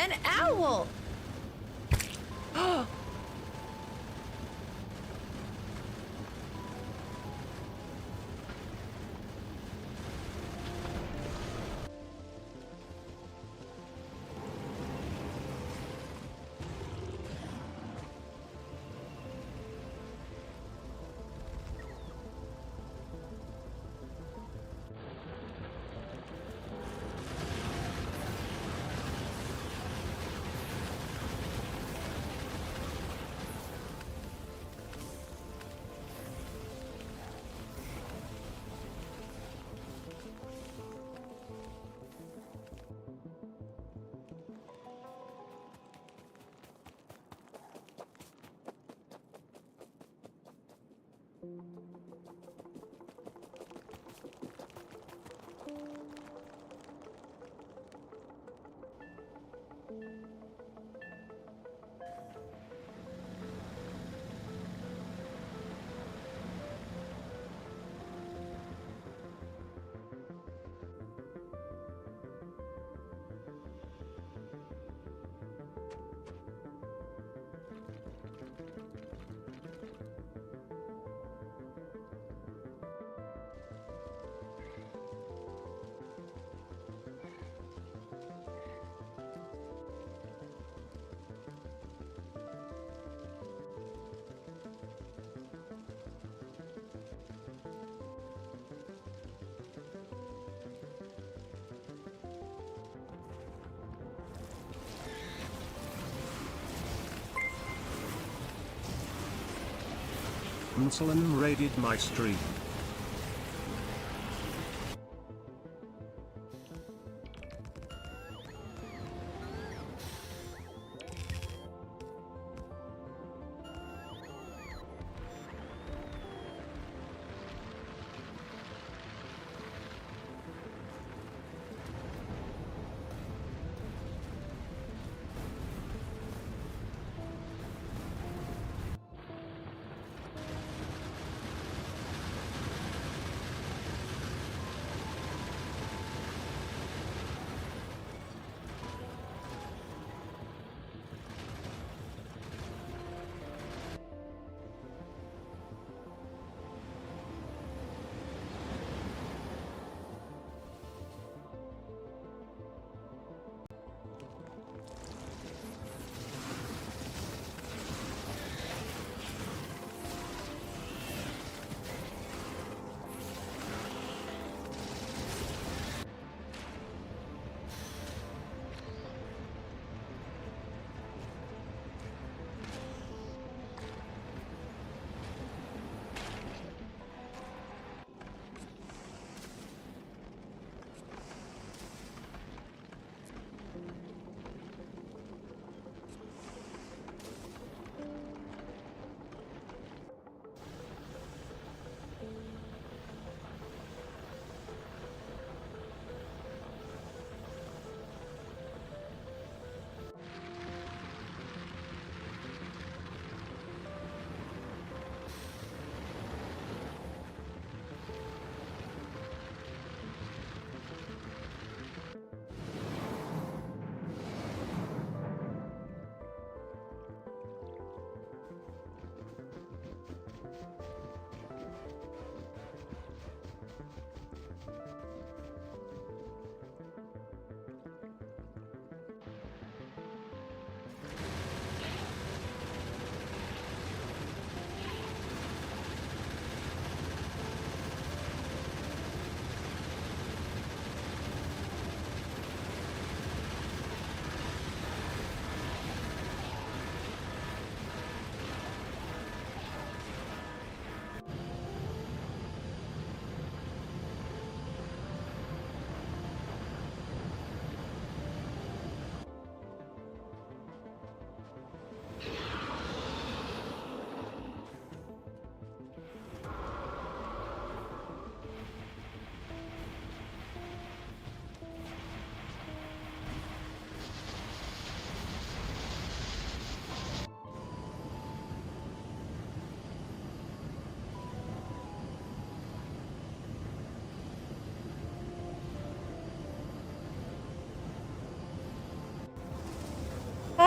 An owl! Insulin raided my stream.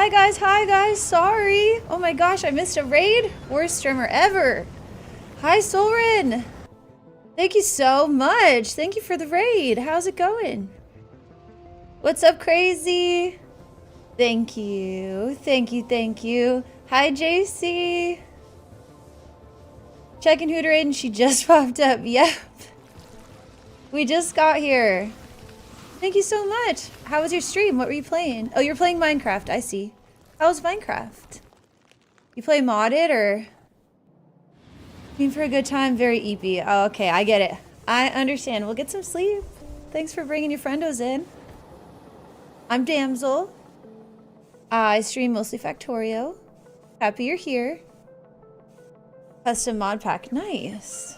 Hi guys, sorry. Oh my gosh, I missed a raid. Worst streamer ever. Hi Solrin. Thank you so much. Thank you for the raid. How's it going? What's up, Crazy? Thank you. Thank you. Hi JC. Checking who to raid and she just popped up. Yep. We just got here. Thank you so much. How was your stream? What were you playing? Oh, you're playing Minecraft. I see. How was Minecraft? You play modded or? Looking for a good time, very eepy. Oh, okay, I get it. I understand. We'll get some sleep. Thanks for bringing your friendos in. I'm Damsel. I stream mostly Factorio. Happy you're here. Custom mod pack. Nice.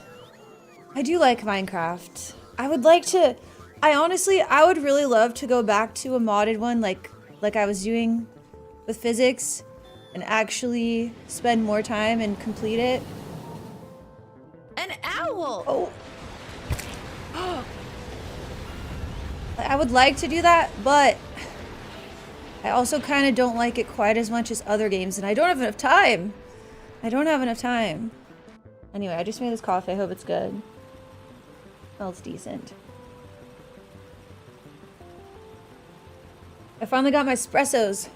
I do like Minecraft. I would like to... I would really love to go back to a modded one like I was doing with physics and actually spend more time and complete it. An owl! Oh. I would like to do that, but I also kind of don't like it quite as much as other games, and I don't have enough time. Anyway, I just made this coffee. I hope it's good. Smells decent. I finally got my espressos.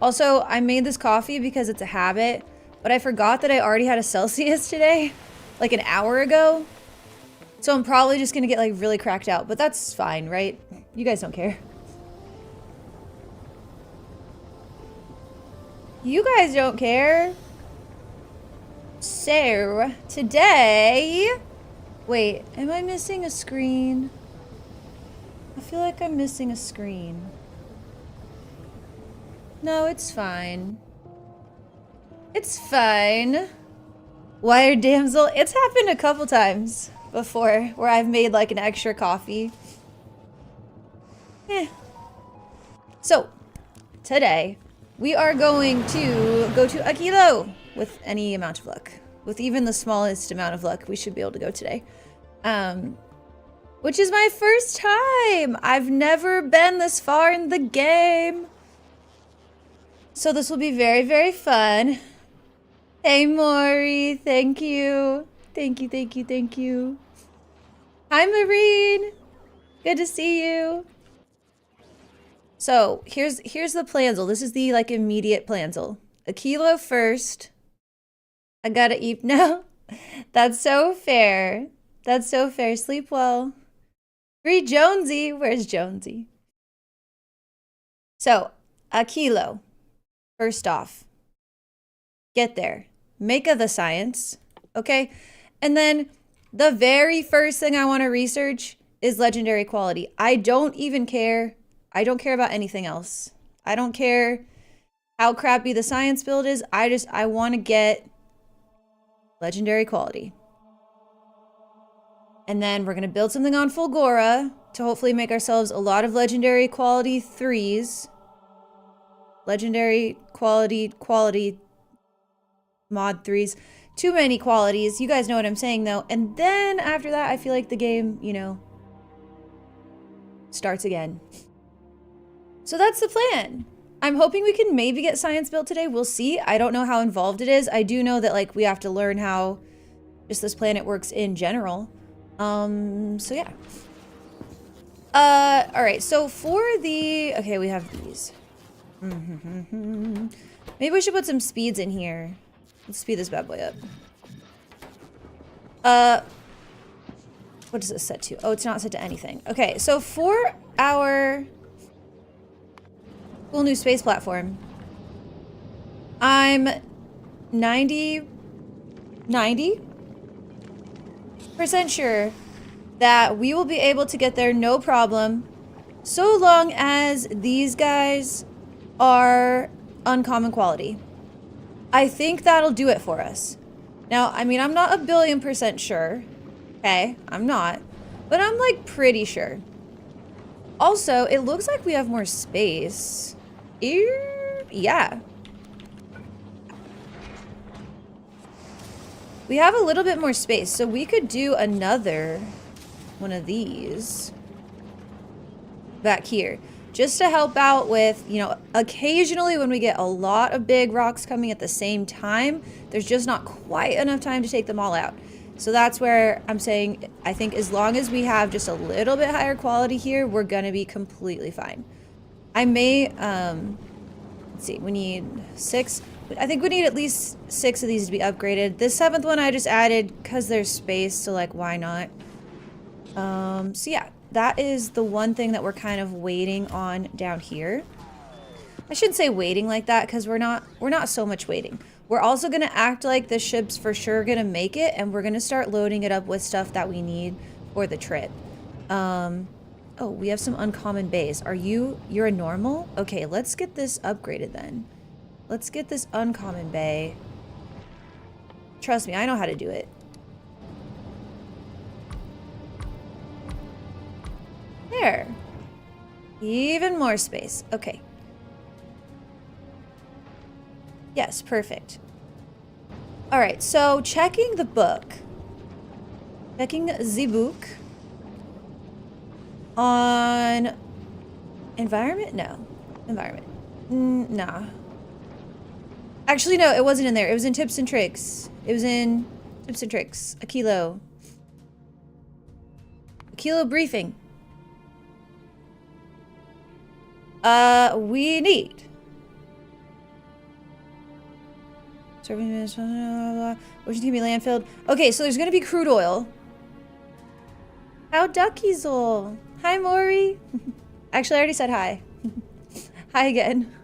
Also, I made this coffee because it's a habit, but I forgot that I already had a Celsius today, like an hour ago. So I'm probably just gonna get like really cracked out, but that's fine, right? You guys don't care. You guys don't care. So, today... Wait, am I missing a screen? I feel like I'm missing a screen. No, it's fine. It's fine. Wired Damsel. It's happened a couple times before where I've made like an extra coffee. So, today we are going to go to Akilo with any amount of luck. With even the smallest amount of luck, we should be able to go today. Which is my first time. I've never been this far in the game. So this will be very, very fun. Hey, Maury. Thank you. Thank you. Hi, Marine. Good to see you. So here's the plansel. This is the like immediate plansel. Akilo first. I gotta eat now. That's so fair. Sleep well. Free Jonesy. Where's Jonesy? So, Akilo. First off. Get there. Make of the science. Okay? And then the very first thing I want to research is legendary quality. I don't even care. I don't care about anything else. I don't care how crappy the science build is. I want to get legendary quality. And then we're going to build something on Fulgora to hopefully make ourselves a lot of legendary quality 3s. Legendary quality mod 3s. Too many qualities. You guys know what I'm saying though. And then after that, I feel like the game, you know, starts again. So that's the plan. I'm hoping we can maybe get science built today. We'll see. I don't know how involved it is. I do know that like we have to learn how just this planet works in general. So yeah. All right. So for the, okay, we have these. Maybe we should put some speeds in here. Let's speed this bad boy up. What does this set to? Oh, it's not set to anything. Okay. So for our cool new space platform, I'm 90% sure that we will be able to get there no problem, so long as these guys are uncommon quality. I think that'll do it for us. Now, I mean, I'm not 1,000,000,000% sure. Okay, I'm not. But I'm like pretty sure. Also, it looks like we have more space. Yeah. We have a little bit more space, so we could do another one of these back here. just to help out with, you know, occasionally when we get a lot of big rocks coming at the same time, there's just not quite enough time to take them all out. So that's where I'm saying, I think as long as we have just a little bit higher quality here, we're gonna be completely fine. I may, let's see, we need 6. I think we need at least 6 of these to be upgraded. This 7th one I just added because there's space, so like, why not? So yeah, that is the one thing that we're kind of waiting on down here. I shouldn't say waiting like that because we're not so much waiting. We're also going to act like the ship's for sure going to make it, and we're going to start loading it up with stuff that we need for the trip. Oh, we have some uncommon bays. You're a normal? Okay, let's get this upgraded then. Let's get this uncommon bay. Trust me, I know how to do it. There. Even more space. Okay. Yes, perfect. All right, so checking the book. Checking the book. On environment? No. Environment. Nah. Actually, no, it wasn't in there. It was in tips and tricks. It was in tips and tricks. A kilo briefing. We need. Serving minutes, blah, blah, blah. Ocean can be landfilled. Okay, so there's gonna be crude oil. How duckies all? Hi, Maury. Actually, I already said hi. Hi again.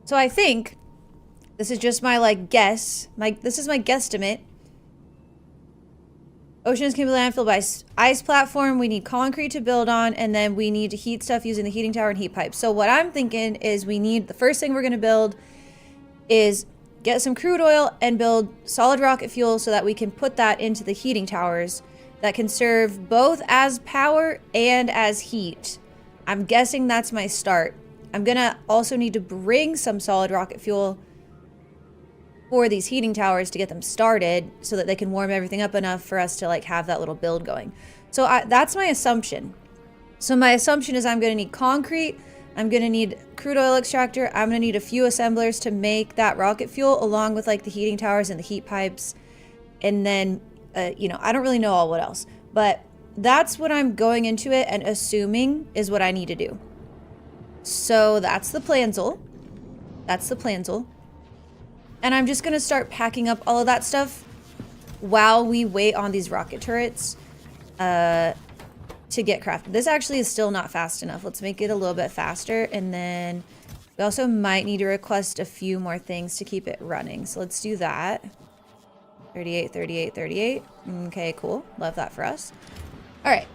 So I think this is just my like guess. This is my guesstimate. Oceans can be landfilled by ice platform. We need concrete to build on, and then we need to heat stuff using the heating tower and heat pipes. So what I'm thinking is the first thing we're going to build is get some crude oil and build solid rocket fuel so that we can put that into the heating towers that can serve both as power and as heat. I'm guessing that's my start. I'm going to also need to bring some solid rocket fuel for these heating towers to get them started so that they can warm everything up enough for us to like have that little build going. So that's my assumption. So my assumption is I'm going to need concrete, I'm going to need crude oil extractor, I'm going to need a few assemblers to make that rocket fuel along with like the heating towers and the heat pipes. And then, you know, I don't really know all what else, but that's what I'm going into it and assuming is what I need to do. So that's the planzel. That's the planzel. And I'm just going to start packing up all of that stuff while we wait on these rocket turrets to get crafted. This actually is still not fast enough. Let's make it a little bit faster. And then we also might need to request a few more things to keep it running. So let's do that. 38, 38, 38. Okay, cool. Love that for us. All right.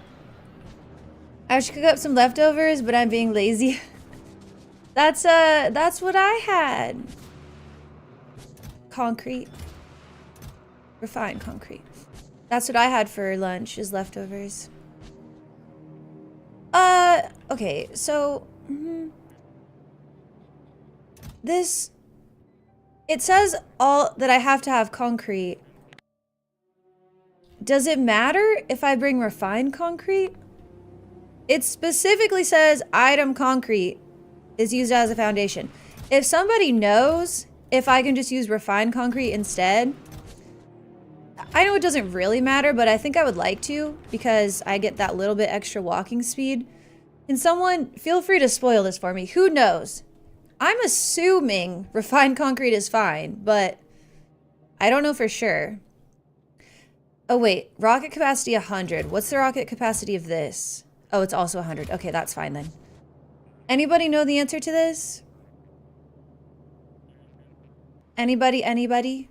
I should cook up some leftovers, but I'm being lazy. That's what I had. Concrete. Refined concrete. That's what I had for lunch, is leftovers. Okay, so this, it says all that I have to have concrete. Does it matter if I bring refined concrete? It specifically says item concrete is used as a foundation. If somebody knows if I can just use refined concrete instead, I know it doesn't really matter, but I think I would like to because I get that little bit extra walking speed. Can someone feel free to spoil this for me? Who knows? I'm assuming refined concrete is fine, but I don't know for sure. Oh wait, rocket capacity 100. What's the rocket capacity of this? Oh, it's also 100. Okay, that's fine then. Anybody know the answer to this? Anybody? Anybody?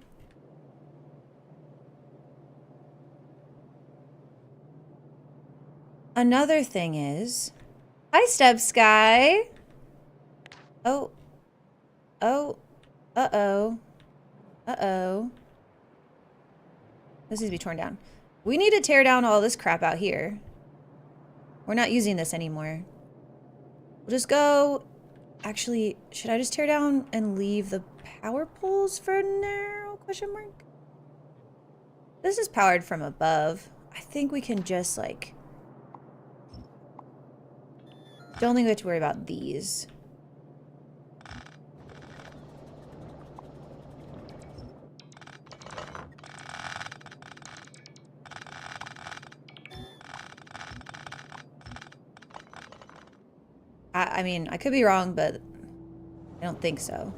Another thing is... Hi, Step Sky! Oh. Oh. Uh-oh. Uh-oh. This needs to be torn down. We need to tear down all this crap out here. We're not using this anymore. We'll just go... Actually, should I just tear down and leave the power poles for now? Question mark? This is powered from above. I think we can just like... Don't think we have to worry about these. I mean, I could be wrong, but I don't think so.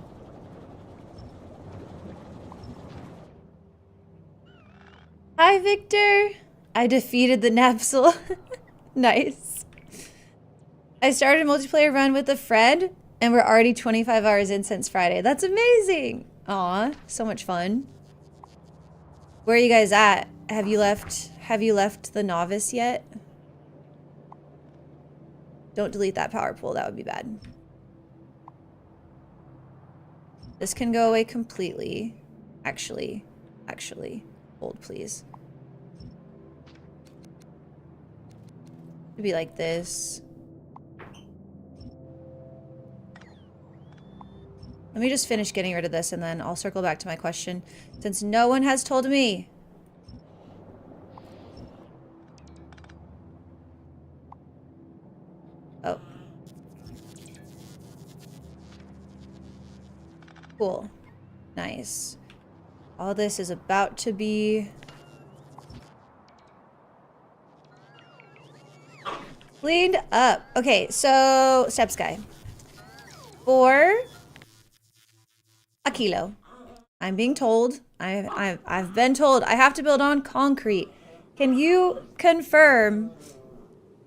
Hi, Victor. I defeated the Napsal. Nice. I started a multiplayer run with a friend, and we're already 25 hours in since Friday. That's amazing. Aw, so much fun. Where are you guys at? Have you left the novice yet? Don't delete that power pool, that would be bad. This can go away completely. Actually, hold please. It'd be like this. Let me just finish getting rid of this and then I'll circle back to my question, since no one has told me. Oh. Cool. Nice. All this is about to be cleaned up. Okay, so Step Sky. For a kilo. I'm being told. I've been told I have to build on concrete. Can you confirm?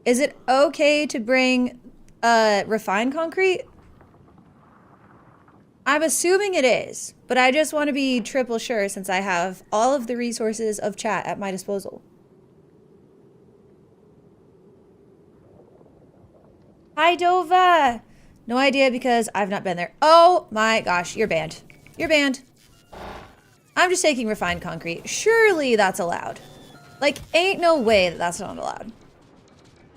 Is it okay to bring refined concrete? I'm assuming it is, but I just want to be triple sure since I have all of the resources of chat at my disposal. Hi, Dova. No idea because I've not been there. Oh my gosh, you're banned. You're banned. I'm just taking refined concrete. Surely that's allowed. Like, ain't no way that that's not allowed.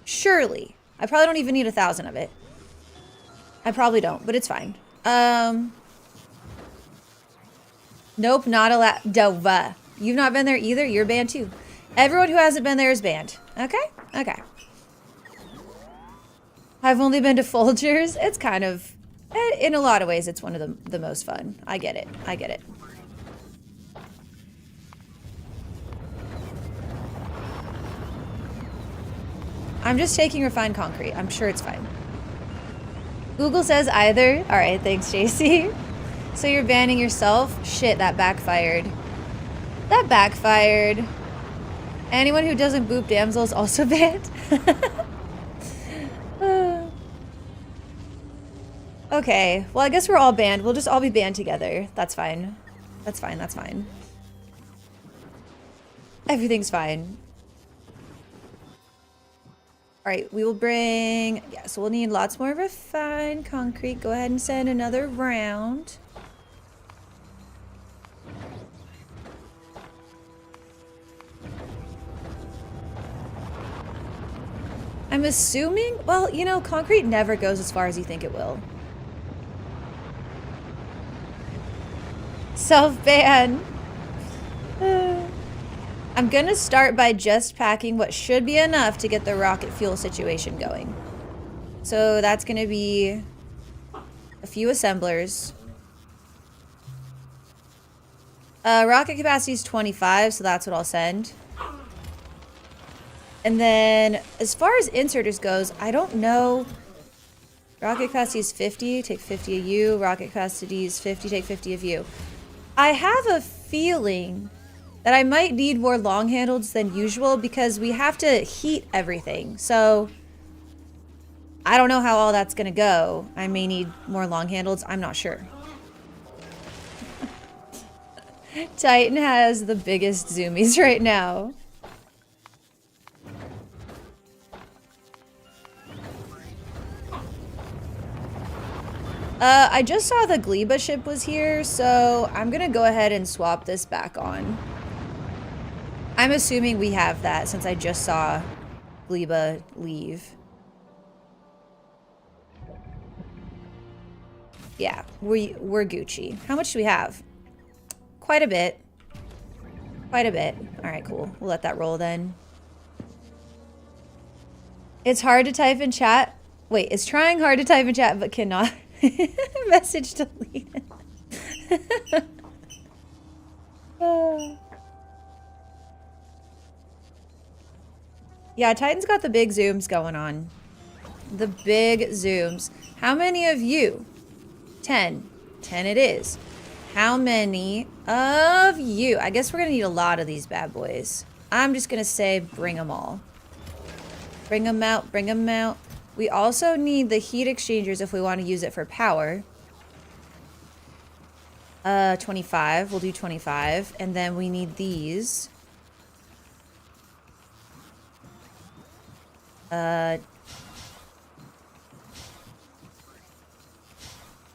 Surely. I probably don't even need 1,000 of it. I probably don't, but it's fine. Nope, not allowed. Dova. You've not been there either. You're banned too. Everyone who hasn't been there is banned. Okay? Okay. I've only been to Folgers. It's kind of, in a lot of ways, it's one of the most fun. I get it. I get it. I'm just taking refined concrete. I'm sure it's fine. Google says either. All right, thanks, JC. So you're banning yourself? Shit, that backfired. That backfired. Anyone who doesn't boop damsel is also banned. Okay, well I guess we're all banned. We'll just all be banned together. That's fine. That's fine, that's fine. Everything's fine. Alright, we will bring... Yeah, so we'll need lots more refined concrete. Go ahead and send another round. I'm assuming... Well, you know, concrete never goes as far as you think it will. Self-ban. I'm gonna start by just packing what should be enough to get the rocket fuel situation going. So that's gonna be a few assemblers. Rocket capacity is 25, so that's what I'll send. And then as far as inserters goes, I don't know. Rocket capacity is 50, take 50 of you. Rocket capacity is 50, take 50 of you. I have a feeling that I might need more long handles than usual because we have to heat everything. So I don't know how all that's gonna go. I may need more long handles. I'm not sure. Titan has the biggest zoomies right now. I just saw the Gleba ship was here, so I'm gonna go ahead and swap this back on. I'm assuming we have that since I just saw Gleba leave. Yeah, we're Gucci. How much do we have? Quite a bit. Quite a bit. All right, cool. We'll let that roll then. It's hard to type in chat. Wait, it's trying hard to type in chat but cannot. Message deleted. Oh. Yeah, Titan's got the big zooms going on. The big zooms. How many of you? 10. 10 it is. How many of you? I guess we're gonna need a lot of these bad boys. I'm just gonna say bring them all. Bring them out, bring them out. We also need the heat exchangers if we want to use it for power. 25. We'll do 25. And then we need these.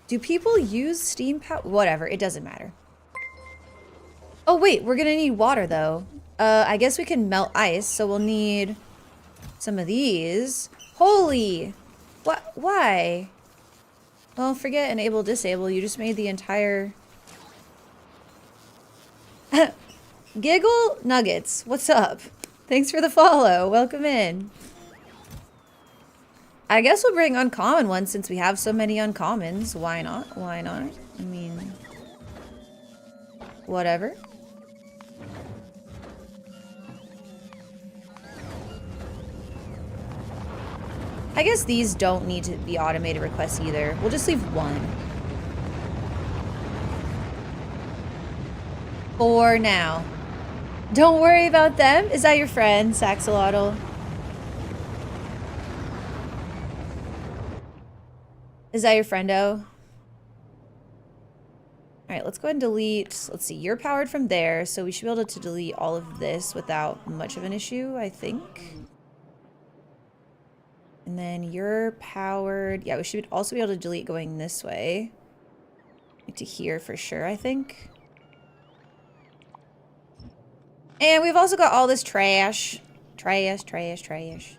Do people use steam power? Whatever, it doesn't matter. Oh wait, we're gonna need water though. I guess we can melt ice, so we'll need some of these. Holy! What? Why? Well, forget enable, disable. You just made the entire... Giggle Nuggets, what's up? Thanks for the follow. Welcome in. I guess we'll bring uncommon ones since we have so many uncommons. Why not? Why not? I mean... Whatever. I guess these don't need to be automated requests either. We'll just leave one. For now. Don't worry about them. Is that your friend, Saxolotl? Is that your friendo? Alright, let's go ahead and delete. Let's see, you're powered from there, so we should be able to delete all of this without much of an issue, I think. And then you're powered. Yeah, we should also be able to delete going this way. Like to here for sure, I think. And we've also got all this trash. Trash, trash, trash.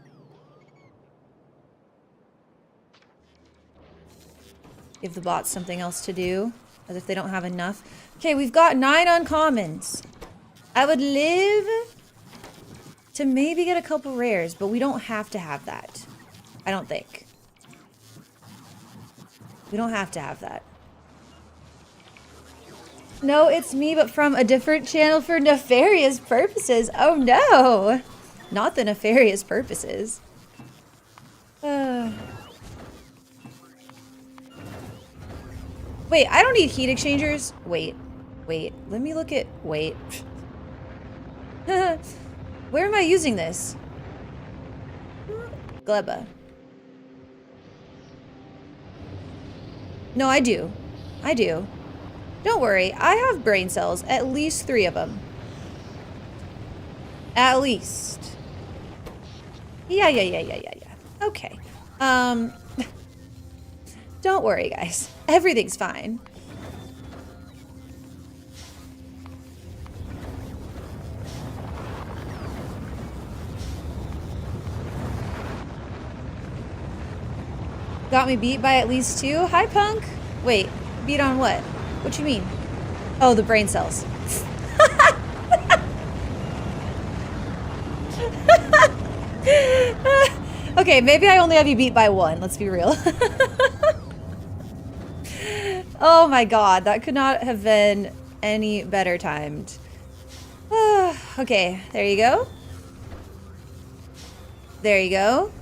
Give the bots something else to do, as if they don't have enough. Okay, we've got 9 uncommons. I would live to maybe get a couple rares, but we don't have to have that. I don't think. We don't have to have that. No, it's me, but from a different channel for nefarious purposes. Oh no! Not the nefarious purposes. Wait, I don't need heat exchangers. Wait, let me look at, wait. Where am I using this? Gleba. No, I do. Don't worry, I have brain cells, at least 3 of them. At least. Yeah. Okay. Don't worry, guys. Everything's fine. Got me beat by at least 2? Hi, punk. Wait, beat on what? What you mean? Oh, the brain cells. Okay, maybe I only have you beat by 1. Let's be real. Oh my god, that could not have been any better timed. Okay, there you go. There you go.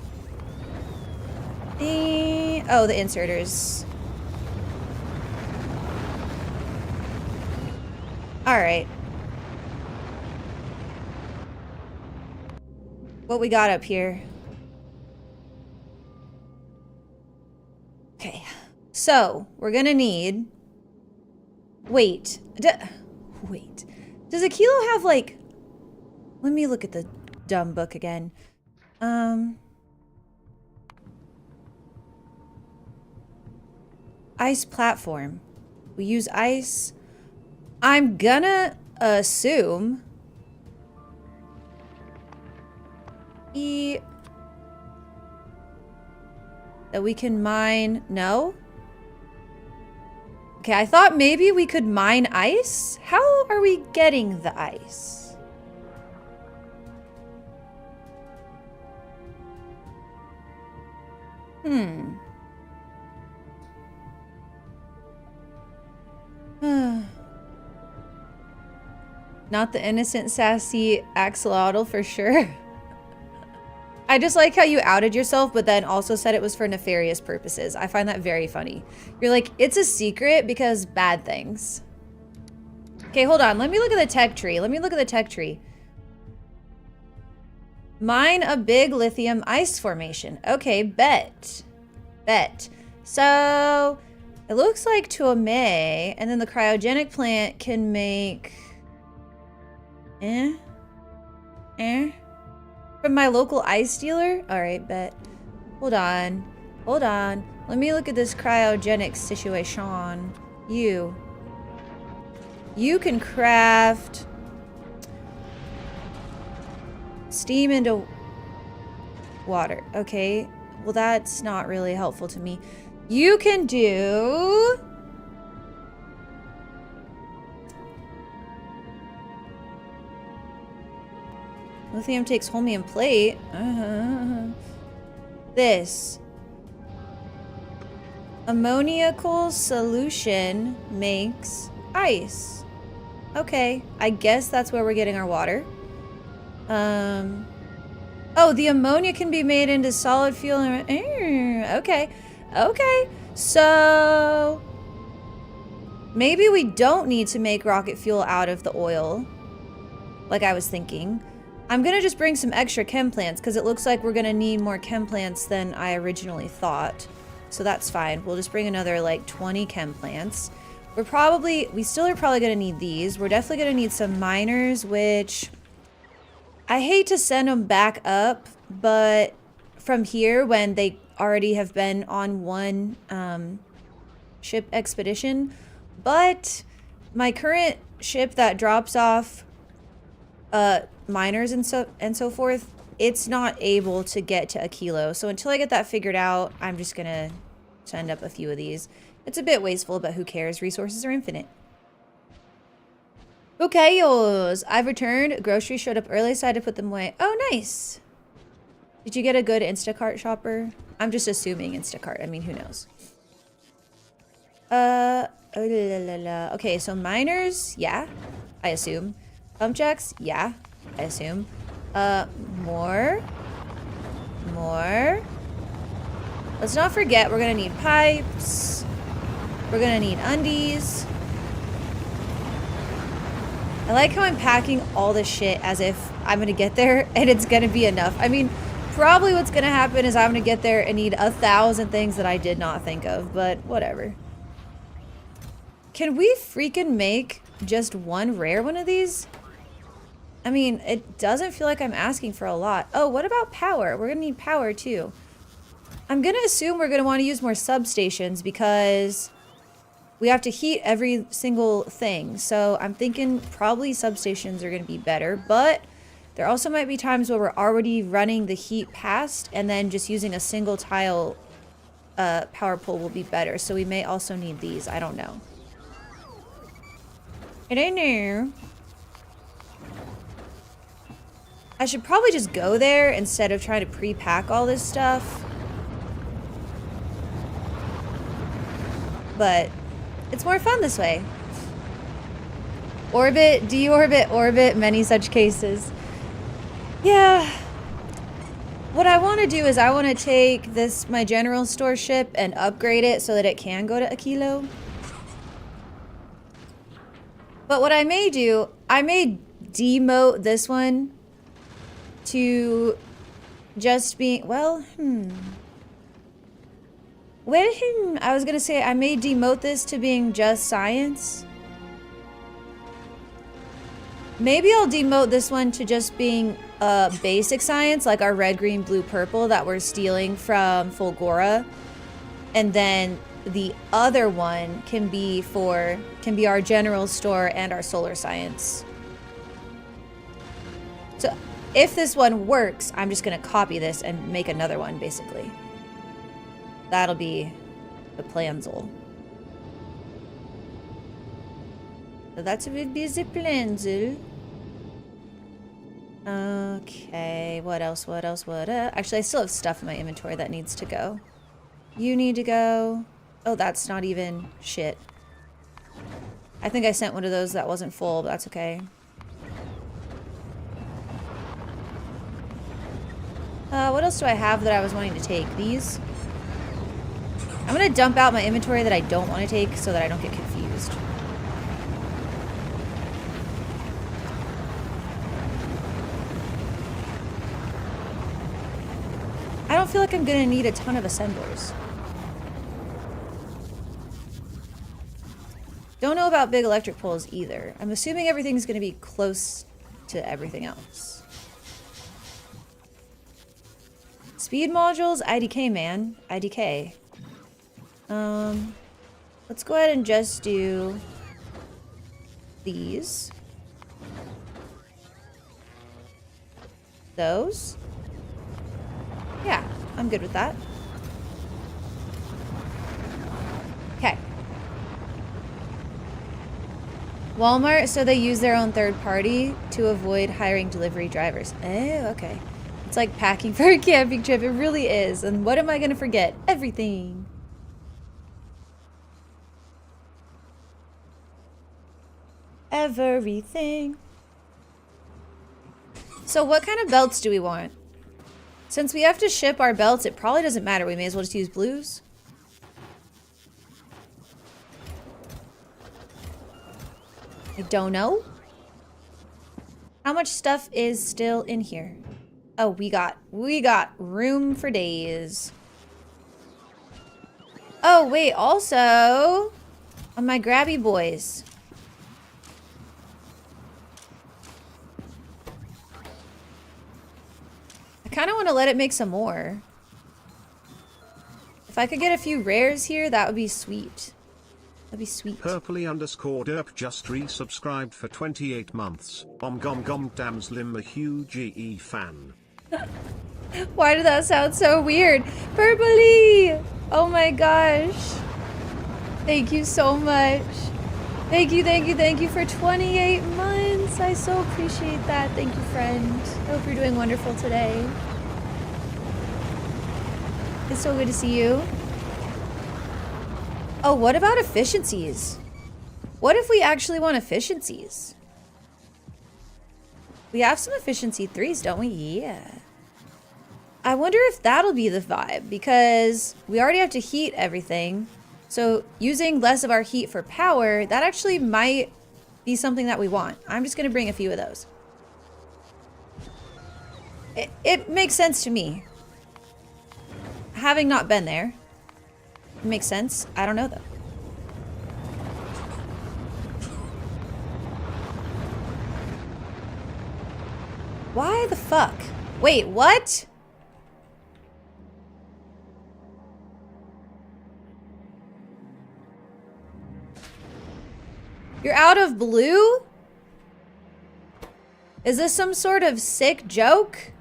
Oh, the inserters. Alright. What we got up here? Okay. So, we're gonna need... Wait. Wait. Does a kilo have, like... Let me look at the dumb book again. Ice platform. We use ice... I'm gonna assume that we can mine. No? Okay, I thought maybe we could mine ice. How are we getting the ice? Not the innocent, sassy axolotl for sure. I just like how you outed yourself, but then also said it was for nefarious purposes. I find that very funny. You're like, it's a secret because bad things. Okay, hold on. Let me look at the tech tree. Mine a big lithium ice formation. Okay, bet. So, it looks like Tuame, and then the cryogenic plant can make... From my local ice dealer? Alright, bet. Hold on. Let me look at this cryogenic situation. You can craft steam into water. Okay. Well, that's not really helpful to me. You can do... Lithium takes holmium plate. This. Ammoniacal solution makes ice. Okay, I guess that's where we're getting our water. Oh, the ammonia can be made into solid fuel. Okay. So maybe we don't need to make rocket fuel out of the oil, like I was thinking. I'm gonna just bring some extra chem plants because it looks like we're gonna need more chem plants than I originally thought. So that's fine. We'll just bring another like 20 chem plants. We still are probably gonna need these. We're definitely gonna need some miners, which I hate to send them back up, but from here when they already have been on one ship expedition. But my current ship that drops off miners and so forth, it's not able to get to a kilo. So until I get that figured out, I'm just gonna send up a few of these. It's a bit wasteful, but who cares? Resources are infinite. Okay, I've returned. Groceries showed up early, so I had to put them away. Oh, nice. Did you get a good Instacart shopper? I'm just assuming Instacart. I mean, who knows? Okay, so miners, yeah, I assume. Pump jacks, yeah, I assume. More. Let's not forget, we're gonna need pipes. We're gonna need undies. I like how I'm packing all this shit as if I'm gonna get there and it's gonna be enough. I mean, probably what's gonna happen is I'm gonna get there and need 1,000 things that I did not think of, but whatever. Can we freaking make just one rare one of these? I mean, it doesn't feel like I'm asking for a lot. Oh, what about power? We're gonna need power too. I'm gonna assume we're gonna want to use more substations because we have to heat every single thing. So I'm thinking probably substations are gonna be better, but there also might be times where we're already running the heat past and then just using a single tile power pole will be better. So we may also need these. I don't know. I don't know. I should probably just go there instead of trying to pre-pack all this stuff. But it's more fun this way. Orbit, deorbit, orbit, many such cases. Yeah. What I want to do is I want to take my general store ship and upgrade it so that it can go to a kilo. But what I may do, I may demote this one to just being, I was gonna say I may demote this to being just science. Maybe I'll demote this one to just being basic science, like our red, green, blue, purple that we're stealing from Fulgora. And then the other one can be our general store and our solar science. So if this one works, I'm just gonna copy this and make another one, basically. That'll be the planzel. So that's a bit busy planzel. Okay, what else? Actually, I still have stuff in my inventory that needs to go. You need to go. Oh, that's not even shit. I think I sent one of those that wasn't full, but that's okay. What else do I have that I was wanting to take? These? I'm gonna dump out my inventory that I don't want to take so that I don't get confused. I don't feel like I'm gonna need a ton of assemblers. Don't know about big electric poles either. I'm assuming everything's gonna be close to everything else. Speed modules, IDK, man. IDK. Let's go ahead and just do these. Those. Yeah, I'm good with that. Okay. Walmart, so they use their own third party to avoid hiring delivery drivers. Oh, okay. It's like packing for a camping trip. It really is. And what am I going to forget? Everything. Everything. So what kind of belts do we want? Since we have to ship our belts, it probably doesn't matter. We may as well just use blues. I don't know. How much stuff is still in here? Oh, we got room for days. Oh, wait, also on my grabby boys. I kind of want to let it make some more. If I could get a few rares here, that would be sweet. That'd be sweet. Purpley_derp just resubscribed for 28 months. Gom damn slim a huge EE fan. Why did that sound so weird? Purpley! Oh my gosh. Thank you so much. Thank you for 28 months. I so appreciate that. Thank you, friend. I hope you're doing wonderful today. It's so good to see you. Oh, what about efficiencies? What if we actually want efficiencies? We have some efficiency 3s, don't we? Yeah. I wonder if that'll be the vibe, because we already have to heat everything. So using less of our heat for power, that actually might be something that we want. I'm just going to bring a few of those. It makes sense to me. Having not been there. It makes sense. I don't know, though. Why the fuck? Wait, what? You're out of blue? Is this some sort of sick joke?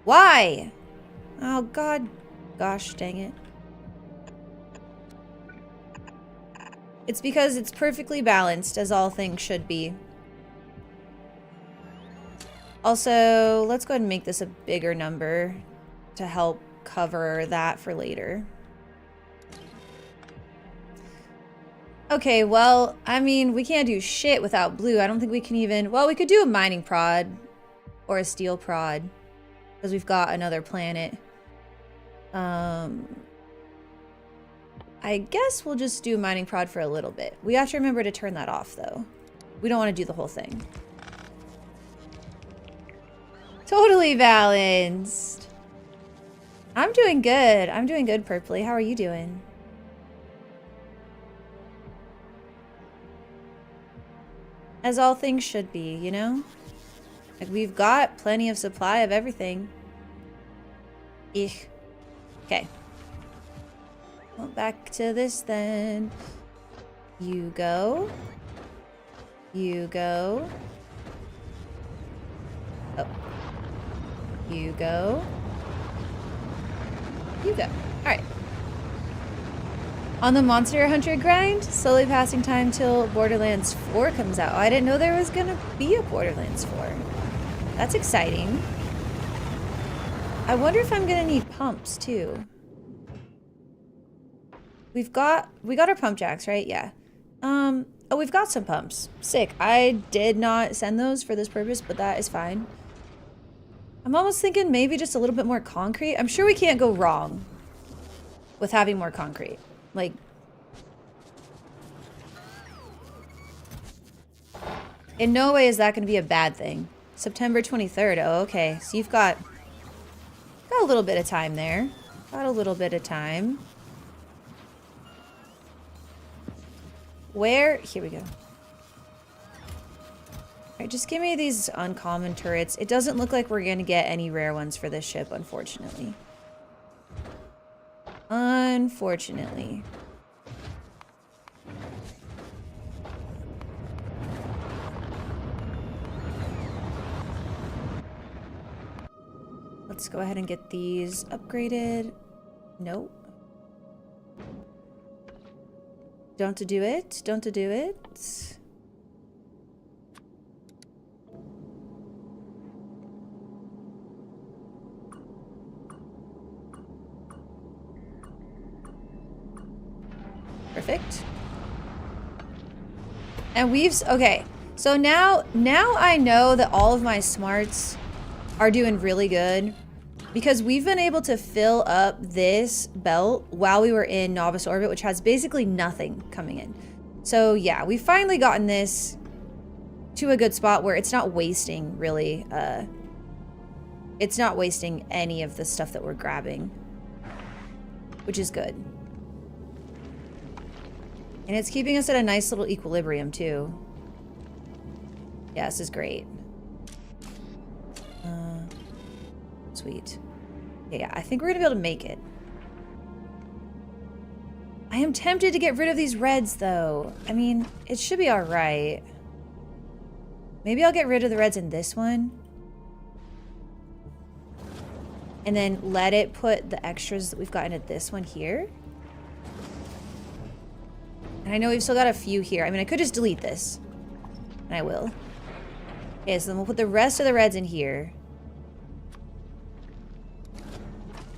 Why? Oh, God. Gosh, dang it. It's because it's perfectly balanced, as all things should be. Also, let's go ahead and make this a bigger number to help cover that for later. Okay, well, I mean, we can't do shit without blue. I don't think we can even... Well, we could do a mining prod or a steel prod because we've got another planet. I guess we'll just do mining prod for a little bit. We have to remember to turn that off, though. We don't want to do the whole thing. Totally balanced. I'm doing good. I'm doing good, Purpley. How are you doing? As all things should be, you know? Like, we've got plenty of supply of everything. Okay. Well, back to this then. You go. You go. Oh. You go. You go. Alright. On the Monster Hunter grind, slowly passing time till Borderlands 4 comes out. Oh, I didn't know there was gonna be a Borderlands 4. That's exciting. I wonder if I'm gonna need pumps too. We got our pump jacks, right? Yeah. Oh, we've got some pumps. Sick. I did not send those for this purpose, but that is fine. I'm almost thinking maybe just a little bit more concrete. I'm sure we can't go wrong with having more concrete. Like, in no way is that going to be a bad thing. September 23rd. Oh, okay. So you've got a little bit of time there. Got a little bit of time. Where? Here we go. Alright, just give me these uncommon turrets. It doesn't look like we're going to get any rare ones for this ship, unfortunately. Unfortunately. Let's go ahead and get these upgraded. Nope. Don't to do it. Don't to do it. Perfect. And okay. So now I know that all of my smarts are doing really good because we've been able to fill up this belt while we were in novice orbit, which has basically nothing coming in. So yeah, we've finally gotten this to a good spot where it's not wasting really, it's not wasting any of the stuff that we're grabbing, which is good. And it's keeping us at a nice little equilibrium too. Yeah, this is great. Sweet. Yeah, I think we're gonna be able to make it. I am tempted to get rid of these reds though. I mean, it should be alright. Maybe I'll get rid of the reds in this one. And then let it put the extras that we've got into this one here. And I know we've still got a few here. I mean, I could just delete this. And I will. Okay, so then we'll put the rest of the reds in here.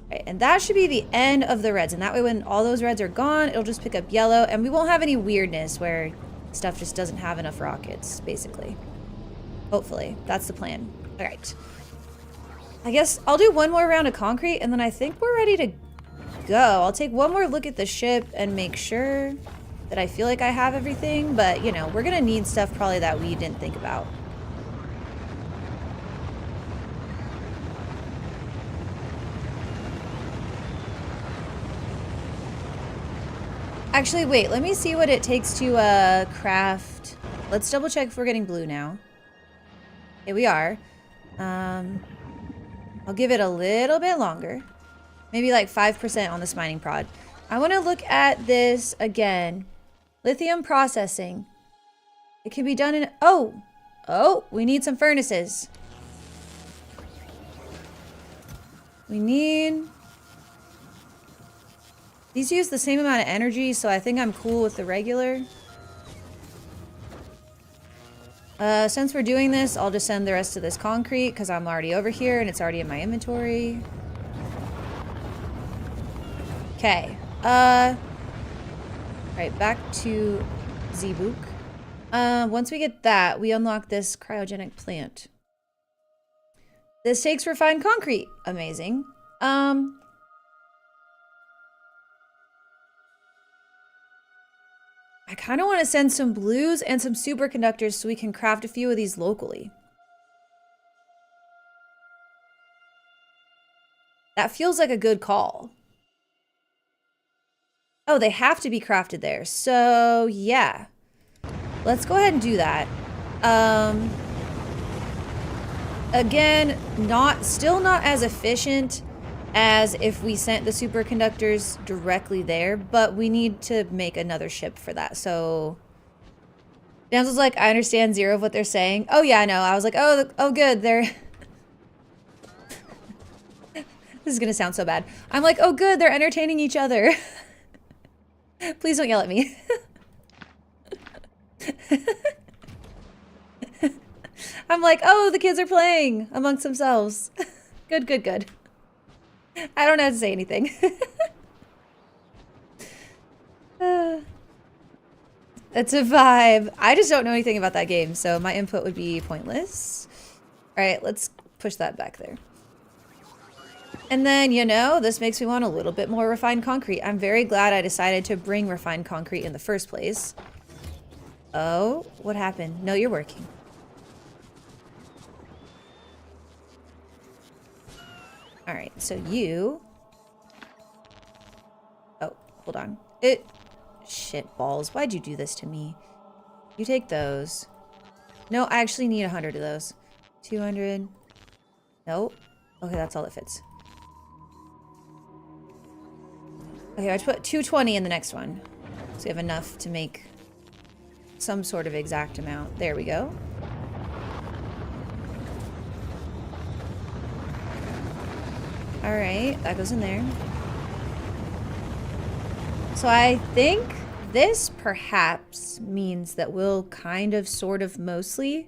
Right, and that should be the end of the reds. And that way when all those reds are gone, it'll just pick up yellow. And we won't have any weirdness where stuff just doesn't have enough rockets, basically. Hopefully. That's the plan. All right. I guess I'll do one more round of concrete, and then I think we're ready to go. I'll take one more look at the ship and make sure that I feel like I have everything. But, you know, we're going to need stuff probably that we didn't think about. Actually, wait, let me see what it takes to craft. Let's double check if we're getting blue now. Okay, we are. I'll give it a little bit longer. Maybe like 5% on this mining prod. I want to look at this again. Lithium processing. It can be done in... Oh, we need some furnaces. We need... These use the same amount of energy, so I think I'm cool with the regular. Since we're doing this, I'll just send the rest of this concrete because I'm already over here and it's already in my inventory. Okay. Right, back to Zebuk. Once we get that, we unlock this cryogenic plant. This takes refined concrete. Amazing. I kind of want to send some blues and some superconductors so we can craft a few of these locally. That feels like a good call. Oh, they have to be crafted there. So, yeah. Let's go ahead and do that. Again, still not as efficient as if we sent the superconductors directly there, but we need to make another ship for that. So Damsel's like, I understand zero of what they're saying. Oh yeah, I know. I was like, oh good, they're this is gonna sound so bad. I'm like, oh good, they're entertaining each other. Please don't yell at me. I'm like, oh, the kids are playing amongst themselves. Good. I don't have to say anything. It's a vibe. I just don't know anything about that game, so my input would be pointless. All right, let's push that back there. And then, you know, this makes me want a little bit more refined concrete. I'm very glad I decided to bring refined concrete in the first place. Oh, what happened? No, you're working. All right, so you... Oh, hold on. Shit balls. Why'd you do this to me? You take those. No, I actually need 100 of those. 200. Nope. Okay, that's all that fits. Okay, I put 220 in the next one. So we have enough to make some sort of exact amount. There we go. All right, that goes in there. So I think this perhaps means that we'll kind of, sort of, mostly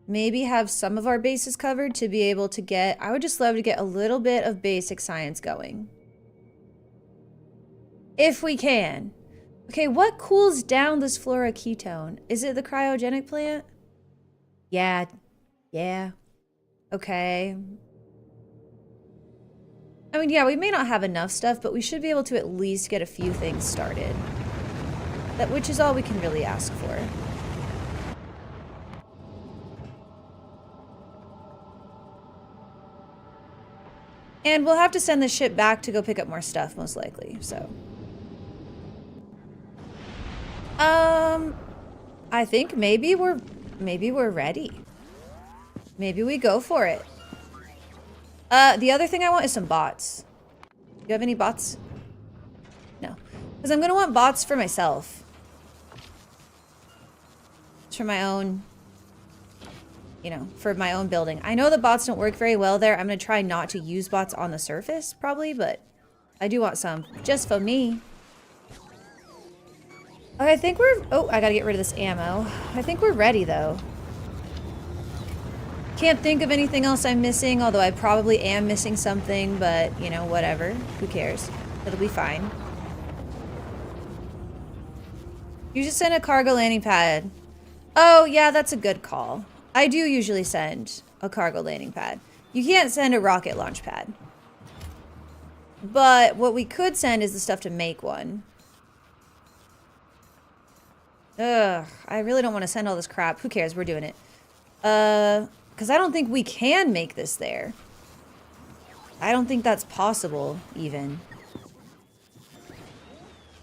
maybe have some of our bases covered to be able to get... I would just love to get a little bit of basic science going. If we can. Okay, what cools down this fluoroketone? Is it the cryogenic plant? Yeah. Yeah. Okay. I mean, yeah, we may not have enough stuff, but we should be able to at least get a few things started. Which is all we can really ask for. And we'll have to send the ship back to go pick up more stuff, most likely, so. I think maybe we're ready. Maybe we go for it. The other thing I want is some bots. Do you have any bots? No. Because I'm going to want bots for myself. It's for my own, you know, for my own building. I know the bots don't work very well there. I'm going to try not to use bots on the surface, probably, but I do want some. Just for me. Okay, I think we're... Oh, I got to get rid of this ammo. I think we're ready, though. Can't think of anything else I'm missing, although I probably am missing something, but, you know, whatever. Who cares? It'll be fine. You should send a cargo landing pad. Oh, yeah, that's a good call. I do usually send a cargo landing pad. You can't send a rocket launch pad. But what we could send is the stuff to make one. Ugh, I really don't want to send all this crap. Who cares? We're doing it. Because I don't think we can make this there. I don't think that's possible, even.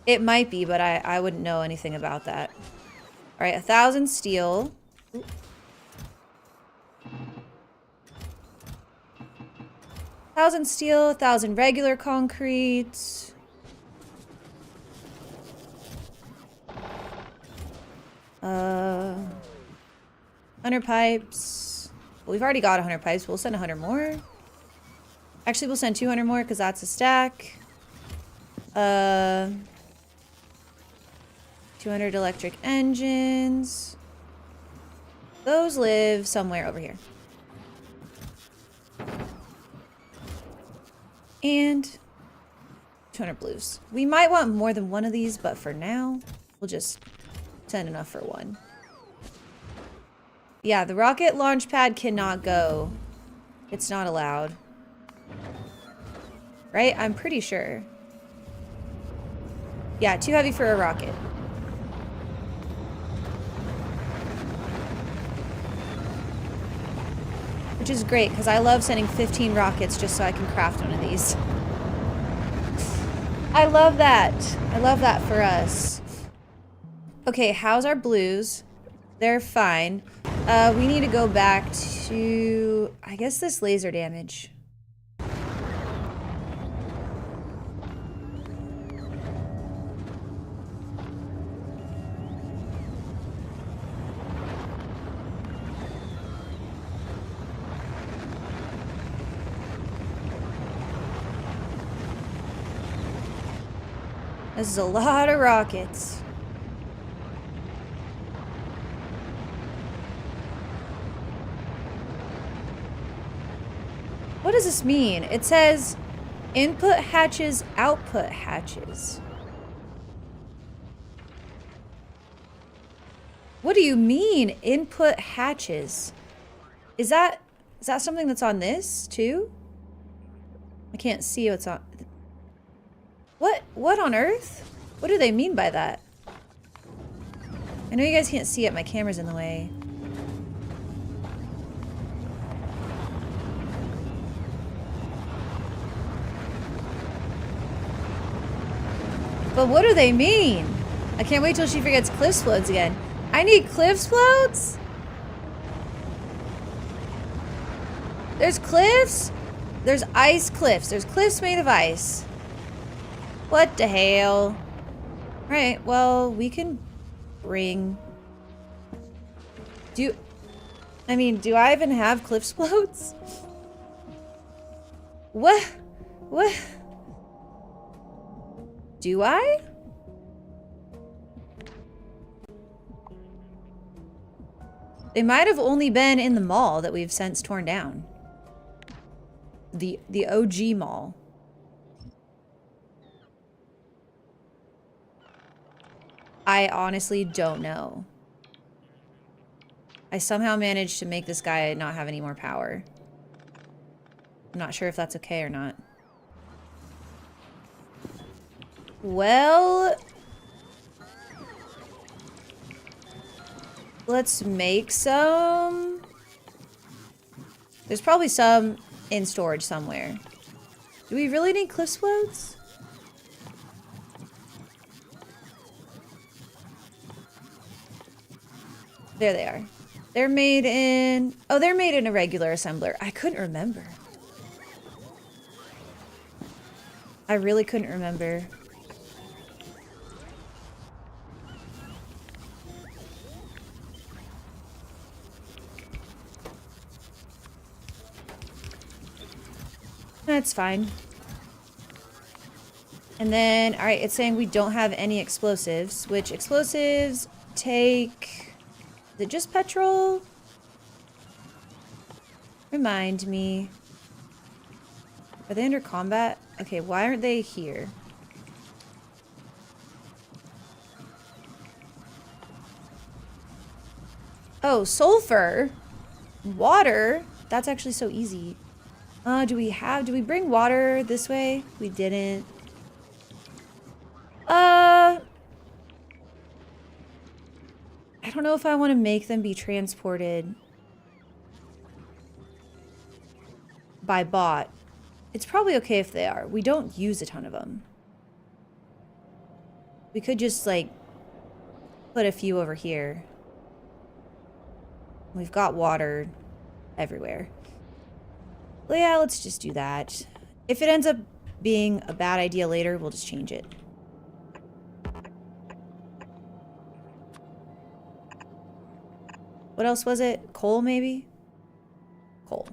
It might be, but I wouldn't know anything about that. All right, 1,000 steel. 1,000 steel, 1,000 regular concrete. Uh, 100 pipes. Well, we've already got 100 pipes. We'll send 100 more. Actually, we'll send 200 more because that's a stack. 200 electric engines. Those live somewhere over here. And 200 blues. We might want more than one of these, but for now, we'll just send enough for one. Yeah, the rocket launch pad cannot go. It's not allowed. Right? I'm pretty sure. Yeah, too heavy for a rocket. Which is great, because I love sending 15 rockets just so I can craft one of these. I love that. I love that for us. Okay, how's our blues? They're fine. We need to go back to, I guess, this laser damage. This is a lot of rockets. What does this mean? It says Input hatches, output hatches. What do you mean, input hatches? Is that something that's on this, too? I can't see what's on... What on earth? What do they mean by that? I know you guys can't see it, my camera's in the way. But what do they mean? I can't wait till she forgets cliffs floats again. I need cliffs floats? There's cliffs? There's ice cliffs. There's cliffs made of ice. What the hell? Alright, well, we can bring... do I even have cliffs floats? What? Do I? They might have only been in the mall that we've since torn down. The OG mall. I honestly don't know. I somehow managed to make this guy not have any more power. I'm not sure if that's okay or not. Well, let's make some. There's probably some in storage somewhere. Do we really need cliffs floats? There they are. They're made in... oh, they're made in a regular assembler. I couldn't remember. I really couldn't remember. That's fine. And then, alright, it's saying we don't have any explosives, which explosives take... is it just petrol? Remind me. Are they under combat? Okay, why aren't they here? Oh, sulfur. Water. That's actually so easy. Do we bring water this way? We didn't. I don't know if I want to make them be transported by bot. It's probably okay if they are. We don't use a ton of them. We could just, like, put a few over here. We've got water everywhere. Well, yeah, let's just do that. If it ends up being a bad idea later, we'll just change it. What else was it? Coal, maybe? Coal.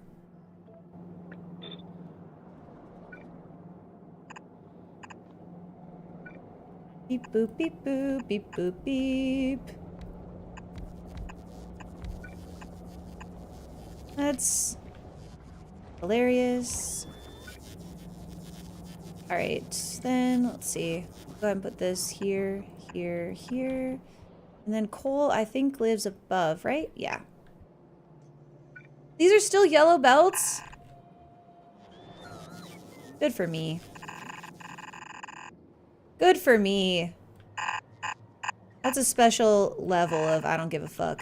Beep boop beep boop beep boop beep. That's hilarious. Alright, then let's see. Go ahead and put this here, here, here. And then coal, I think, lives above, right? Yeah. These are still yellow belts? Good for me. Good for me. That's a special level of I don't give a fuck.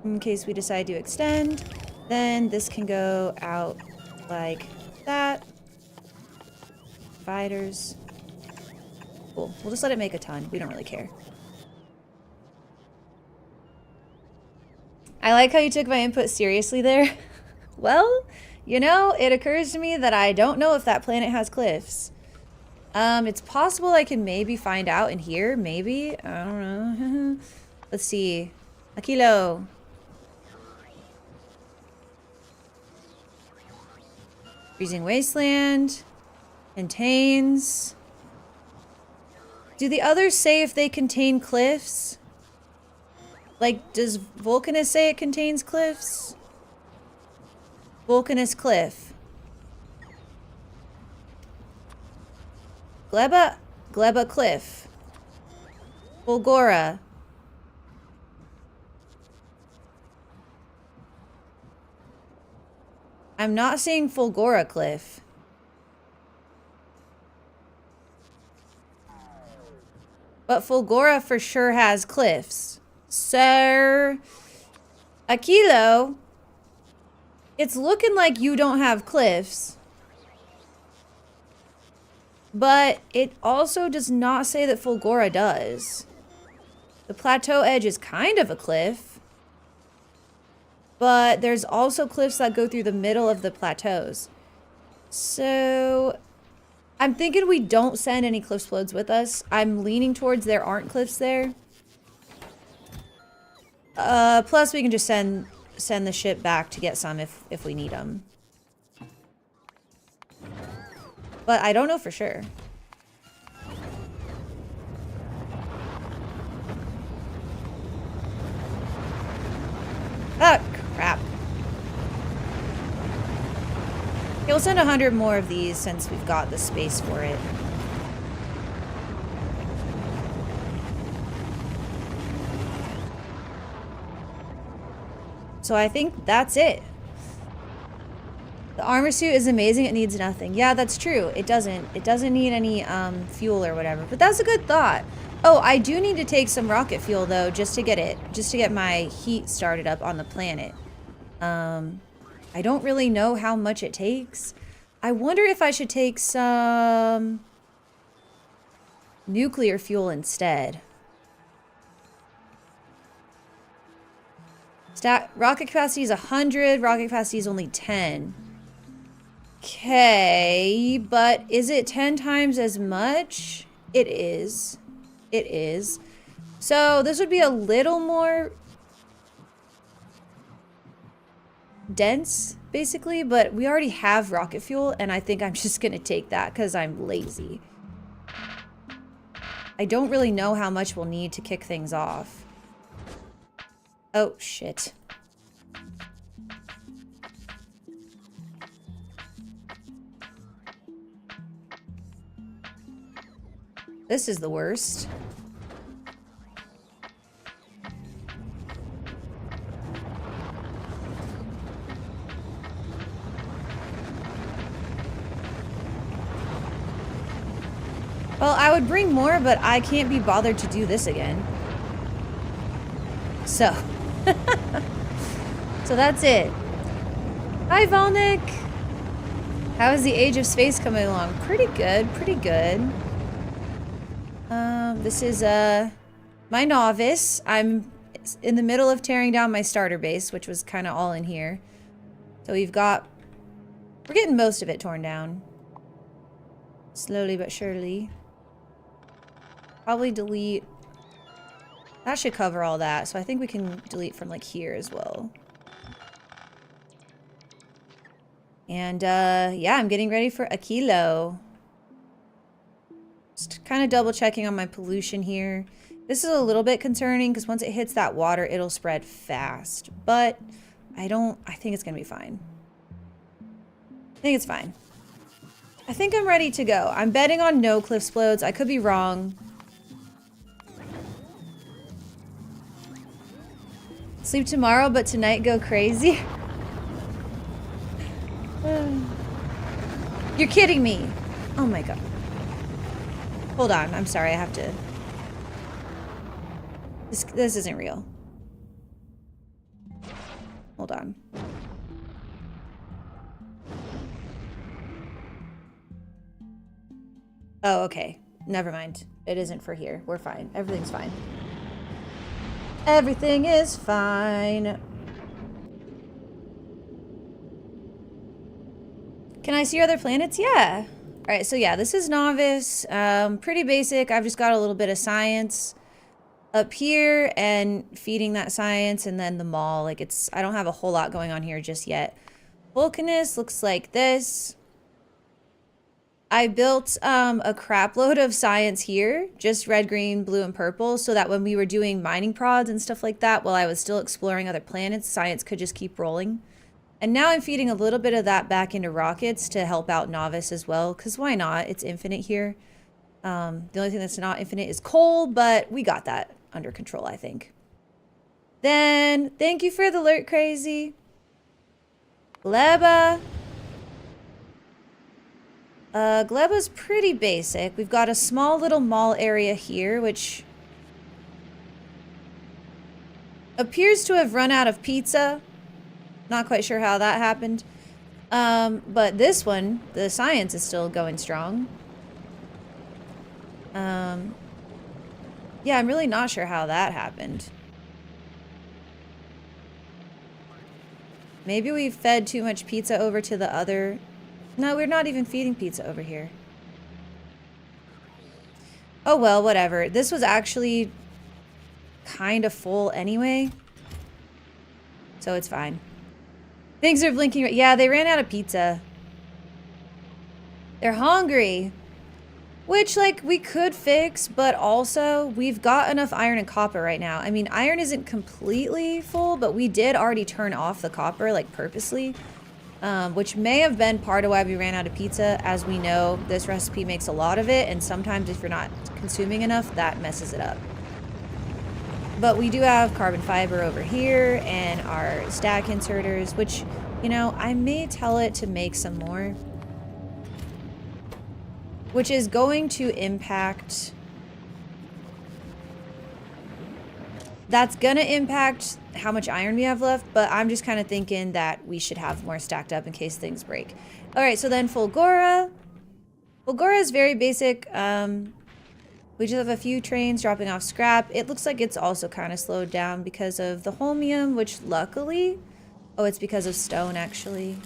In case we decide to extend, then this can go out like that. Dividers. Cool. We'll just let it make a ton. We don't really care. I like how you took my input seriously there. Well, you know, it occurs to me that I don't know if that planet has cliffs. It's possible I can maybe find out in here. Maybe. I don't know. Let's see. A kilo. Freezing Wasteland. Contains... Do the others say if they contain cliffs? Like, does Vulcanus say it contains cliffs? Vulcanus cliff. Gleba cliff. Fulgora. I'm not seeing Fulgora cliff. But Fulgora for sure has cliffs. Sir Aquilo, it's looking like you don't have cliffs. But it also does not say that Fulgora does. The plateau edge is kind of a cliff. But there's also cliffs that go through the middle of the plateaus. So I'm thinking we don't send any cliff explodes with us. I'm leaning towards there aren't cliffs there. Plus we can just send the ship back to get some if we need them. But I don't know for sure. Oh, crap. We'll send 100 more of these since we've got the space for it. So I think that's it. The armor suit is amazing. It needs nothing. Yeah, that's true. It doesn't. It doesn't need any fuel or whatever. But that's a good thought. Oh, I do need to take some rocket fuel though, just to get my heat started up on the planet. I don't really know how much it takes. I wonder if I should take some nuclear fuel instead. Rocket capacity is 100. Rocket capacity is only 10. Okay, but is it 10 times as much? It is. It is. So this would be a little more dense, basically, but we already have rocket fuel, and I think I'm just gonna take that because I'm lazy. I don't really know how much we'll need to kick things off. Oh, shit. This is the worst. Well, I would bring more, but I can't be bothered to do this again. So. So that's it. Hi, Volnik. How is the Age of Space coming along? Pretty good, pretty good. This is my novice. I'm in the middle of tearing down my starter base, which was kind of all in here. So we're getting most of it torn down. Slowly but surely. Probably delete. That should cover all that, so I think we can delete from like here as well. And yeah, I'm getting ready for a kilo. Just kind of double checking on my pollution here. This is a little bit concerning because once it hits that water, it'll spread fast. But I think it's gonna be fine. I think it's fine. I think I'm ready to go. I'm betting on no cliff explodes. I could be wrong. Sleep tomorrow, but tonight go crazy. You're kidding me. Oh my god. Hold on, I'm sorry, I have to. This isn't real. Hold on. Oh, okay. Never mind. It isn't for here. We're fine. Everything's fine. Everything is fine. Can I see your other planets? Yeah. All right, so yeah, this is Novice. Pretty basic. I've just got a little bit of science up here and feeding that science, and then the mall. Like I don't have a whole lot going on here just yet. Vulcanus looks like this. I built a crap load of science here, just red, green, blue, and purple, so that when we were doing mining prods and stuff like that, while I was still exploring other planets, science could just keep rolling. And now I'm feeding a little bit of that back into rockets to help out Novice as well, because why not? It's infinite here. The only thing that's not infinite is coal, but we got that under control, I think. Then, thank you for the alert, Crazy. Gleba. Gleba's pretty basic. We've got a small little mall area here, which appears to have run out of pizza. Not quite sure how that happened. But this one, the science is still going strong. Yeah, I'm really not sure how that happened. Maybe we fed too much pizza over to the other... No, we're not even feeding pizza over here. Oh well, whatever. This was actually kind of full anyway. So it's fine. Things are blinking. Yeah, they ran out of pizza. They're hungry. Which, like, we could fix, but also we've got enough iron and copper right now. I mean, iron isn't completely full, but we did already turn off the copper, like, purposely. Which may have been part of why we ran out of pizza. As we know, this recipe makes a lot of it, and sometimes if you're not consuming enough, that messes it up. But we do have carbon fiber over here, and our stack inserters, which, you know, I may tell it to make some more. Which is going to impact... That's gonna impact how much iron we have left, but I'm just kind of thinking that we should have more stacked up in case things break. Alright, so then Fulgora. Fulgora is very basic. We just have a few trains dropping off scrap. It looks like it's also kind of slowed down because of the holmium, which luckily... Oh, it's because of stone, actually.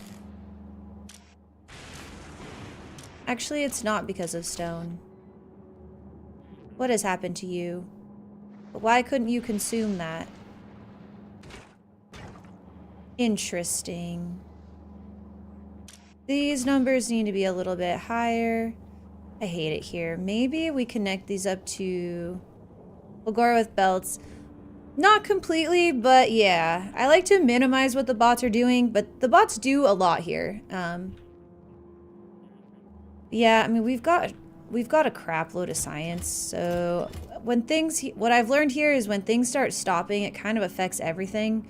Actually, it's not because of stone. What has happened to you? But why couldn't you consume that? Interesting. These numbers need to be a little bit higher. I hate it here. Maybe we connect these up to Fulgora with belts. Not completely, but yeah. I like to minimize what the bots are doing, but the bots do a lot here. Yeah, I mean, we've got a crap load of science, so when things... What I've learned here is when things start stopping, it kind of affects everything.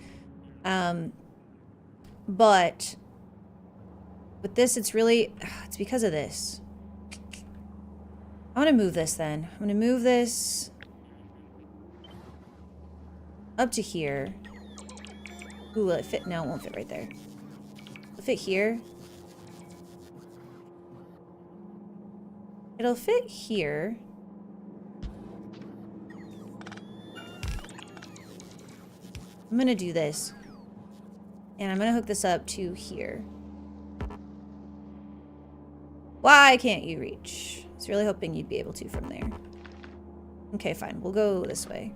But with this, it's really... It's because of this. I want to move this then. I'm going to move this up to here. Ooh, will it fit? No, it won't fit right there. It'll fit here. It'll fit here. I'm gonna do this. And I'm gonna hook this up to here. Why can't you reach? I was really hoping you'd be able to from there. Okay, fine. We'll go this way.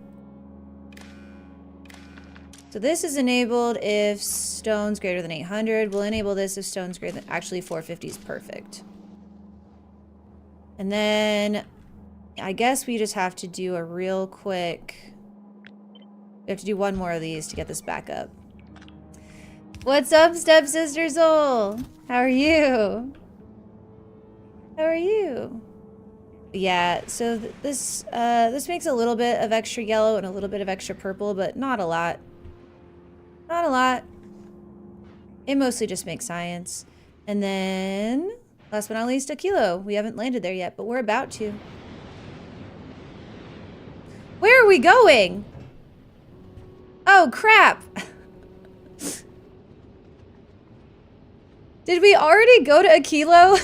So this is enabled if stone's greater than 800. We'll enable this if stone's greater than... Actually, 450 is perfect. And then I guess we just have to do a real quick... We have to do one more of these to get this back up. What's up, Stepsister Soul? How are you? How are you? Yeah, so this makes a little bit of extra yellow and a little bit of extra purple, but not a lot. Not a lot. It mostly just makes science. And then, last but not least, a kilo. We haven't landed there yet, but we're about to. Where are we going? Oh, crap. Did we already go to a kilo?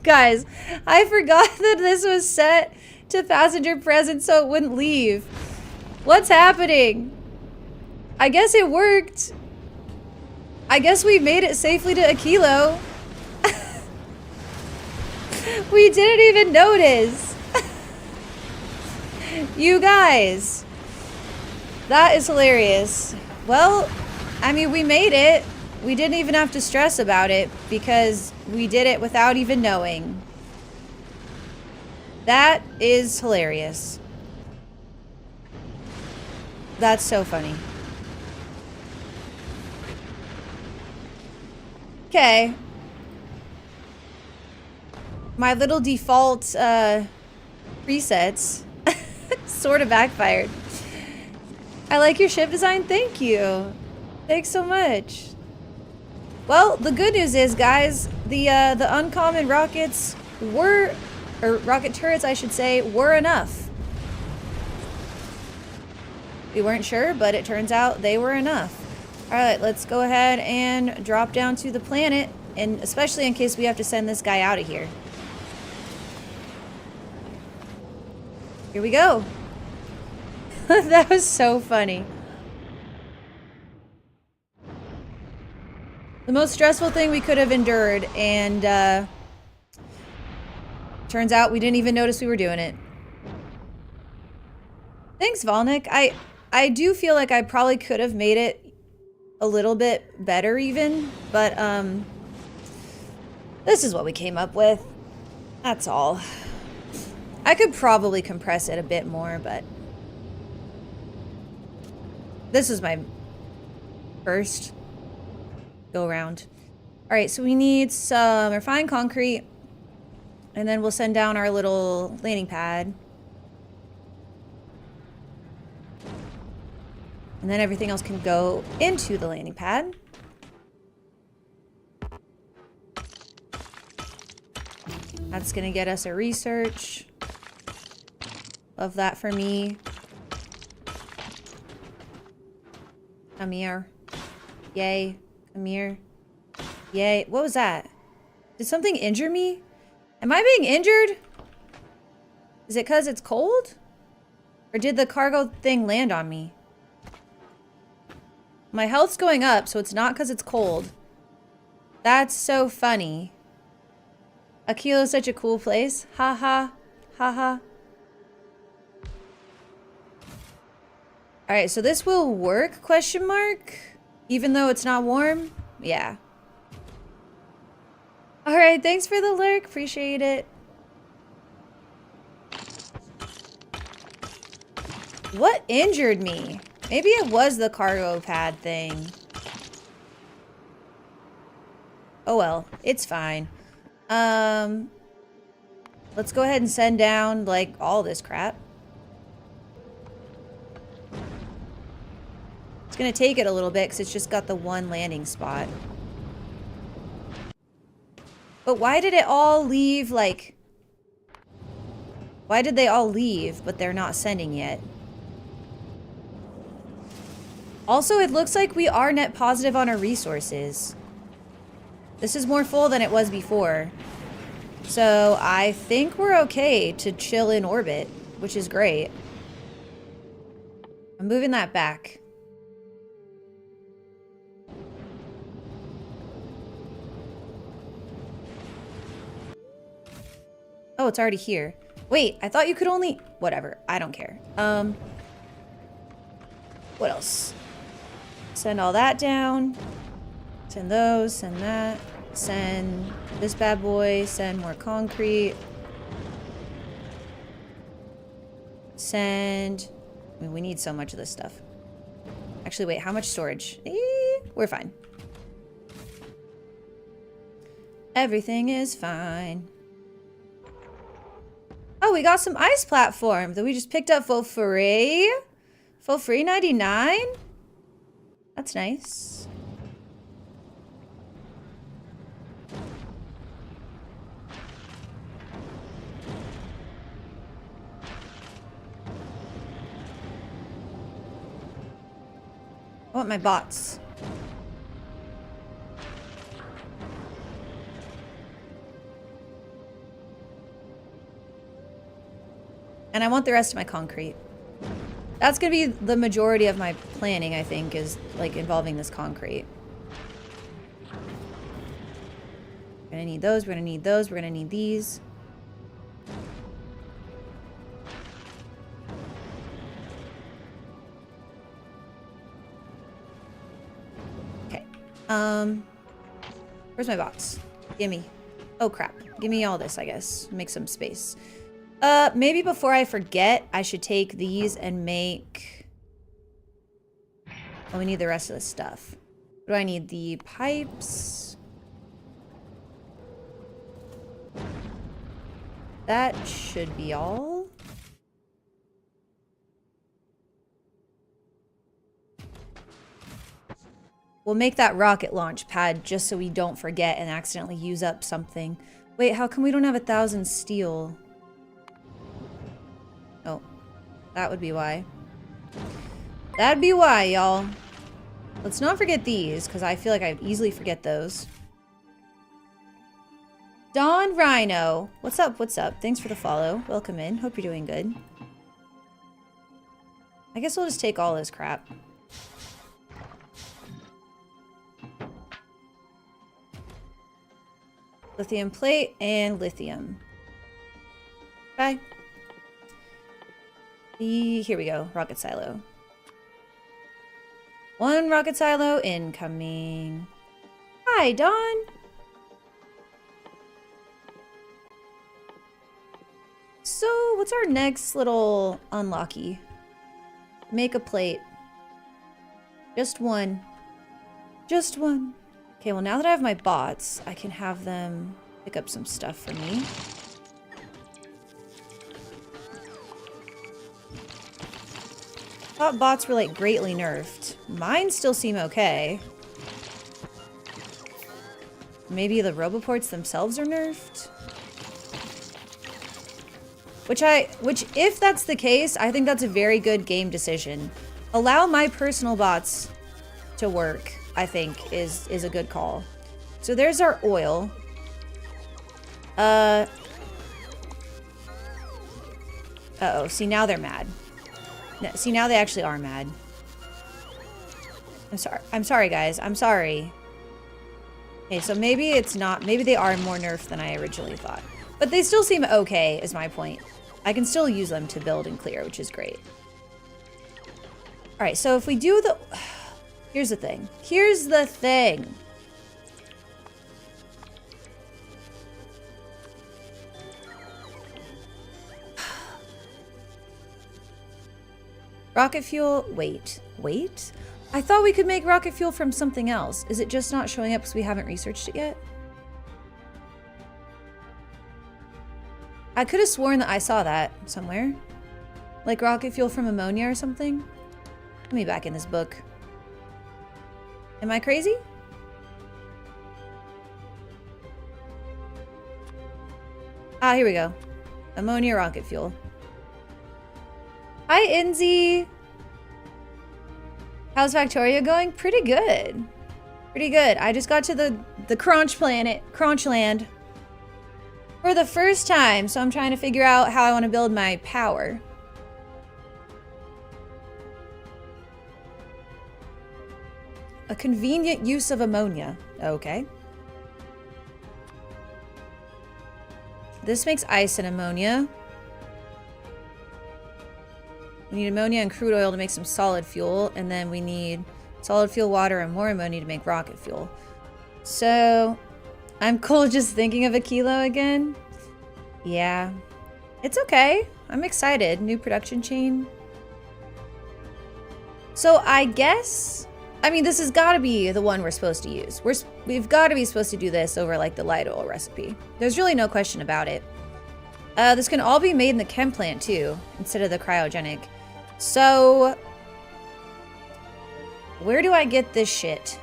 Guys, I forgot that this was set to passenger present so it wouldn't leave. What's happening? I guess it worked. I guess we made it safely to a kilo. We didn't even notice. You guys. That is hilarious. Well, I mean, we made it. We didn't even have to stress about it because we did it without even knowing. That is hilarious. That's so funny. Okay. My little default presets sort of backfired. I like your ship design. Thank you. Thanks so much. Well, the good news is, guys, the uncommon rockets were, or rocket turrets, I should say, were enough. We weren't sure, but it turns out they were enough. All right, let's go ahead and drop down to the planet, and especially in case we have to send this guy out of here. Here we go. That was so funny. The most stressful thing we could have endured, and turns out we didn't even notice we were doing it. Thanks, Volnik. I do feel like I probably could have made it a little bit better even, but this is what we came up with. That's all. I could probably compress it a bit more, but this is my first go around. All right, so we need some refined concrete, and then we'll send down our little landing pad. And then everything else can go into the landing pad. That's gonna get us a research. Love that for me. Come here. Yay. Come here. Yay. What was that? Did something injure me? Am I being injured? Is it because it's cold? Or did the cargo thing land on me? My health's going up, so it's not because it's cold. That's so funny. Aquilo is such a cool place. Ha ha. Ha ha. Alright, so this will work, question mark? Even though it's not warm? Yeah. Alright, thanks for the lurk. Appreciate it. What injured me? Maybe it was the cargo pad thing. Oh well, it's fine. Let's go ahead and send down, like, all this crap. It's gonna take it a little bit because it's just got the one landing spot. But why did it all leave, like... Why did they all leave, but they're not sending yet? Also, it looks like we are net positive on our resources. This is more full than it was before. So I think we're okay to chill in orbit, which is great. I'm moving that back. Oh, it's already here. Wait, I thought you could only... Whatever, I don't care. What else? Send all that down. Send those, send that. Send this bad boy, send more concrete. Send... I mean, we need so much of this stuff. Actually, wait, how much storage? We're fine. Everything is fine. Oh, we got some ice platform that we just picked up for free. For free 99? That's nice. I want my bots. And I want the rest of my concrete. That's gonna be the majority of my planning, I think, is like involving this concrete. We're gonna need those, we're gonna need those, we're gonna need these. Okay. Where's my box? Gimme. Oh crap. Give me all this, I guess. Make some space. Maybe before I forget, I should take these and make... Oh, we need the rest of the stuff. What do I need? The pipes. That should be all. We'll make that rocket launch pad just so we don't forget and accidentally use up something. Wait, how come we don't have 1,000 steel? Oh, that would be why. That'd be why, y'all. Let's not forget these, because I feel like I'd easily forget those. Don Rhino. What's up? What's up? Thanks for the follow. Welcome in. Hope you're doing good. I guess we'll just take all this crap. Lithium plate and lithium. Bye. Here we go. Rocket silo. One rocket silo incoming. Hi, Dawn. So, what's our next little unlocky? Make a plate. Just one. Just one. Okay, well now that I have my bots, I can have them pick up some stuff for me. Thought bots were like greatly nerfed. Mine still seem okay. Maybe the roboports themselves are nerfed? Which if that's the case, I think that's a very good game decision. Allow my personal bots to work, I think, is a good call. So there's our oil. Uh-oh, see now they're mad. See now they actually are mad. I'm sorry guys, I'm sorry. Okay, so maybe it's not, maybe they are more nerfed than I originally thought. But they still seem okay, is my point. I can still use them to build and clear, which is great. Alright, so if we do the... Here's the thing. Here's the thing. Rocket fuel... Wait. I thought we could make rocket fuel from something else. Is it just not showing up because we haven't researched it yet? I could have sworn that I saw that somewhere. Like rocket fuel from ammonia or something. Let me back in this book. Am I crazy? Ah, here we go. Ammonia rocket fuel. Hi, Inzi. How's Factoria going? Pretty good. Pretty good. I just got to the Crunch Planet, Crunchland, for the first time, so I'm trying to figure out how I want to build my power. A convenient use of ammonia. Okay. This makes ice and ammonia. We need ammonia and crude oil to make some solid fuel, and then we need solid fuel, water, and more ammonia to make rocket fuel. So, I'm cool just thinking of a kilo again. Yeah. It's okay. I'm excited. New production chain. So, I guess... I mean, this has got to be the one we're supposed to use. We've got to be supposed to do this over, like, the light oil recipe. There's really no question about it. This can all be made in the chem plant, too, instead of the cryogenic. So, where do I get this shit?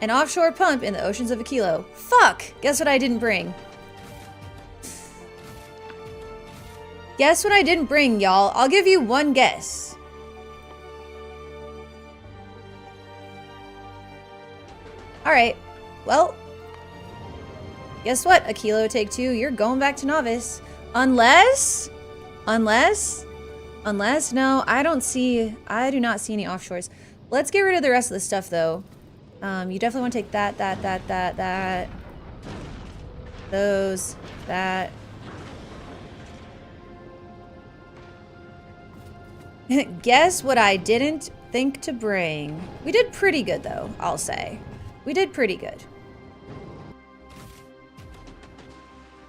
An offshore pump in the oceans of a kilo. Fuck! Guess what I didn't bring? Guess what I didn't bring, y'all? I'll give you one guess. Alright, well, guess what? A kilo take two, you're going back to novice. Unless, no, I do not see any offshores. Let's get rid of the rest of the stuff, though. You definitely want to take that, those, that. Guess what I didn't think to bring. We did pretty good, though, I'll say. We did pretty good.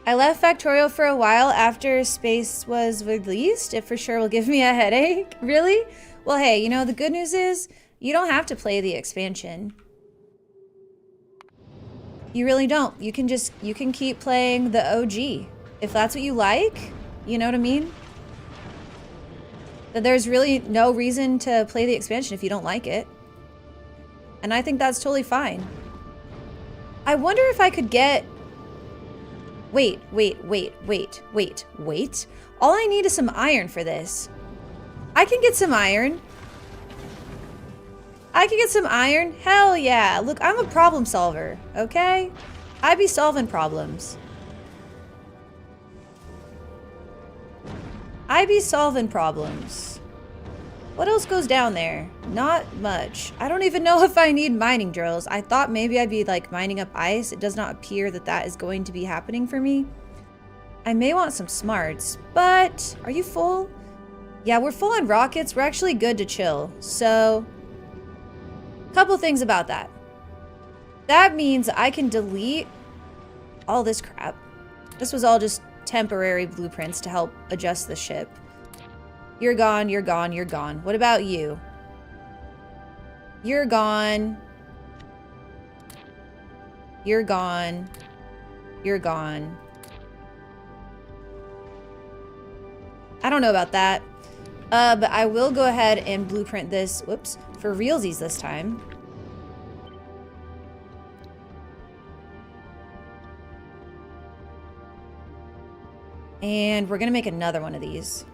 I left Factorial for a while after Space was released. It for sure will give me a headache. Really? Well, hey, you know, the good news is you don't have to play the expansion. You really don't. You can keep playing the OG. If that's what you like, you know what I mean? But there's really no reason to play the expansion if you don't like it. And I think that's totally fine. I wonder if I could get... Wait. All I need is some iron for this. I can get some iron. I can get some iron. Hell yeah. Look, I'm a problem solver, okay? I be solving problems. I be solving problems. What else goes down there? Not much. I don't even know if I need mining drills. I thought maybe I'd be like mining up ice. It does not appear that that is going to be happening for me. I may want some smarts, but are you full? Yeah, we're full on rockets. We're actually good to chill. So, couple things about that. That means I can delete all this crap. This was all just temporary blueprints to help adjust the ship. You're gone, you're gone, you're gone. What about you? You're gone. You're gone. You're gone. I don't know about that. But I will go ahead and blueprint this, whoops, for realsies this time. And we're gonna make another one of these.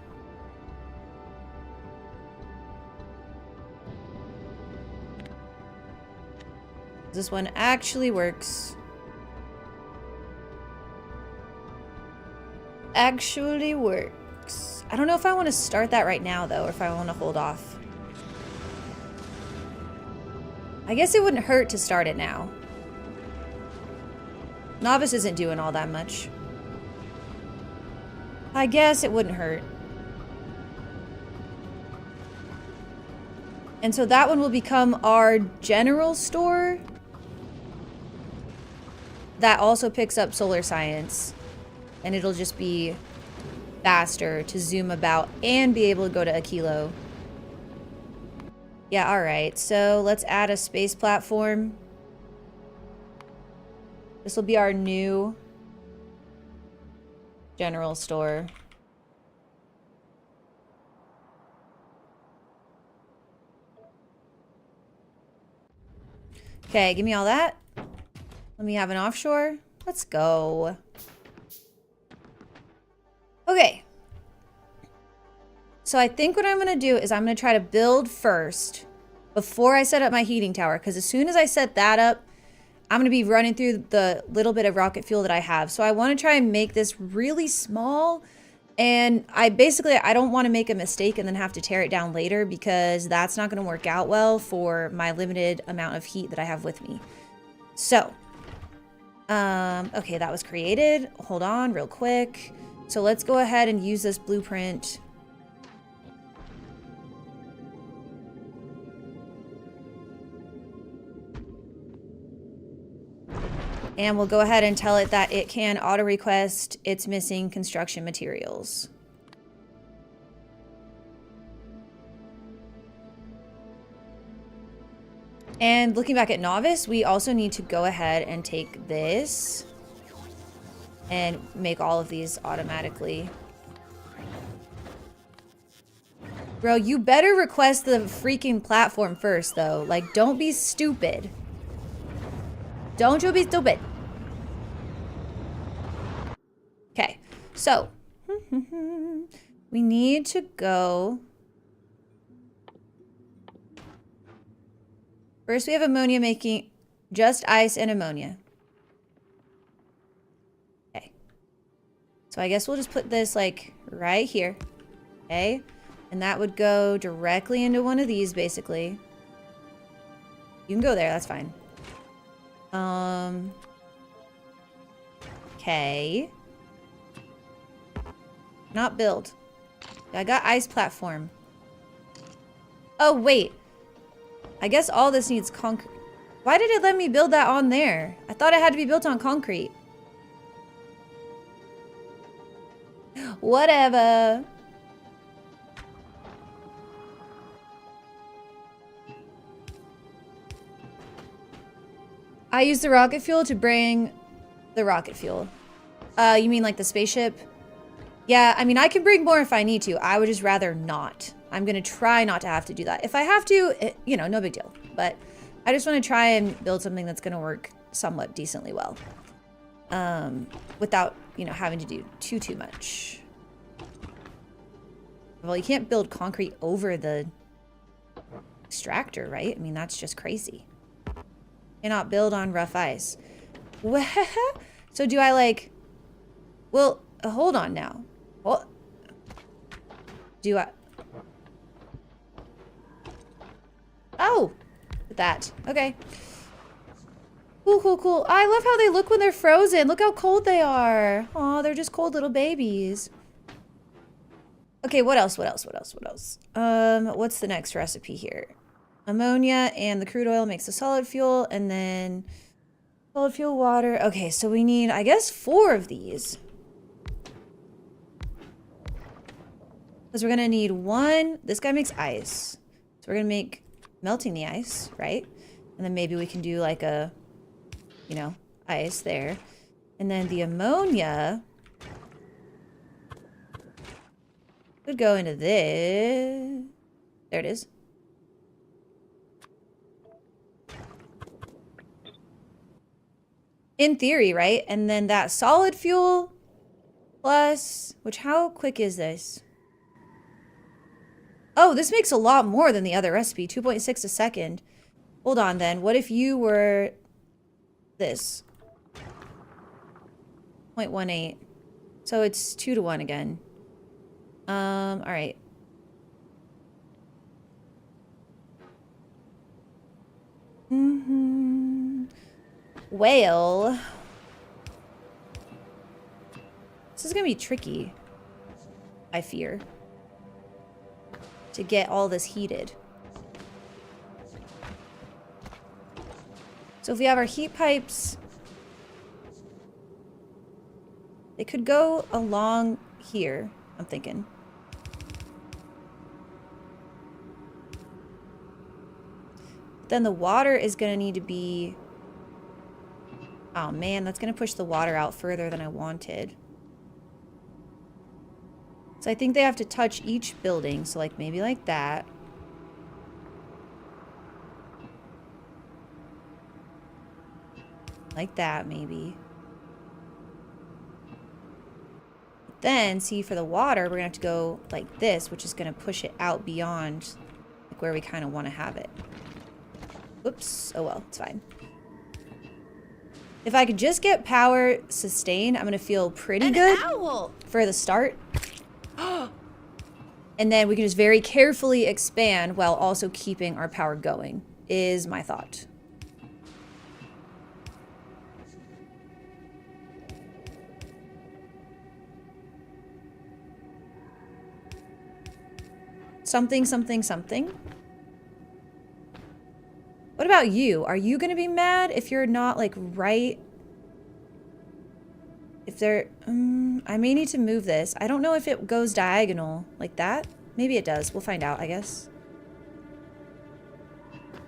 This one actually works. Actually works. I don't know if I want to start that right now, though, or if I want to hold off. I guess it wouldn't hurt to start it now. Novice isn't doing all that much. I guess it wouldn't hurt. And so that one will become our general store. That also picks up solar science. And it'll just be faster to zoom about and be able to go to a kilo. Yeah, alright. So let's add a space platform. This will be our new general store. Okay, give me all that. Let me have an offshore. Let's go. Okay. So I think what I'm going to do is I'm going to try to build first before I set up my heating tower. Because as soon as I set that up, I'm going to be running through the little bit of rocket fuel that I have. So I want to try and make this really small. And I don't want to make a mistake and then have to tear it down later, because that's not going to work out well for my limited amount of heat that I have with me. So, okay, that was created. Hold on real quick. So let's go ahead and use this blueprint. And we'll go ahead and tell it that it can auto request its missing construction materials. And looking back at Novice, we also need to go ahead and take this and make all of these automatically. Bro, you better request the freaking platform first, though. Like, don't be stupid. Don't you be stupid. Okay, so we need to go. First, we have ammonia making just ice and ammonia. Okay. So I guess we'll just put this like right here. Okay. And that would go directly into one of these, basically. You can go there, that's fine. Okay. Not build. I got ice platform. Oh, wait. I guess all this needs concrete. Why did it let me build that on there? I thought it had to be built on concrete. Whatever. I use the rocket fuel to bring the rocket fuel. You mean like the spaceship? Yeah, I mean, I can bring more if I need to. I would just rather not. I'm gonna try not to have to do that. If I have to, you know, no big deal. But I just want to try and build something that's gonna work somewhat decently well. Without, you know, having to do too much. Well, you can't build concrete over the extractor, right? I mean, that's just crazy. Cannot build on rough ice. So do I like... Well, hold on now. What? Do I... Oh! That. Okay. Cool. I love how they look when they're frozen. Look how cold they are. Aw, they're just cold little babies. Okay, what else? What's the next recipe here? Ammonia and the crude oil makes the solid fuel, and then solid fuel, water. Okay, so we need, I guess, 4 of these. Because we're gonna need 1. This guy makes ice. So we're gonna make melting the ice, right? And then maybe we can do like a, you know, ice there. And then the ammonia could go into this. There it is. In theory, right? And then that solid fuel plus, which how quick is this? Oh, this makes a lot more than the other recipe, 2.6 a second. Hold on then, what if you were this? 0.18. So it's 2 to 1 again. All right. Well, this is gonna be tricky, I fear, to get all this heated. So if we have our heat pipes, they could go along here, I'm thinking. Then the water is gonna need to be... Oh man, that's gonna push the water out further than I wanted. So I think they have to touch each building, so like maybe like that. Like that, maybe. Then, see, for the water, we're gonna have to go like this, which is gonna push it out beyond like where we kind of want to have it. Whoops. Oh well, it's fine. If I could just get power sustained, I'm gonna feel pretty good for the start. And then we can just very carefully expand while also keeping our power going, is my thought. Something. What about you? Are you gonna be mad if you're not like right? If they're, I may need to move this. I don't know if it goes diagonal like that. Maybe it does. We'll find out, I guess.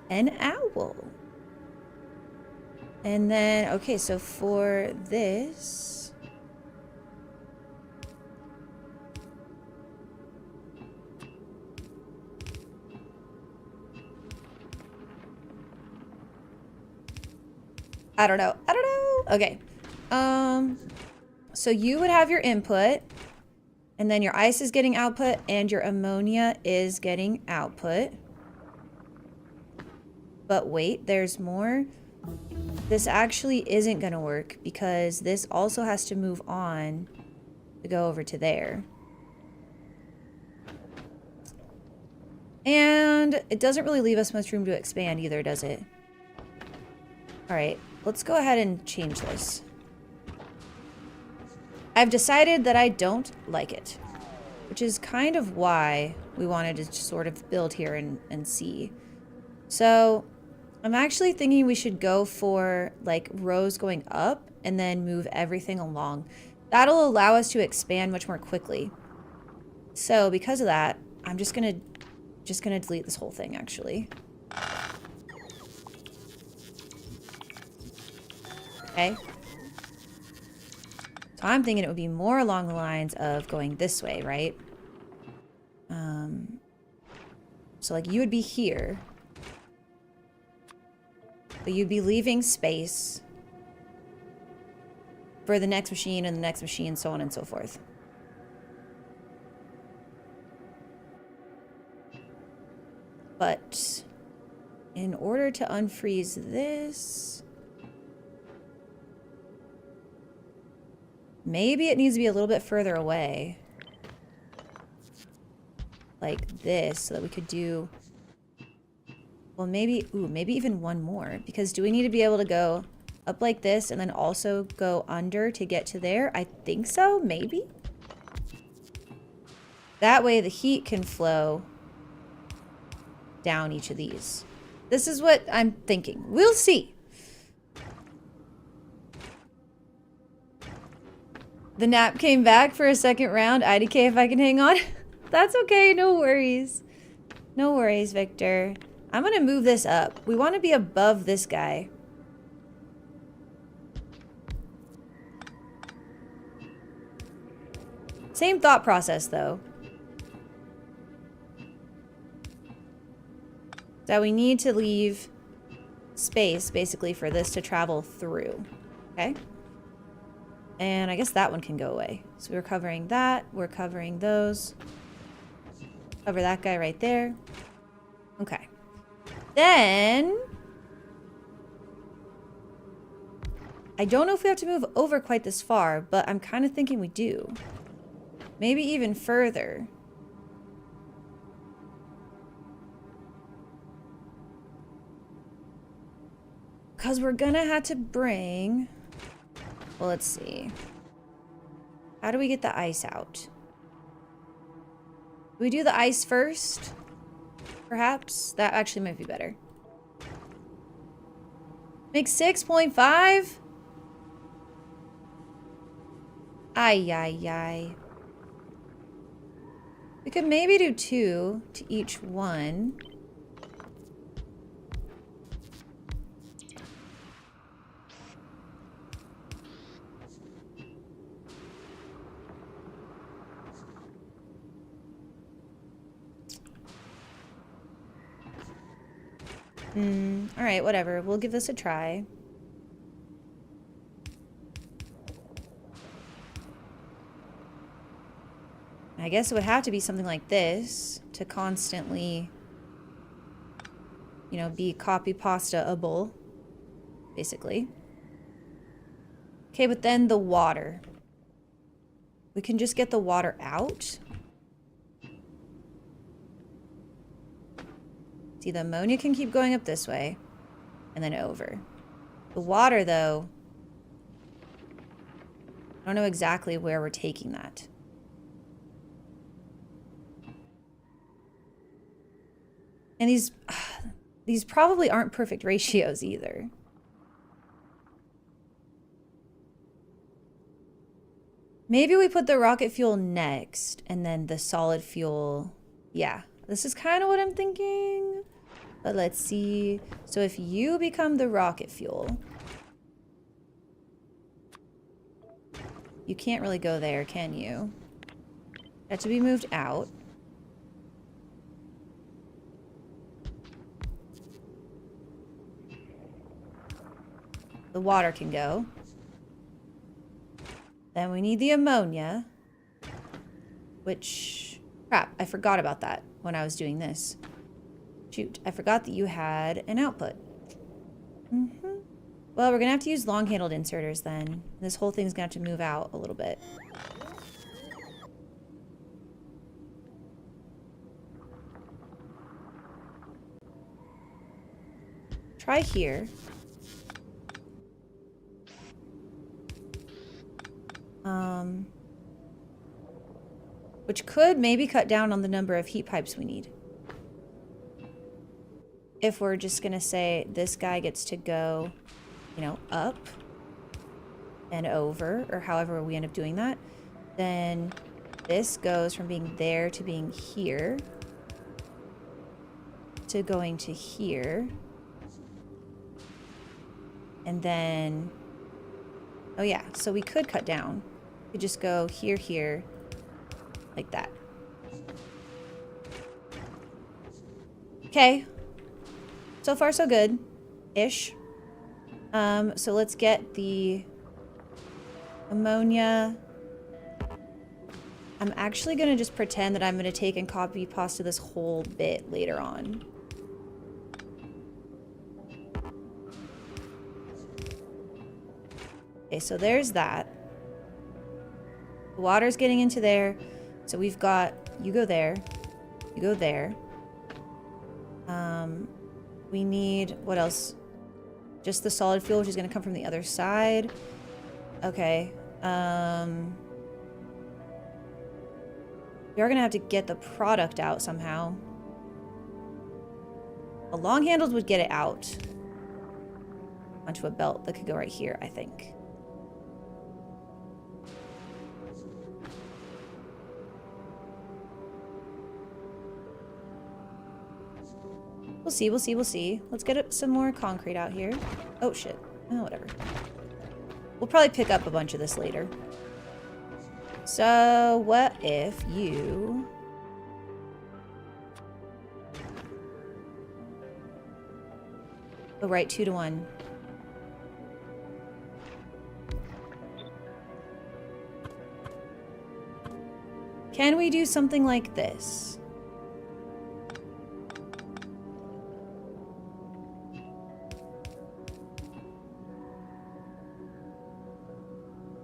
An owl. And then, okay, so for this... I don't know. Okay. So you would have your input, and then your ice is getting output, and your ammonia is getting output. But wait, there's more. This actually isn't gonna work because this also has to move on to go over to there. And it doesn't really leave us much room to expand either, does it? All right, let's go ahead and change this. I've decided that I don't like it, which is kind of why we wanted to sort of build here and see. So I'm actually thinking we should go for like rows going up and then move everything along. That'll allow us to expand much more quickly. So because of that, I'm just gonna delete this whole thing actually. Okay. So I'm thinking it would be more along the lines of going this way, right? So like you would be here. But you'd be leaving space for the next machine and the next machine, so on and so forth. But in order to unfreeze this, maybe it needs to be a little bit further away. Like this, so that we could do... Well, maybe... Ooh, maybe even one more. Because do we need to be able to go up like this and then also go under to get to there? I think so, maybe? That way the heat can flow down each of these. This is what I'm thinking. We'll see. The nap came back for a second round. IDK if I can hang on. That's okay, no worries. No worries, Victor. I'm gonna move this up. We want to be above this guy. Same thought process, though. That we need to leave space, basically, for this to travel through. Okay? And I guess that one can go away. So we're covering that. We're covering those. Cover that guy right there. Okay. Then... I don't know if we have to move over quite this far, but I'm kind of thinking we do. Maybe even further. Because we're gonna have to bring... Well, let's see. How do we get the ice out? Do we do the ice first? Perhaps? That actually might be better. Make 6.5? Ay, ay, ay. We could maybe do 2 to each one. Alright, whatever. We'll give this a try. I guess it would have to be something like this to constantly, you know, be copy pasta-able, basically. Okay, but then the water. We can just get the water out. See, the ammonia can keep going up this way and then over. The water, though, I don't know exactly where we're taking that. And these probably aren't perfect ratios either. Maybe we put the rocket fuel next and then the solid fuel. Yeah, this is kind of what I'm thinking. But let's see. So if you become the rocket fuel, you can't really go there, can you? That to be moved out. The water can go. Then we need the ammonia. Which... Crap, I forgot about that when I was doing this. Shoot, I forgot that you had an output. Well, we're gonna have to use long-handled inserters then. This whole thing's gonna have to move out a little bit. Try here. Which could maybe cut down on the number of heat pipes we need. If we're just gonna say this guy gets to go, you know, up. and over, or however we end up doing that. Then this goes from being there to being here to going to here. And then, oh yeah, so we could cut down. We could just go here, here, like that. Okay. So far, so good. Ish. So let's get the ammonia. I'm actually gonna just pretend that I'm gonna take and copy pasta this whole bit later on. Okay, so there's that. The water's getting into there. So we've got, you go there, you go there. We need, what else? Just the solid fuel, which is gonna come from the other side. Okay. We are gonna have to get the product out somehow. A long handled would get it out onto a belt that could go right here, I think. We'll see, we'll see, we'll see. Let's get some more concrete out here. Oh, shit. Oh, whatever. We'll probably pick up a bunch of this later. So, what if you... Oh, right, 2 to 1. Can we do something like this?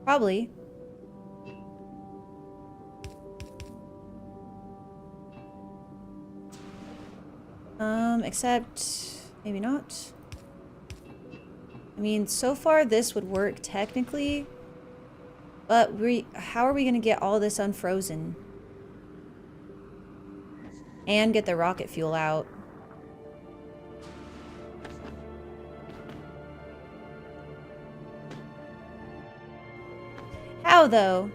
Probably. Except maybe not. I mean, so far this would work technically, but how are we gonna get all this unfrozen? And get the rocket fuel out? How though?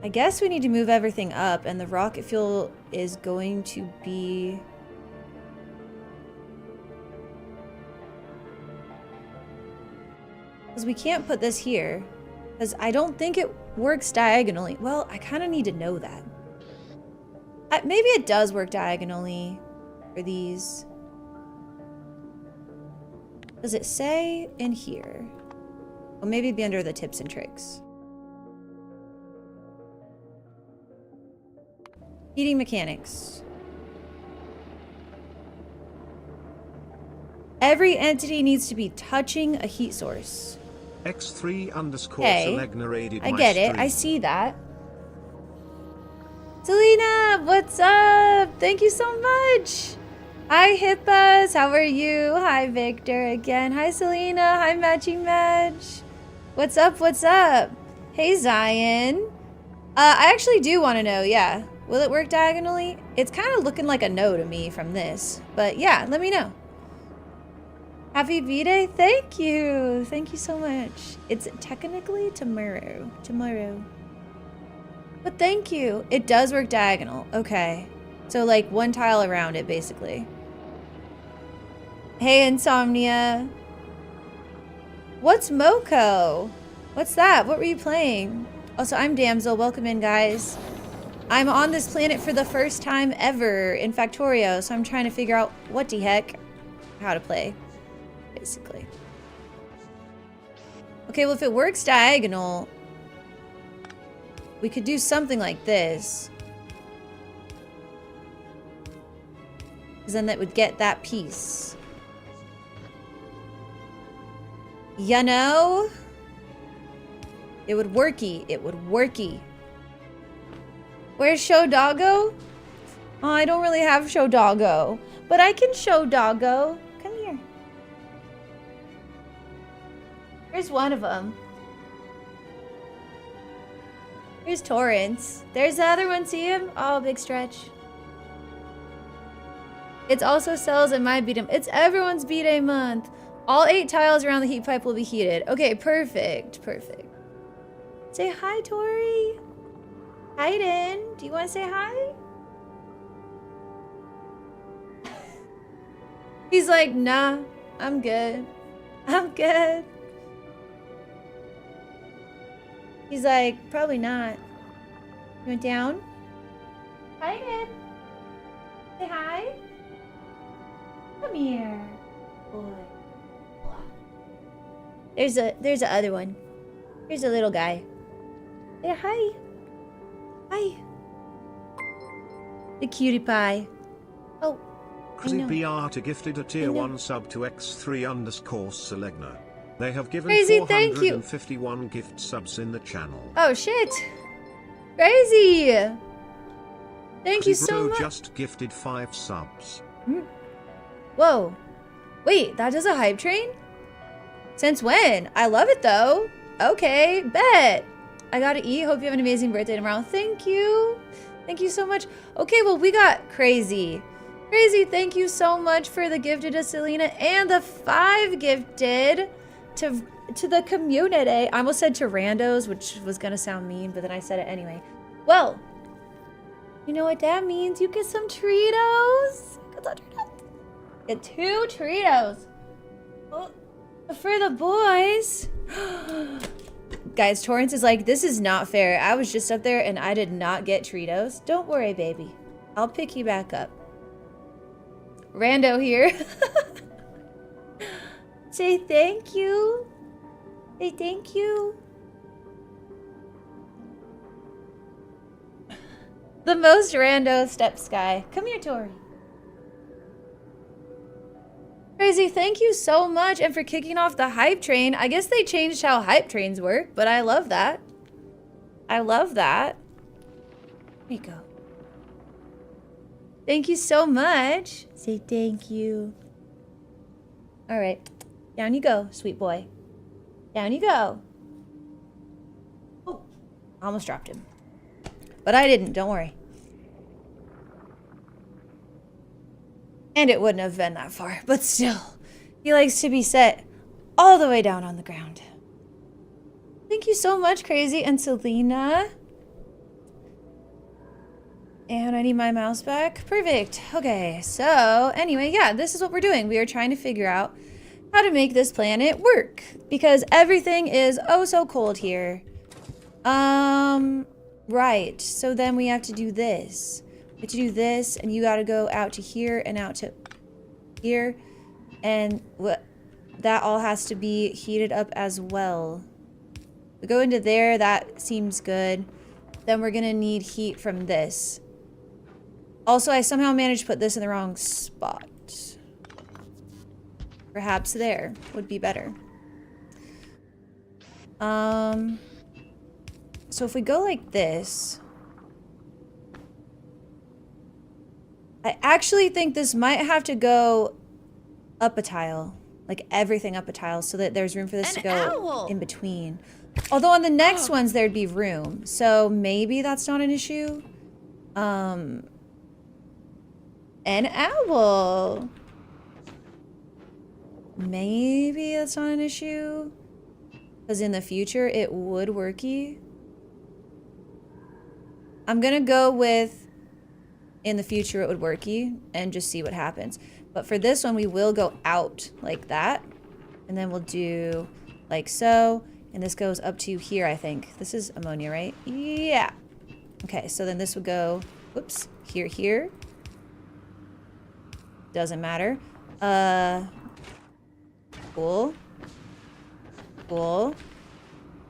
I guess we need to move everything up, and the rocket fuel is going to be... Because we can't put this here, because I don't think it works diagonally. Well, I kind of need to know that. Maybe it does work diagonally for these. Does it say in here? Well, maybe it'd be under the tips and tricks. Heating mechanics. Every entity needs to be touching a heat source. X3 underscore Okay, Selegna raided I my get it. stream. I see that. Selena, what's up? Thank you so much. Hi, Hippas. How are you? Hi, Victor again. Hi, Selena. Hi, Matchy Match. What's up? What's up? Hey, Zion. I actually do want to know, yeah. Will it work diagonally? It's kind of looking like a no to me from this. But yeah, let me know. Happy V-Day? Thank you. Thank you so much. It's technically tomorrow. Tomorrow. But thank you. It does work diagonal. Okay. So like one tile around it, basically. Hey, Insomnia. What's Moko? What's that? What were you playing? Also, I'm Damsel. Welcome in, guys. I'm on this planet for the first time ever in Factorio, so I'm trying to figure out what the heck, how to play, basically. Okay, well, if it works diagonal, we could do something like this. Because then that would get that piece. You know? It would worky. It would worky. Where's Show Doggo? Oh, I don't really have Show Doggo. But I can show Doggo. Come here. Here's one of them. Here's Torrance. There's the other one. See him? Oh, big stretch. It's also sells in my B-Day. It's everyone's B-Day month. All 8 tiles around the heat pipe will be heated. Okay, perfect. Perfect. Say hi, Tori. Hayden, do you want to say hi? He's like, nah, I'm good. I'm good. He's like, probably not. You went down? Hayden. Say hi. Come here. Boy. There's the other one. Here's a little guy. Say hi. Hi. The cutie pie. Oh. Crazy BR gifted a tier 1 sub to X3_Selegna. They have given Crazy, thank you. 451 gift subs in the channel. Oh shit. Crazy. Thank you so Crazy much. just gifted 5 subs. Whoa. Wait, that does a hype train? Since when? I love it though. Okay, bet. I gotta eat. Hope you have an amazing birthday tomorrow. Thank you. Thank you so much. Okay, well, we got Crazy. Crazy, thank you so much for the gifted to Selena and the 5 gifted to the community. I almost said to randos, which was gonna sound mean, but then I said it anyway. Well, you know what that means? You get some Treatos. Get 2 Treatos. Oh, for the boys. Guys, Torrance is like, this is not fair. I was just up there and I did not get Treatos. Don't worry, baby. I'll pick you back up. Rando here. Say thank you. Say thank you. The most rando step sky. Come here, Tori. Crazy, thank you so much and for kicking off the hype train. I guess they changed how hype trains work, but I love that. I love that. There you go. Thank you so much. Say thank you. All right. Down you go, sweet boy. Down you go. Oh, almost dropped him. But I didn't, don't worry. And it wouldn't have been that far, but still. He likes to be set all the way down on the ground. Thank you so much, Crazy and Selena. And I need my mouse back. Perfect. Okay, so anyway, yeah, this is what we're doing. We are trying to figure out how to make this planet work because everything is oh so cold here. Right. So then we have to do this. We have to do this, and you got to go out to here and out to here, and that all has to be heated up as well. We go into there. That seems good. Then we're gonna need heat from this. Also, I somehow managed to put this in the wrong spot. Perhaps there would be better. So if we go like this, I actually think this might have to go up a tile, like everything up a tile, so that there's room for this to go in between. Although on the next ones there'd be room, so maybe that's not an issue. An owl. Maybe that's not an issue. Because in the future, it would worky. I'm gonna go with in the future it would worky and just see what happens. But for this one, we will go out like that. And then we'll do like so. And this goes up to here, I think. This is ammonia, right? Yeah. Okay, so then this would go, whoops, here, here. Doesn't matter. Cool. Cool.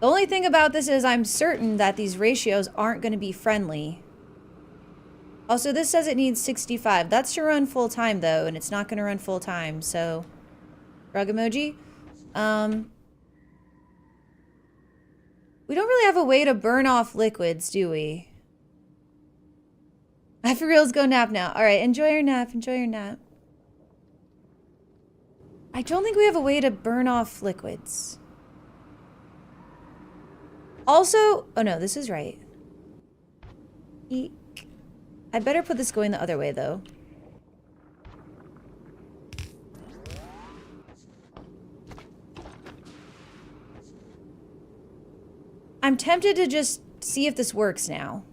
The only thing about this is I'm certain that these ratios aren't going to be friendly. Also, this says it needs 65. That's to run full time, though, and it's not going to run full time, so... Rug emoji. We don't really have a way to burn off liquids, do we? I for reals go nap now. Alright, enjoy your nap. Enjoy your nap. I don't think we have a way to burn off liquids. Also, oh no, this is right. Eek. I better put this going the other way, though. I'm tempted to just see if this works now.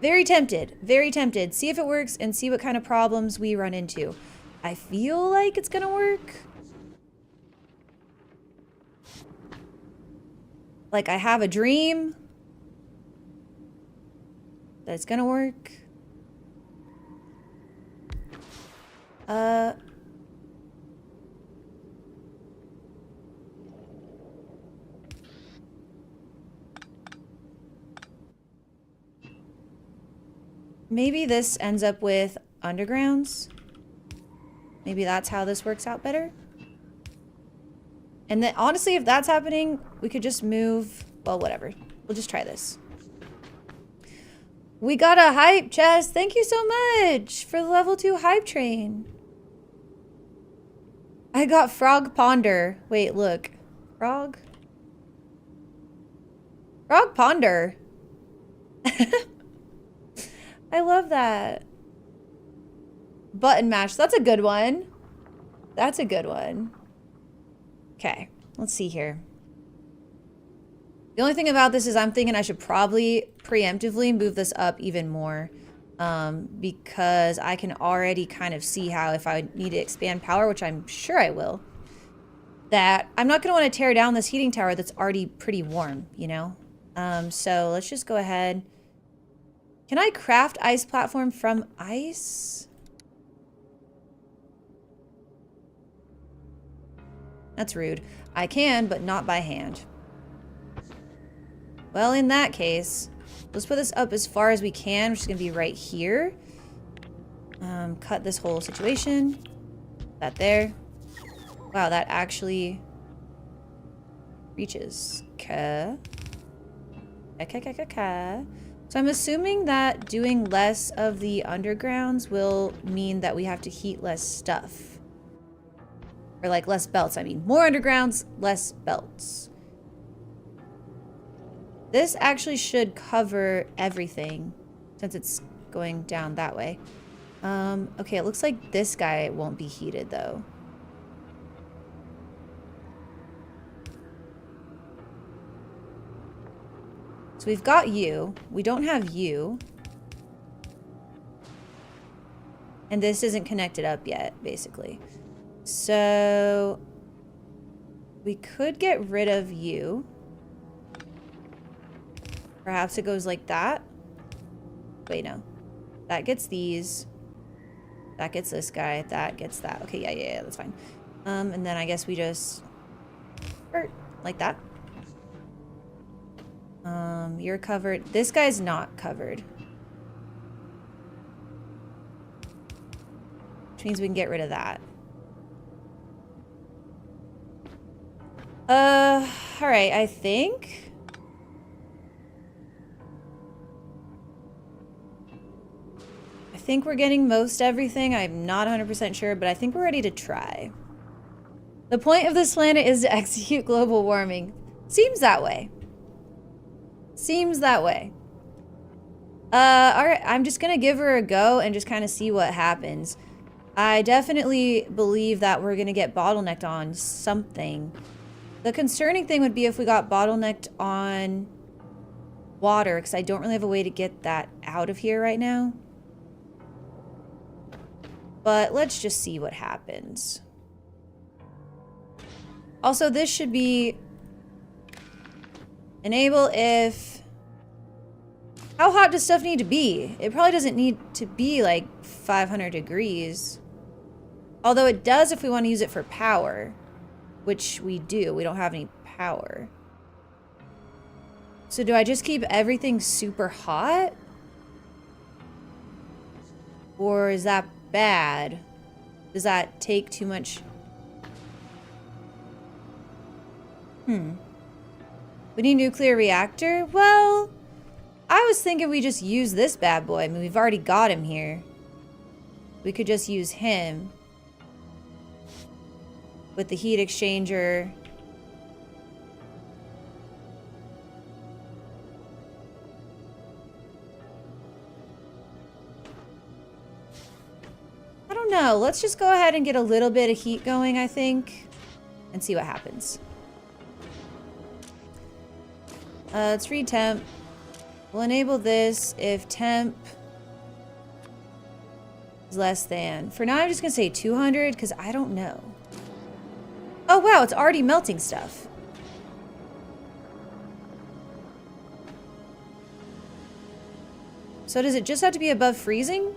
Very tempted. Very tempted. See if it works and see what kind of problems we run into. I feel like it's gonna work. Like I have a dream that it's gonna work. Maybe this ends up with undergrounds. Maybe that's how this works out better. And then, honestly, if that's happening, we could just move... Well, whatever. We'll just try this. We got a hype chest. Thank you so much for the level 2 hype train. I got Frog Ponder. Wait, look. Frog Ponder. I love that. Button mash. That's a good one. That's a good one. Okay, let's see here. The only thing about this is I'm thinking I should probably preemptively move this up even more. Because I can already kind of see how if I need to expand power, which I'm sure I will, that I'm not going to want to tear down this heating tower that's already pretty warm, you know? So let's just go ahead. Can I craft ice platform from ice? That's rude. I can, but not by hand. Well, in that case, let's put this up as far as we can, which is going to be right here. Cut this whole situation. That there. Wow, that actually reaches. Okay. So I'm assuming that doing less of the undergrounds will mean that we have to heat less stuff. Or like less belts, I mean. More undergrounds, less belts. This actually should cover everything since it's going down that way. Okay, it looks like this guy won't be heated though. So we've got you. We don't have you. And this isn't connected up yet, basically. So we could get rid of you. Perhaps it goes like that. Wait, no. That gets these. That gets this guy. That gets that. Okay, yeah, that's fine. And then I guess we just... like that. You're covered. This guy's not covered. Which means we can get rid of that. Alright, I think... I think we're getting most everything. I'm not 100% sure, but I think we're ready to try. The point of this planet is to execute global warming. Seems that way. Seems that way. Alright, I'm just gonna give her a go and just kind of see what happens. I definitely believe that we're gonna get bottlenecked on something. The concerning thing would be if we got bottlenecked on water, because I don't really have a way to get that out of here right now. But let's just see what happens. Also, this should be enable if... How hot does stuff need to be? It probably doesn't need to be like 500 degrees. Although it does if we want to use it for power. Which we do. We don't have any power. So do I just keep everything super hot? Or is that bad? Does that take too much? We need a nuclear reactor? Well, I was thinking we just use this bad boy. I mean, we've already got him here. We could just use him. With the heat exchanger. I don't know. know. Let's just go ahead and get a little bit of heat going, I think, and see what happens. Let's read temp. We'll enable this if temp is less than. For now, I'm just going to say 200 because I don't know. Oh, wow. It's already melting stuff. So does it just have to be above freezing?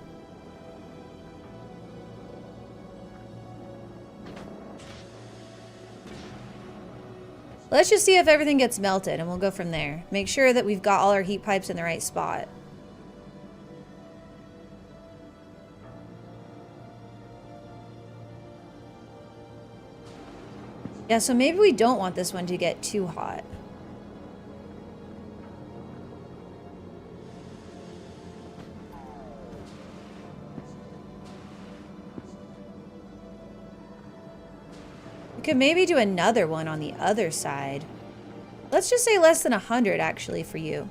Let's just see if everything gets melted and we'll go from there. Make sure that we've got all our heat pipes in the right spot. Yeah, so maybe we don't want this one to get too hot. We could maybe do another one on the other side. Let's just say less than 100 actually for you.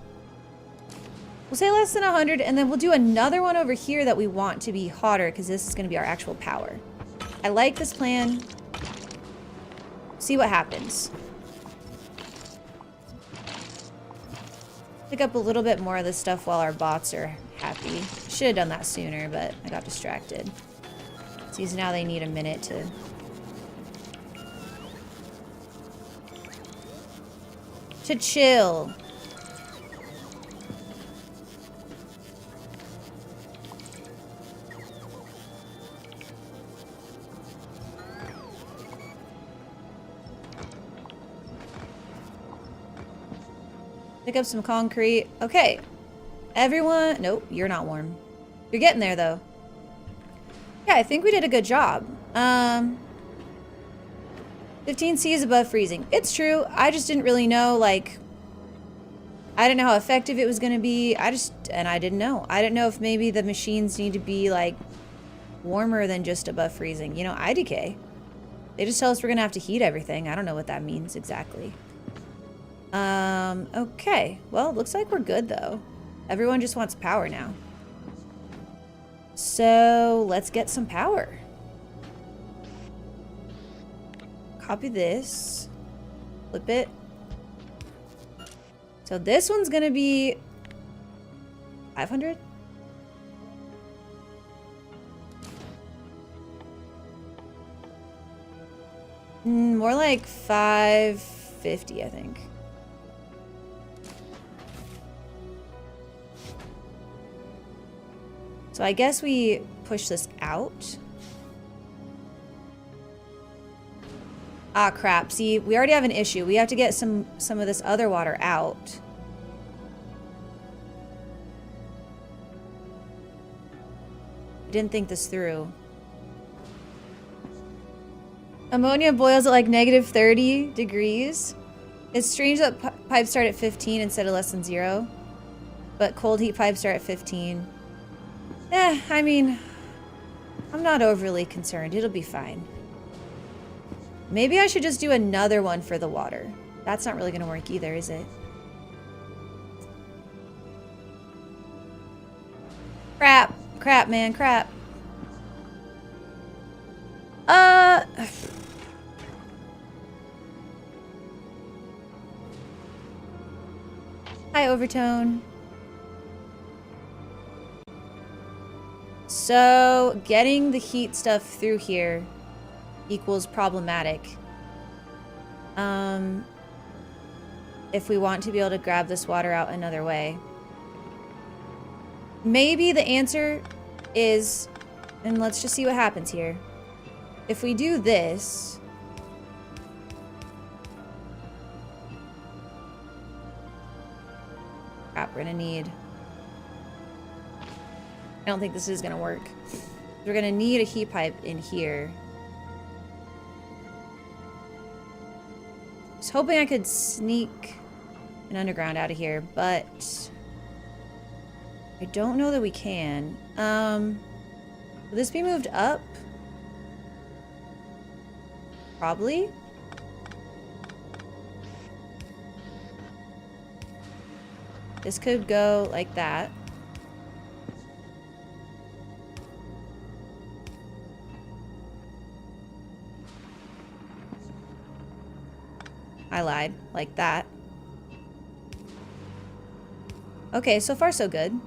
We'll say less than 100 and then we'll do another one over here that we want to be hotter because this is going to be our actual power. I like this plan. See what happens. Pick up a little bit more of this stuff while our bots are happy. Should have done that sooner, but I got distracted. See, so now they need a minute to chill. Pick up some concrete. Okay. Everyone... Nope, you're not warm. You're getting there, though. Yeah, I think we did a good job. 15C is above freezing. It's true. I just didn't really know, like... I didn't know how effective it was going to be. And I didn't know. I didn't know if maybe the machines need to be, like, warmer than just above freezing. You know, IDK. They just tell us we're going to have to heat everything. I don't know what that means exactly. Okay. Well, looks like we're good, though. Everyone just wants power now. So, let's get some power. Copy this. Flip it. So this one's gonna be 500? More like 550, I think. So I guess we push this out. Ah, crap. See, we already have an issue. We have to get some of this other water out. I didn't think this through. Ammonia boils at like negative 30 degrees. It's strange that pipes start at 15 instead of less than 0. But cold heat pipes start at 15. I mean, I'm not overly concerned. It'll be fine. Maybe I should just do another one for the water. That's not really going to work either, is it? Crap. Crap, man. Crap. High overtone. So, getting the heat stuff through here equals problematic. If we want to be able to grab this water out another way. Maybe the answer is, and let's just see what happens here. If we do this, crap, we're gonna need, I don't think this is gonna work. We're gonna need a heat pipe in here. I was hoping I could sneak an underground out of here, but I don't know that we can. Will this be moved up? Probably. This could go like that. I lied. Like that. Okay, so far so good.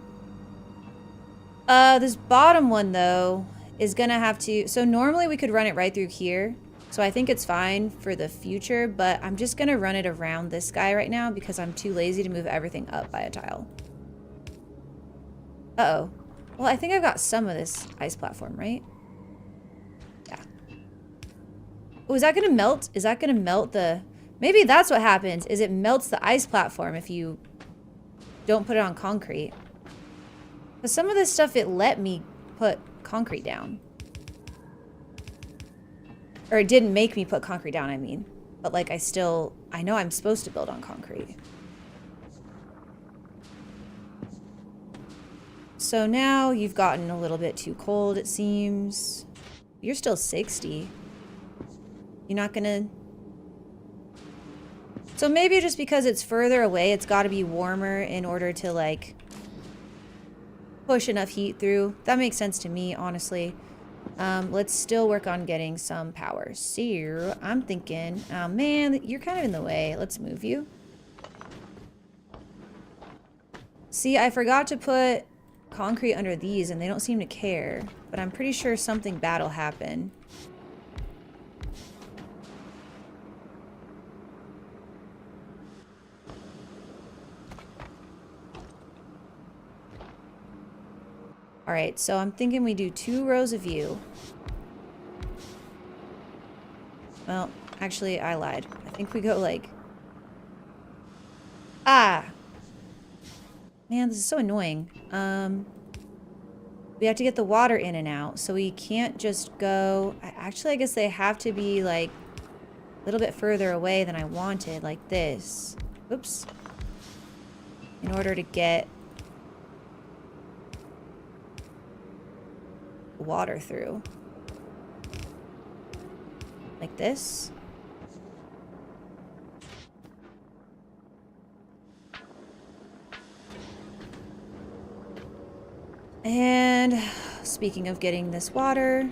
This bottom one, though, is gonna have to... So normally we could run it right through here. So I think it's fine for the future, but I'm just gonna run it around this guy right now because I'm too lazy to move everything up by a tile. Uh-oh. Well, I think I've got some of this ice platform, right? Yeah. Oh, is that gonna melt? Is that gonna melt the... Maybe that's what happens, is it melts the ice platform if you don't put it on concrete. But some of this stuff, it let me put concrete down. Or it didn't make me put concrete down, I mean. But like, I know I'm supposed to build on concrete. So now you've gotten a little bit too cold, it seems. You're still 60. You're not gonna... So maybe just because it's further away, it's gotta be warmer in order to like push enough heat through. That makes sense to me, honestly. Let's still work on getting some power. So I'm thinking, oh man, you're kind of in the way. Let's move you. See, I forgot to put concrete under these and they don't seem to care, but I'm pretty sure something bad will happen. Alright, so I'm thinking we do 2 rows of you. Well, actually, I lied. I think we go like... Ah! Man, this is so annoying. We have to get the water in and out, so we can't just go... Actually, I guess they have to be like a little bit further away than I wanted, like this. Oops. In order to get water through. Like this. And speaking of getting this water,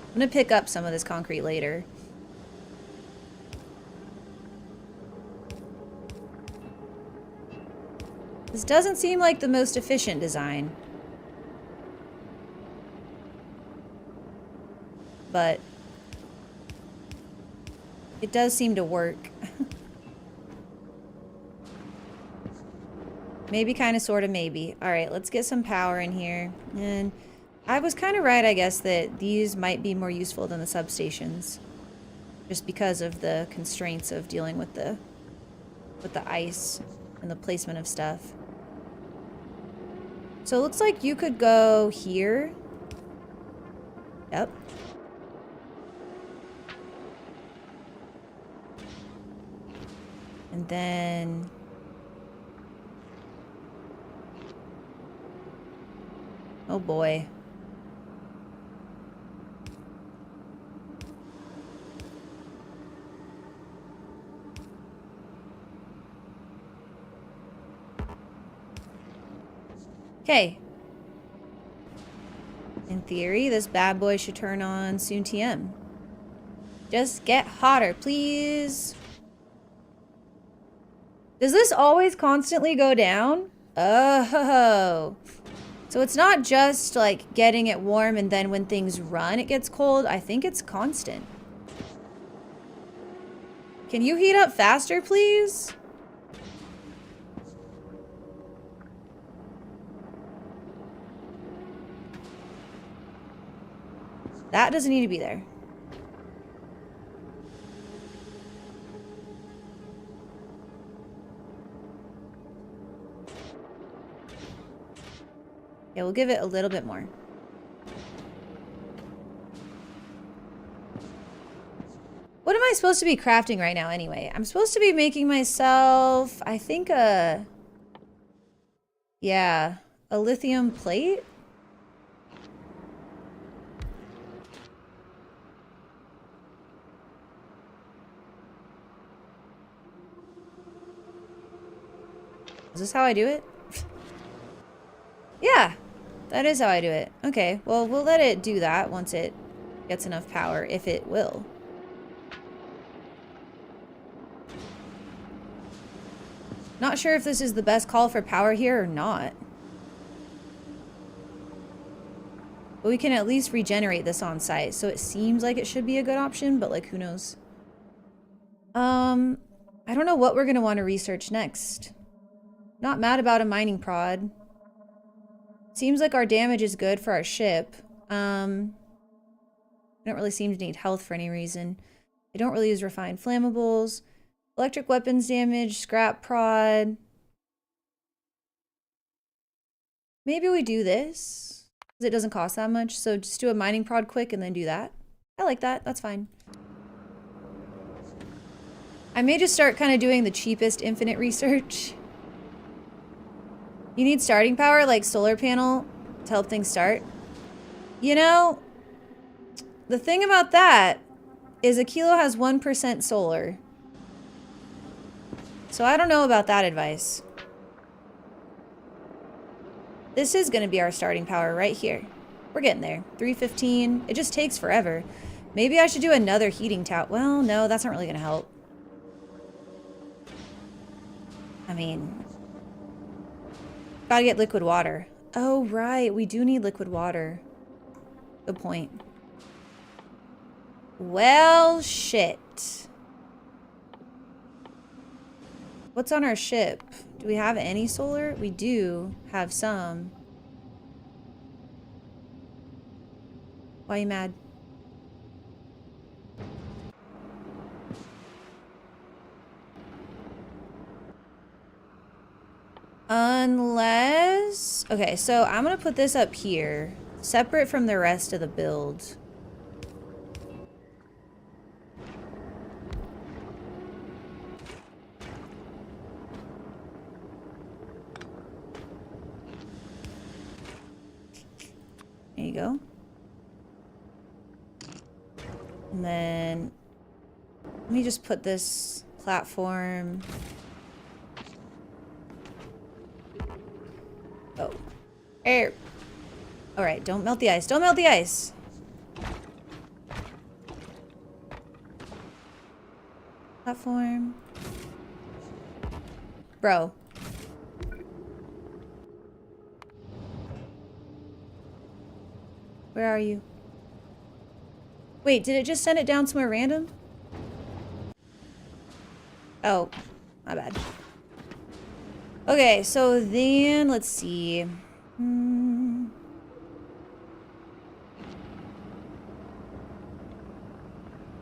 I'm gonna pick up some of this concrete later. This doesn't seem like the most efficient design. But it does seem to work. Maybe, kind of, sort of, maybe. Alright, let's get some power in here. And I was kind of right, I guess, that these might be more useful than the substations. Just because of the constraints of dealing with the ice and the placement of stuff. So it looks like you could go here. Yep. And then... Oh boy. Okay. In theory, this bad boy should turn on soon TM. Just get hotter, please. Does this always constantly go down? Oh. So it's not just like getting it warm and then when things run it gets cold. I think it's constant. Can you heat up faster, please? That doesn't need to be there. Yeah, we'll give it a little bit more. What am I supposed to be crafting right now anyway? I'm supposed to be making myself, I think, yeah, a lithium plate? Is this how I do it? Yeah, that is how I do it. Okay, well, we'll let it do that once it gets enough power, if it will. Not sure if this is the best call for power here or not. But we can at least regenerate this on site, so it seems like it should be a good option, but like, who knows? I don't know what we're gonna want to research next. Not mad about a mining prod. Seems like our damage is good for our ship. I don't really seem to need health for any reason. I don't really use refined flammables. Electric weapons damage, scrap prod. Maybe we do this, because it doesn't cost that much. So just do a mining prod quick and then do that. I like that. That's fine. I may just start kind of doing the cheapest infinite research. You need starting power, like solar panel, to help things start. You know, the thing about that is a kilo has 1% solar. So I don't know about that advice. This is going to be our starting power right here. We're getting there. 315. It just takes forever. Maybe I should do another heating tower. Well, no, that's not really going to help. I mean, gotta get liquid water. Oh, right. We do need liquid water. Good point. Well, shit. What's on our ship? Do we have any solar? We do have some. Why are you mad? Unless... Okay, so I'm gonna put this up here, separate from the rest of the build. There you go. And then let me just put this platform. Oh. Air. All right, don't melt the ice. Don't melt the ice. Platform. Bro. Where are you? Wait, did it just send it down somewhere random? Oh, my bad. Okay, so then let's see.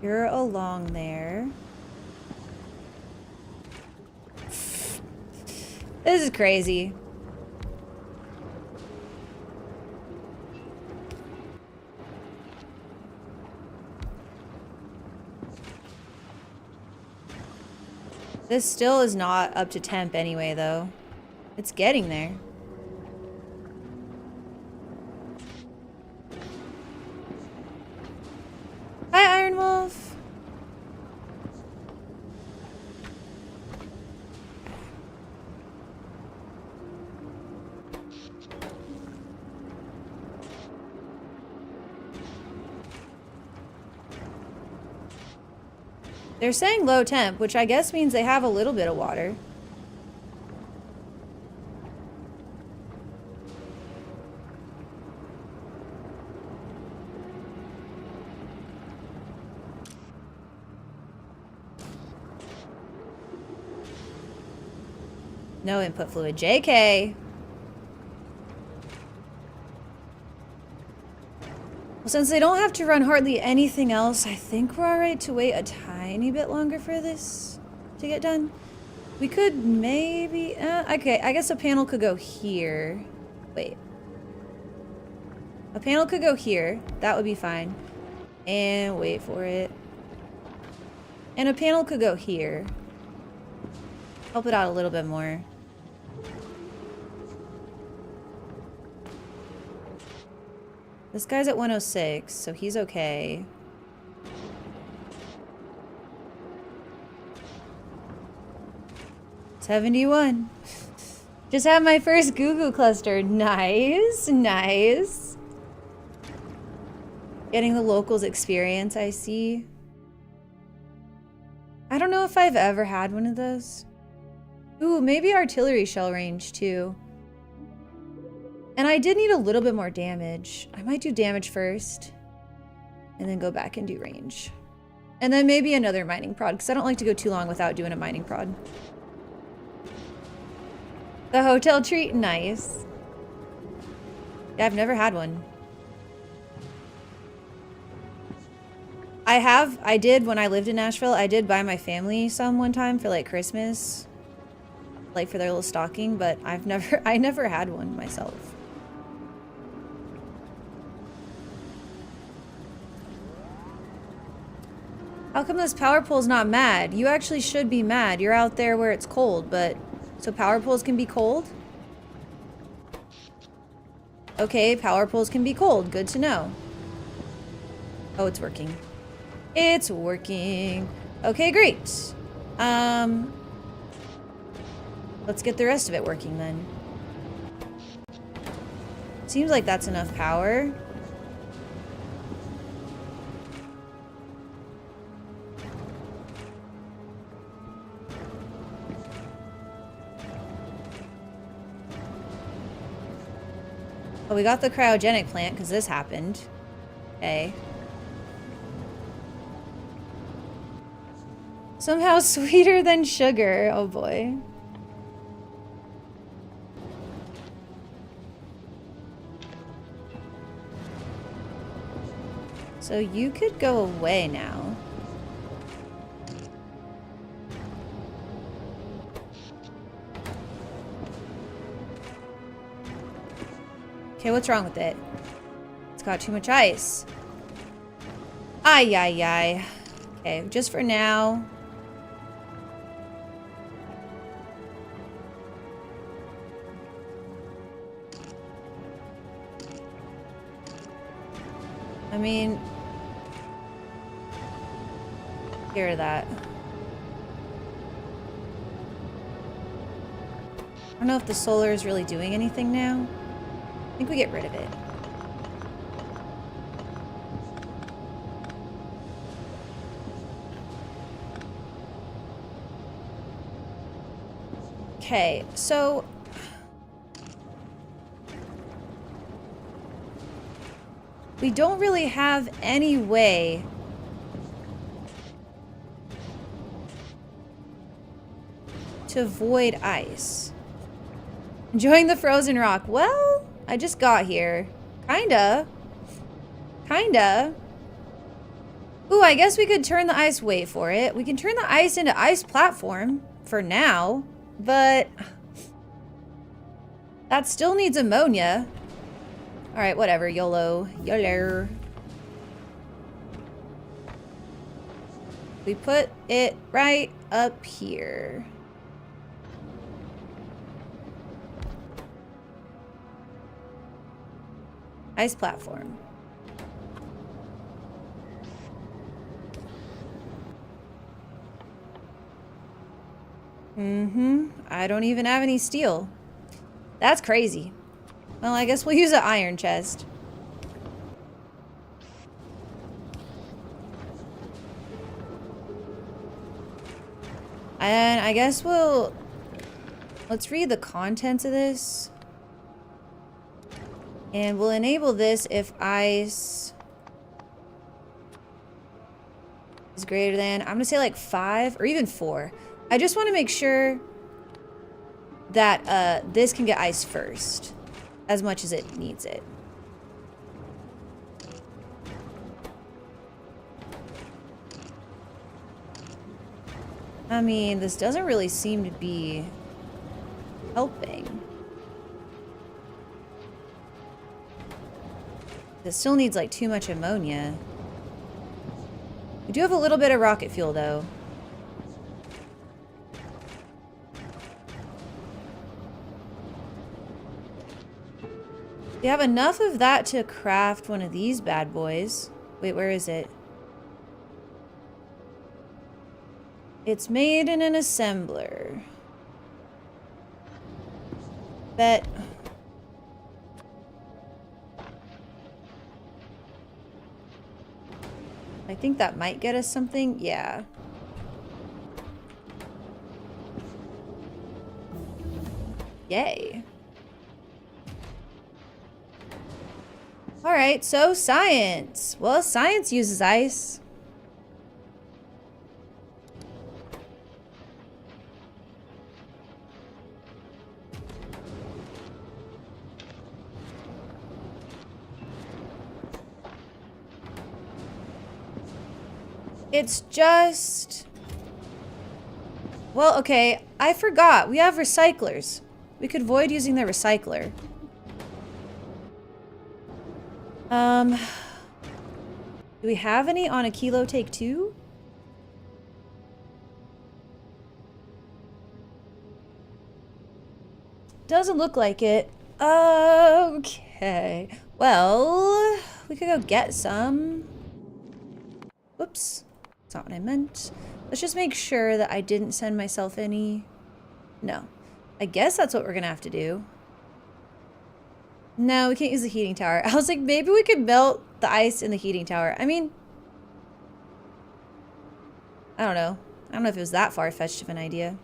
You're along there. This is crazy. This still is not up to temp anyway, though. It's getting there. Hi, Iron Wolf. They're saying low temp, which I guess means they have a little bit of water. No input fluid. JK. Well, since they don't have to run hardly anything else, I think we're alright to wait a tiny bit longer for this to get done. We could maybe... okay, I guess a panel could go here. Wait. A panel could go here. That would be fine. And wait for it. And a panel could go here. Help it out a little bit more. This guy's at 106, so he's okay. $71. Just had my first Goo Goo cluster. Nice, nice. Getting the locals experience, I see. I don't know if I've ever had one of those. Ooh, maybe artillery shell range too. And I did need a little bit more damage. I might do damage first and then go back and do range. And then maybe another mining prod, because I don't like to go too long without doing a mining prod. The hotel treat, nice. Yeah, I've never had one. I did when I lived in Nashville, I did buy my family some one time for like Christmas. Like for their little stocking, but I never had one myself. How come this power pole's not mad? You actually should be mad. You're out there where it's cold, but... So power poles can be cold? Okay, power poles can be cold. Good to know. Oh, it's working. It's working. Okay, great. Let's get the rest of it working then. Seems like that's enough power. Oh, we got the cryogenic plant because this happened. Okay. Somehow sweeter than sugar. Oh boy. So you could go away now. Okay, what's wrong with it? It's got too much ice. Ay, ay, ay. Okay, just for now. I mean... Hear that. I don't know if the solar is really doing anything now. I think we get rid of it. Okay, so... We don't really have any way to avoid ice. Enjoying the frozen rock. Well, I just got here. Kinda. Kinda. Ooh, I guess we could turn the ice... Wait for it. We can turn the ice into ice platform for now, but that still needs ammonia. All right, whatever. YOLO. YOLO. We put it right up here. Ice platform. I don't even have any steel. That's crazy. Well, I guess we'll use an iron chest. And I guess we'll... Let's read the contents of this. And we'll enable this if ice is greater than... I'm going to say like 5 or even 4. I just want to make sure that this can get ice first. As much as it needs it. I mean, this doesn't really seem to be helping. It still needs like too much ammonia. We do have a little bit of rocket fuel though. We have enough of that to craft one of these bad boys. Wait, where is it? It's made in an assembler. Bet. I think that might get us something. Yeah. Yay. Alright, so science. Well, science uses ice. It's just... Well, okay, I forgot. We have recyclers. We could void using the recycler. Do we have any on a kilo take 2? Doesn't look like it. Okay. Well, we could go get some. Whoops. That's not what I meant. Let's just make sure that I didn't send myself any. No. I guess that's what we're gonna have to do. No, we can't use the heating tower. I was like, maybe we could melt the ice in the heating tower. I mean, I don't know. I don't know if it was that far-fetched of an idea.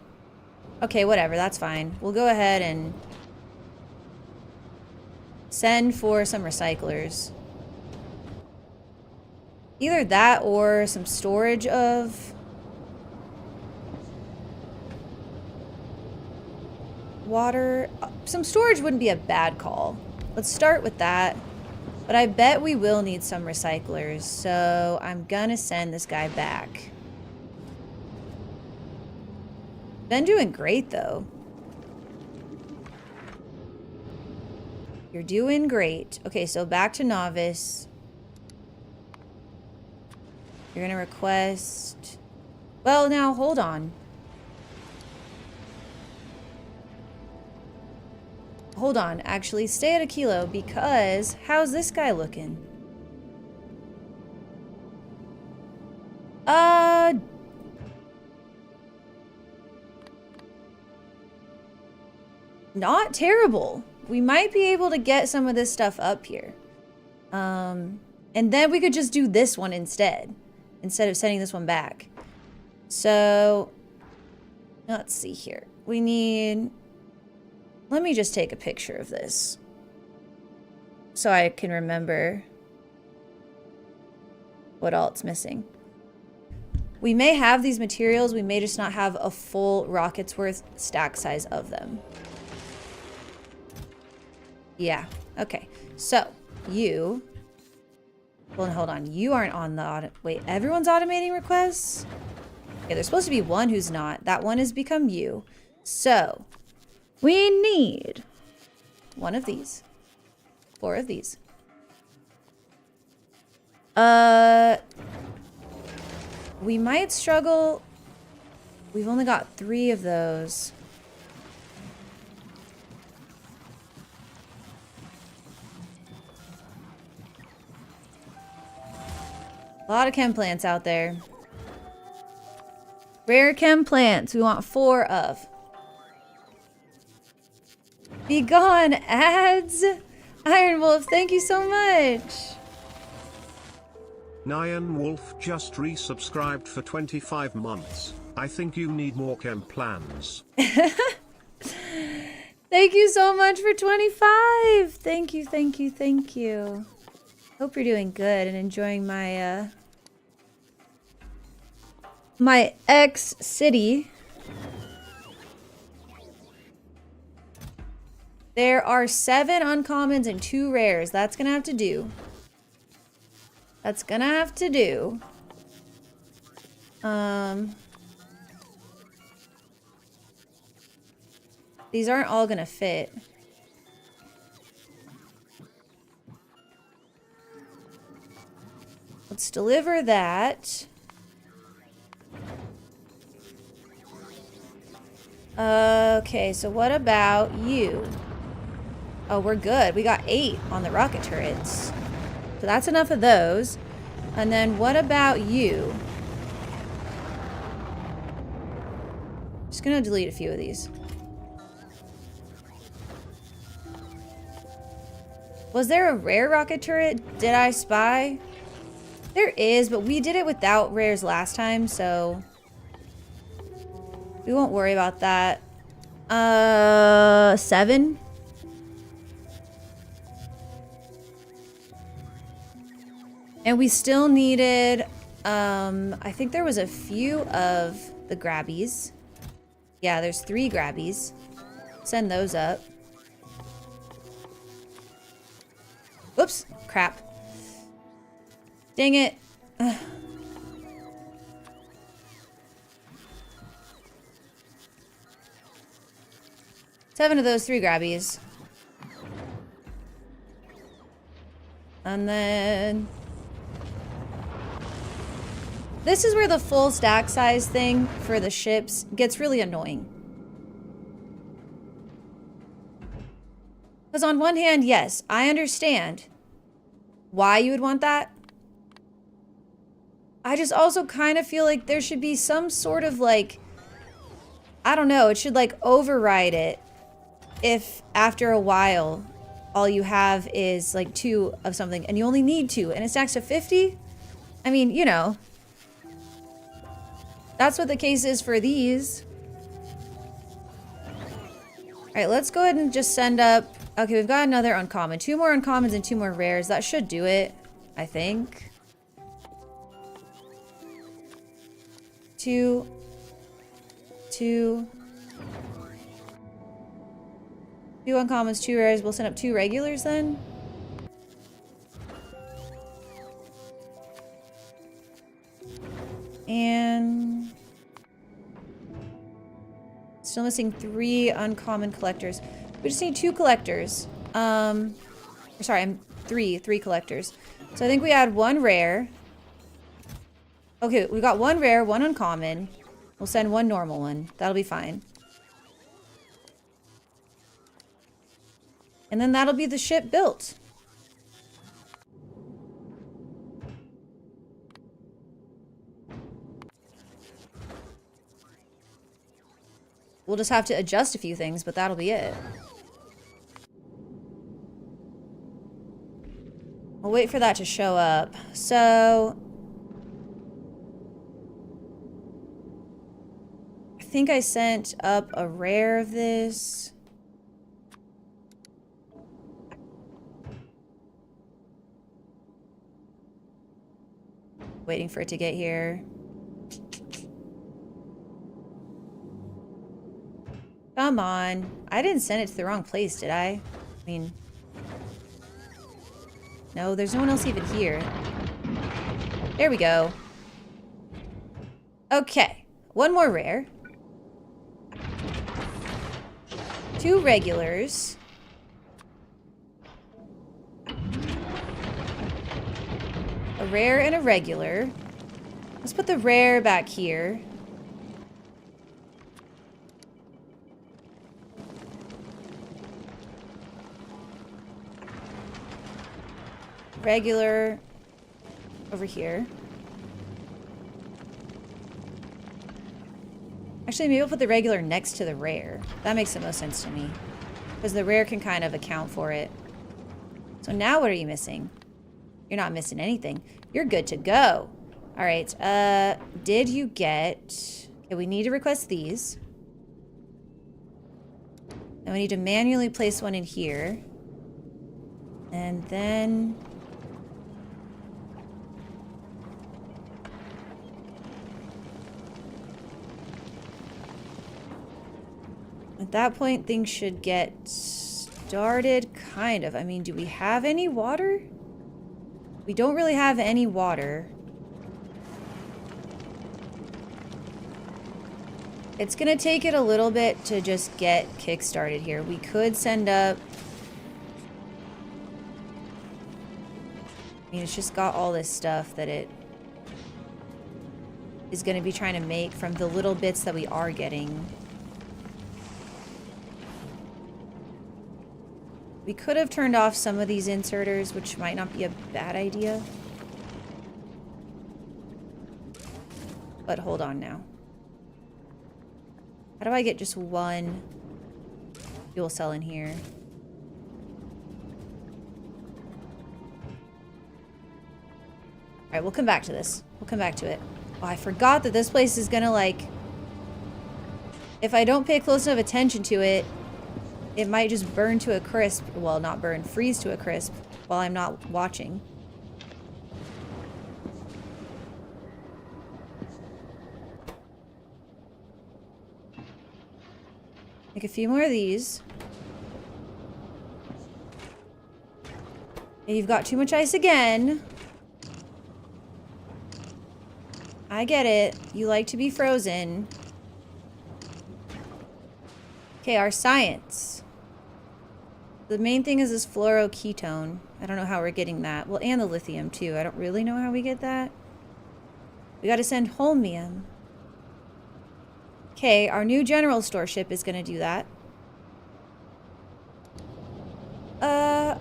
Okay, whatever. That's fine. We'll go ahead and send for some recyclers. Either that or some storage of water. Some storage wouldn't be a bad call. Let's start with that. But I bet we will need some recyclers, so I'm gonna send this guy back. Been doing great, though. You're doing great. Okay, so back to novice. You're gonna request... Well, now, hold on. Hold on, actually, stay at a kilo, because how's this guy looking? Not terrible. We might be able to get some of this stuff up here. And then we could just do this one instead of sending this one back. So, let's see here. We need... Let me just take a picture of this so I can remember what all it's missing. We may have these materials, we may just not have a full rocket's worth stack size of them. Yeah, okay. So, you... Well, hold on. You aren't on the wait, everyone's automating requests? Okay, there's supposed to be one who's not. That one has become you. So... we need 1 of these, 4 of these. We might struggle. We've only got 3 of those. A lot of chem plants out there. Rare chem plants. We want 4 of. Be gone, ads! Iron Wolf, thank you so much! Nyan Wolf just resubscribed for 25 months. I think you need more chem plans. Thank you so much for 25! Thank you, thank you, thank you. Hope you're doing good and enjoying my, my ex-city. There are 7 uncommons and 2 rares. That's gonna have to do. That's gonna have to do. These aren't all gonna fit. Let's deliver that. Okay, so what about you? Oh, we're good. We got 8 on the rocket turrets. So that's enough of those. And then what about you? Just gonna delete a few of these. Was there a rare rocket turret? Did I spy? There is, but we did it without rares last time, so we won't worry about that. 7. And we still needed, I think there was a few of the grabbies. Yeah, there's 3 grabbies. Send those up. Whoops, crap. Dang it. Ugh. 7 of those 3 grabbies. And then this is where the full stack size thing for the ships gets really annoying. Because on one hand, yes, I understand why you would want that. I just also kind of feel like there should be some sort of like, I don't know, it should like override it if after a while all you have is like 2 of something and you only need 2 and it stacks to 50. I mean, you know, that's what the case is for these. All right, let's go ahead and just send up. Okay, we've got another uncommon. 2 more uncommons and 2 more rares. That should do it, I think. 2, 2. 2 uncommons, 2 rares. We'll send up 2 regulars then. And still missing 3 uncommon collectors. We just need 2 collectors. Sorry, I'm 3 collectors. So I think we add 1 rare. Okay, we got 1 rare, 1 uncommon. We'll send 1 normal one. That'll be fine. And then that'll be the ship built. We'll just have to adjust a few things, but that'll be it. We'll wait for that to show up. So I think I sent up a rare of this. Waiting for it to get here. Come on. I didn't send it to the wrong place, did I? I mean... No, there's no one else even here. There we go. Okay. 1 more rare. 2 regulars. A rare and a regular. Let's put the rare back here. Regular over here. Actually, maybe we'll put the regular next to the rare. That makes the most sense to me. Because the rare can kind of account for it. So now what are you missing? You're not missing anything. You're good to go. All right. Did you get... Okay, we need to request these. And we need to manually place one in here. And then... At that point, things should get started, kind of. I mean, do we have any water? We don't really have any water. It's gonna take it a little bit to just get kick-started here. We could send up... I mean, it's just got all this stuff that it is gonna be trying to make from the little bits that we are getting. We could have turned off some of these inserters, which might not be a bad idea. But hold on now. How do I get just 1 fuel cell in here? Alright, we'll come back to this. We'll come back to it. Oh, I forgot that this place is gonna, like... If I don't pay close enough attention to it, it might just burn to a crisp. Well, not burn, freeze to a crisp while I'm not watching. Make a few more of these. And you've got too much ice again. I get it. You like to be frozen. Okay, our science. The main thing is this fluoroketone. I don't know how we're getting that. Well, and the lithium too. I don't really know how we get that. We gotta send holmium. Okay, our new general store ship is gonna do that.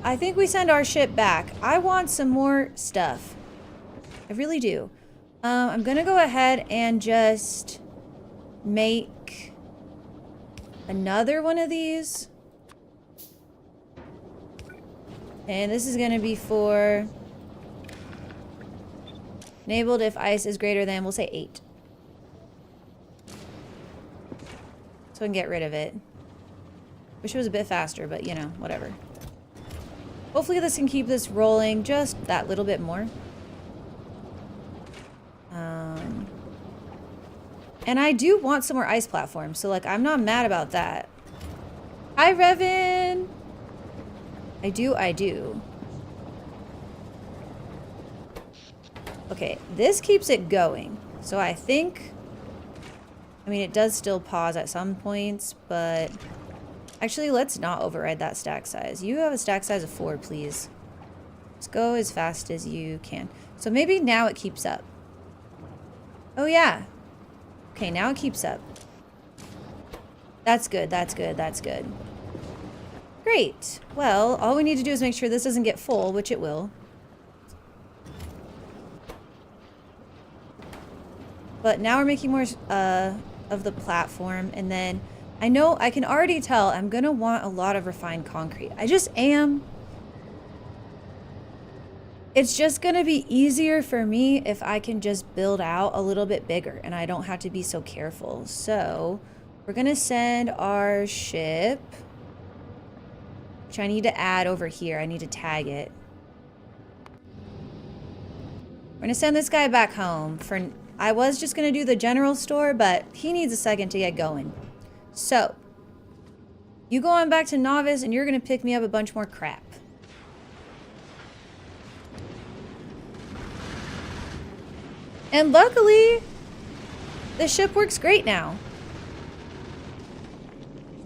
I think we send our ship back. I want some more stuff. I really do. I'm gonna go ahead and just make another one of these. And this is gonna be for enabled if ice is greater than, we'll say 8. So we can get rid of it. Wish it was a bit faster, but you know, whatever. Hopefully this can keep this rolling just that little bit more. And I do want some more ice platforms, so like I'm not mad about that. Hi, Revan! I do. Okay, this keeps it going. So I think... I mean, it does still pause at some points, but... Actually, let's not override that stack size. You have a stack size of 4, please. Let's go as fast as you can. So maybe now it keeps up. Oh, yeah. Okay, now it keeps up. That's good, that's good, that's good. Great. Well, all we need to do is make sure this doesn't get full, which it will. But now we're making more of the platform, and then I know I can already tell I'm gonna want a lot of refined concrete. I just am. It's just gonna be easier for me if I can just build out a little bit bigger and I don't have to be so careful. So we're gonna send our ship, which I need to add over here. I need to tag it. We're gonna send this guy back home. I was just gonna do the general store, but he needs a second to get going. So you go on back to Novice and you're gonna pick me up a bunch more crap. And luckily, the ship works great now.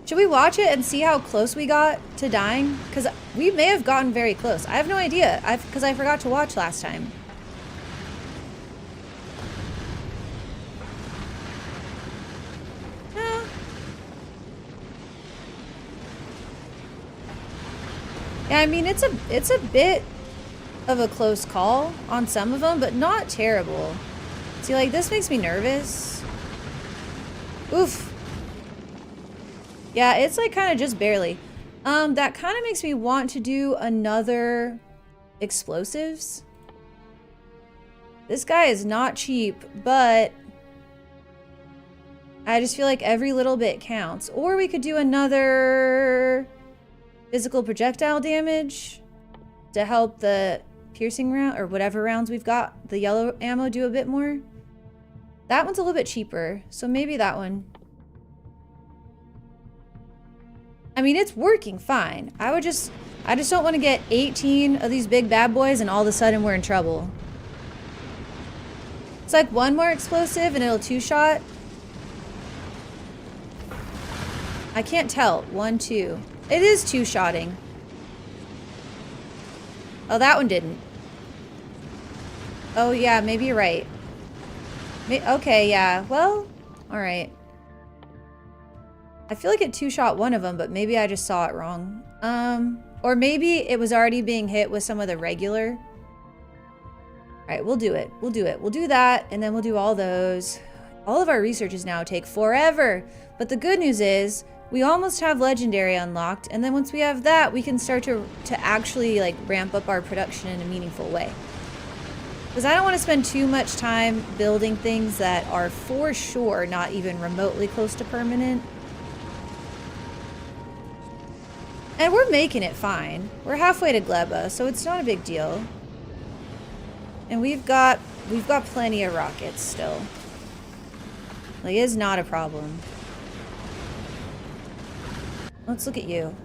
Should we watch it and see how close we got to dying? Because we may have gotten very close. I have no idea. Because I forgot to watch last time. Yeah, I mean, it's a bit of a close call on some of them, but not terrible. See, like, this makes me nervous. Oof. Yeah, it's like kind of just barely. That kind of makes me want to do another explosives. This guy is not cheap, but I just feel like every little bit counts. Or we could do another physical projectile damage to help the piercing round, or whatever rounds we've got, the yellow ammo, do a bit more. That one's a little bit cheaper, so maybe that one. I mean, it's working fine. I just don't want to get 18 of these big bad boys and all of a sudden we're in trouble. It's like one more explosive and it'll 2-shot. I can't tell. 1, 2. It is 2-shotting. Oh, that one didn't. Oh, yeah, maybe you're right. Okay, yeah. Well, alright. I feel like it 2-shot one of them, but maybe I just saw it wrong. Or maybe it was already being hit with some of the regular. Alright, we'll do it. We'll do it. We'll do that, and then we'll do all those. All of our researches now take forever. But the good news is, we almost have Legendary unlocked, and then once we have that, we can start to actually, like, ramp up our production in a meaningful way. Because I don't want to spend too much time building things that are for sure not even remotely close to permanent. And we're making it fine. We're halfway to Gleba, so it's not a big deal. And we've got plenty of rockets still. Like, it's not a problem. Let's look at you.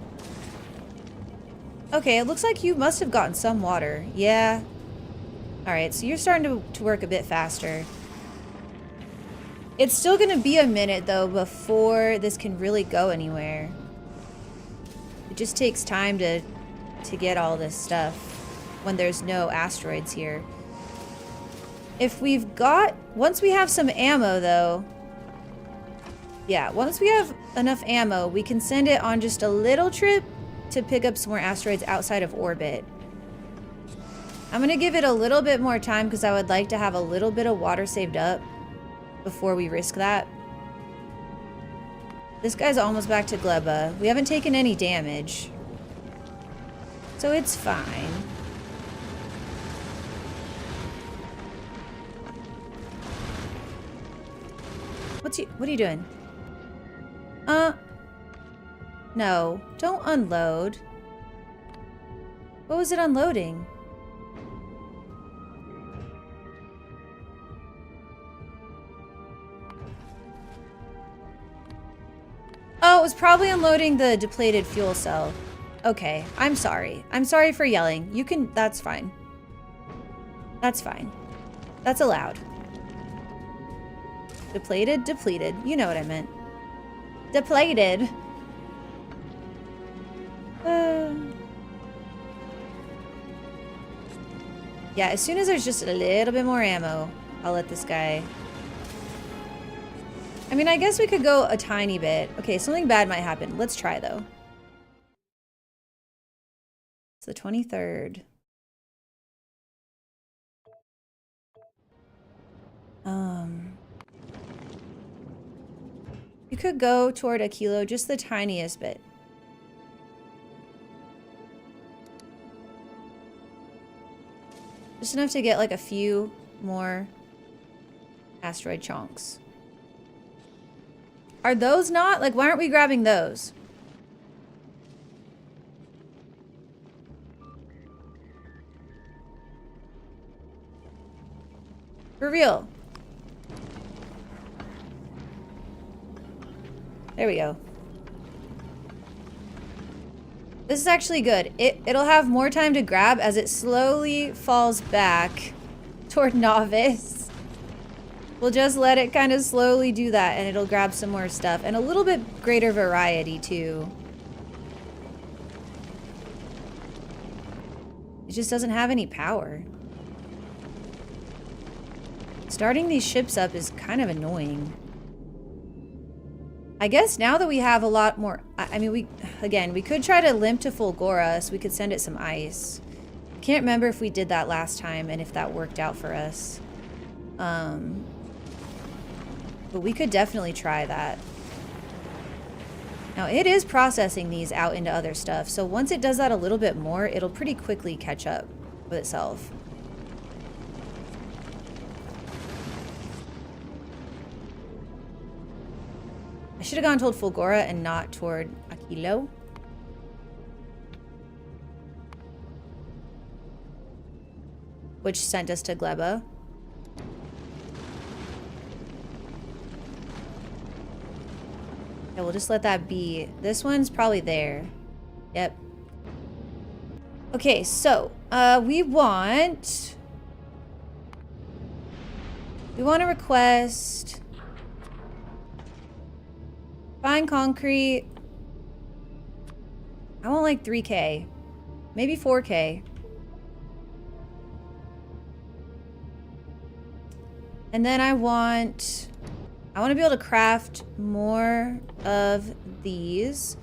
Okay, it looks like you must have gotten some water. Yeah. Alright, so you're starting to work a bit faster. It's still gonna be a minute, though, before this can really go anywhere. It just takes time to get all this stuff when there's no asteroids here. If we've got... Once we have some ammo, though... Yeah, once we have enough ammo, we can send it on just a little trip to pick up some more asteroids outside of orbit. I'm gonna give it a little bit more time because I would like to have a little bit of water saved up before we risk that. This guy's almost back to Gleba. We haven't taken any damage, so it's fine. What are you doing? No, don't unload. What was it unloading? Oh, it was probably unloading the depleted fuel cell. Okay, I'm sorry. I'm sorry for yelling. You can, that's fine. That's fine. That's allowed. Depleted? Depleted. You know what I meant. Depleted. Yeah, as soon as there's just a little bit more ammo, I'll let this guy... I mean, I guess we could go a tiny bit. Okay, something bad might happen. Let's try, though. It's the 23rd. You could go toward a kilo, just the tiniest bit. Just enough to get like a few more asteroid chunks. Are those not? Like, why aren't we grabbing those? For real. There we go. This is actually good. It'll have more time to grab as it slowly falls back toward novice. We'll just let it kind of slowly do that and it'll grab some more stuff. And a little bit greater variety too. It just doesn't have any power. Starting these ships up is kind of annoying. I guess now that we have a lot more... I mean, we could try to limp to Fulgora so we could send it some ice. Can't remember if we did that last time and if that worked out for us. But we could definitely try that. Now, it is processing these out into other stuff, so once it does that a little bit more, it'll pretty quickly catch up with itself. I should have gone toward Fulgora and not toward Aquilo. Which sent us to Gleba. Yeah, we'll just let that be. This one's probably there. Yep. Okay, so we want to request fine concrete. I want like 3K, maybe 4K. And then I want to be able to craft more of these.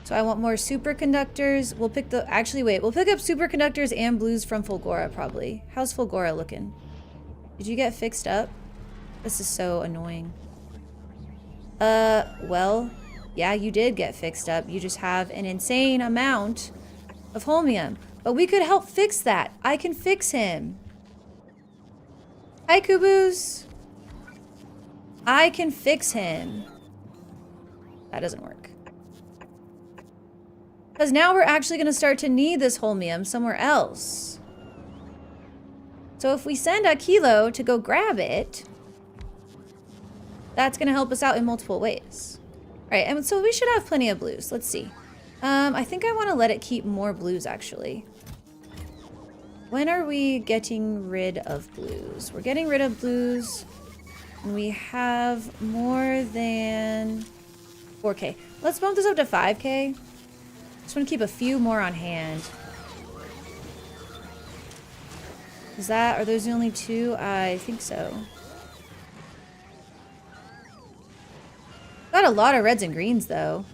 So I want more superconductors. We'll pick the, actually wait, we'll pick up superconductors and blues from Fulgora probably. How's Fulgora looking? Did you get fixed up? This is so annoying. Well, yeah, you did get fixed up. You just have an insane amount of holmium. But we could help fix that. I can fix him. Hi, Kuboos. I can fix him. That doesn't work. Because now we're actually going to start to need this holmium somewhere else. So if we send a Kilo to go grab it, that's going to help us out in multiple ways. All right, and so we should have plenty of blues. Let's see. I think I want to let it keep more blues, actually. When are we getting rid of blues? We're getting rid of blues. And we have more than 4K. Let's bump this up to 5K. Just want to keep a few more on hand. Are those the only two? I think so. Got a lot of reds and greens, though.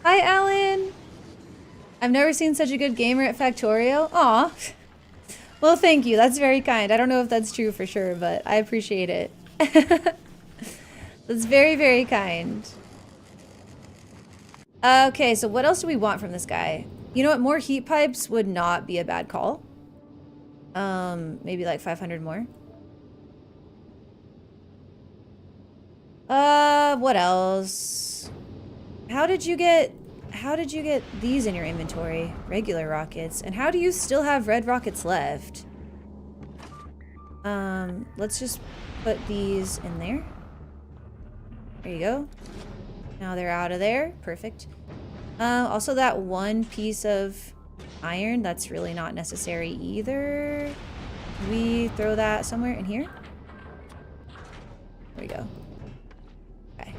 Hi, Alan. I've never seen such a good gamer at Factorio. Aw. Well, thank you. That's very kind. I don't know if that's true for sure, but I appreciate it. That's very, very kind. Okay, so what else do we want from this guy? You know what? More heat pipes would not be a bad call. Maybe like 500 more. What else? How did you get these in your inventory? Regular rockets. And how do you still have red rockets left? Let's just put these in there. There you go. Now they're out of there. Perfect. Also that one piece of iron, that's really not necessary either. We throw that somewhere in here. There we go. Okay.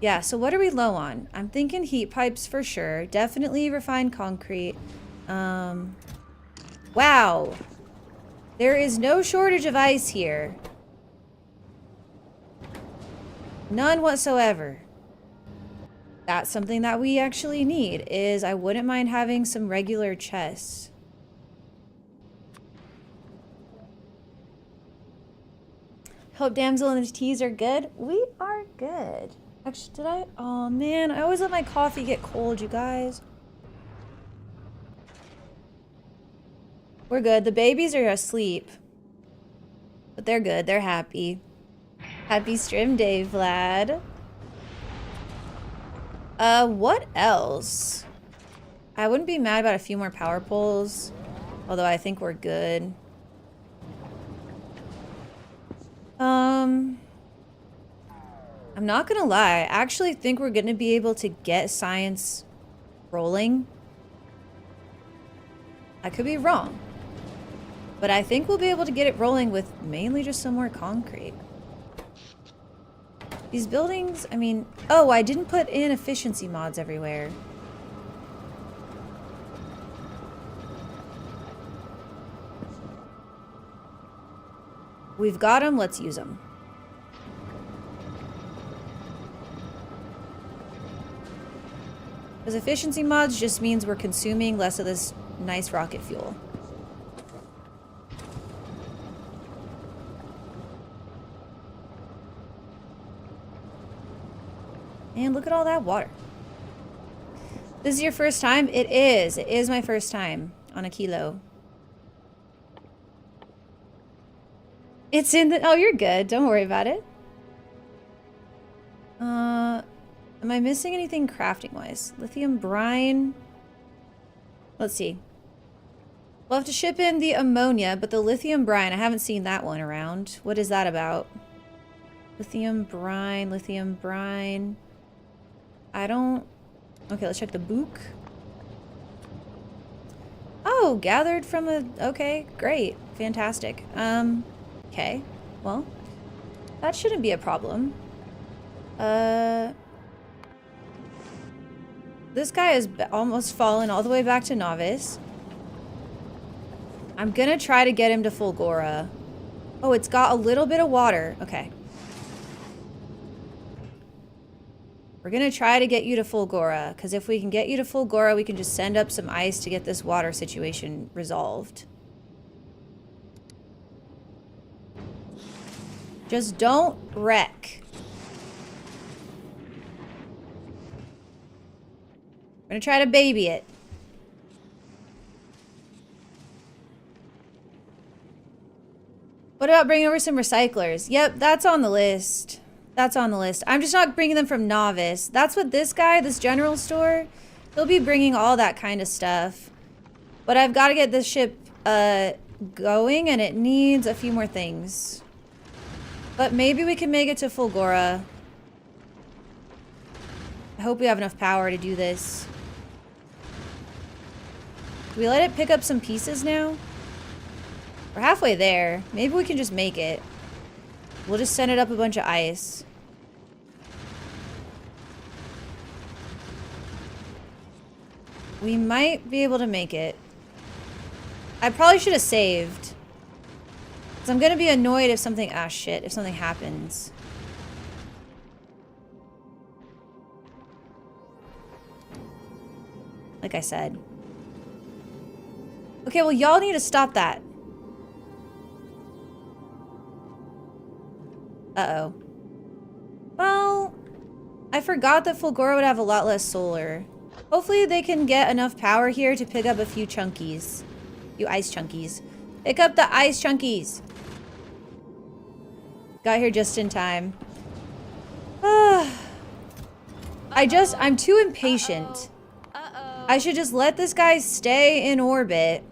Yeah, so what are we low on? I'm thinking heat pipes for sure. Definitely refined concrete. Wow. There is no shortage of ice here. None whatsoever. That's something that we actually need, is I wouldn't mind having some regular chests. Hope Damsel and the Teas are good. We are good. Actually, did I? Oh man, I always let my coffee get cold, you guys. We're good. The babies are asleep. But they're good. They're happy. Happy stream day, Vlad. What else? I wouldn't be mad about a few more power poles. Although I think we're good. I'm not gonna lie. I actually think we're gonna be able to get science rolling. I could be wrong. But I think we'll be able to get it rolling with mainly just some more concrete. These buildings, I mean... Oh, I didn't put in efficiency mods everywhere. We've got them, let's use them. Because efficiency mods just means we're consuming less of this nice rocket fuel. And look at all that water. This is your first time? It is. It is my first time on a kilo. It's in the... Oh, you're good. Don't worry about it. Am I missing anything crafting-wise? Lithium brine. Let's see. We'll have to ship in the ammonia, but the lithium brine, I haven't seen that one around. What is that about? Lithium brine, lithium brine. I don't... Okay, let's check the book. Oh, gathered from a... Okay, great. Fantastic. Okay. Well, that shouldn't be a problem. This guy has almost fallen all the way back to novice. I'm gonna try to get him to Fulgora. Oh, it's got a little bit of water. Okay. We're gonna try to get you to Fulgora, because if we can get you to Fulgora, we can just send up some ice to get this water situation resolved. Just don't wreck. We're gonna try to baby it. What about bringing over some recyclers? Yep, that's on the list. That's on the list. I'm just not bringing them from Novice. That's what this guy, this general store, he'll be bringing all that kind of stuff. But I've got to get this ship going, and it needs a few more things. But maybe we can make it to Fulgora. I hope we have enough power to do this. Do we let it pick up some pieces now? We're halfway there. Maybe we can just make it. We'll just send it up a bunch of ice. We might be able to make it. I probably should have saved. Because I'm going to be annoyed if something... Ah, shit. If something happens. Like I said. Okay, well, y'all need to stop that. Uh-oh. Well, I forgot that Fulgora would have a lot less solar. Hopefully they can get enough power here to pick up a few chunkies. You ice chunkies. Pick up the ice chunkies. Got here just in time. I'm too impatient. I should just let this guy stay in orbit.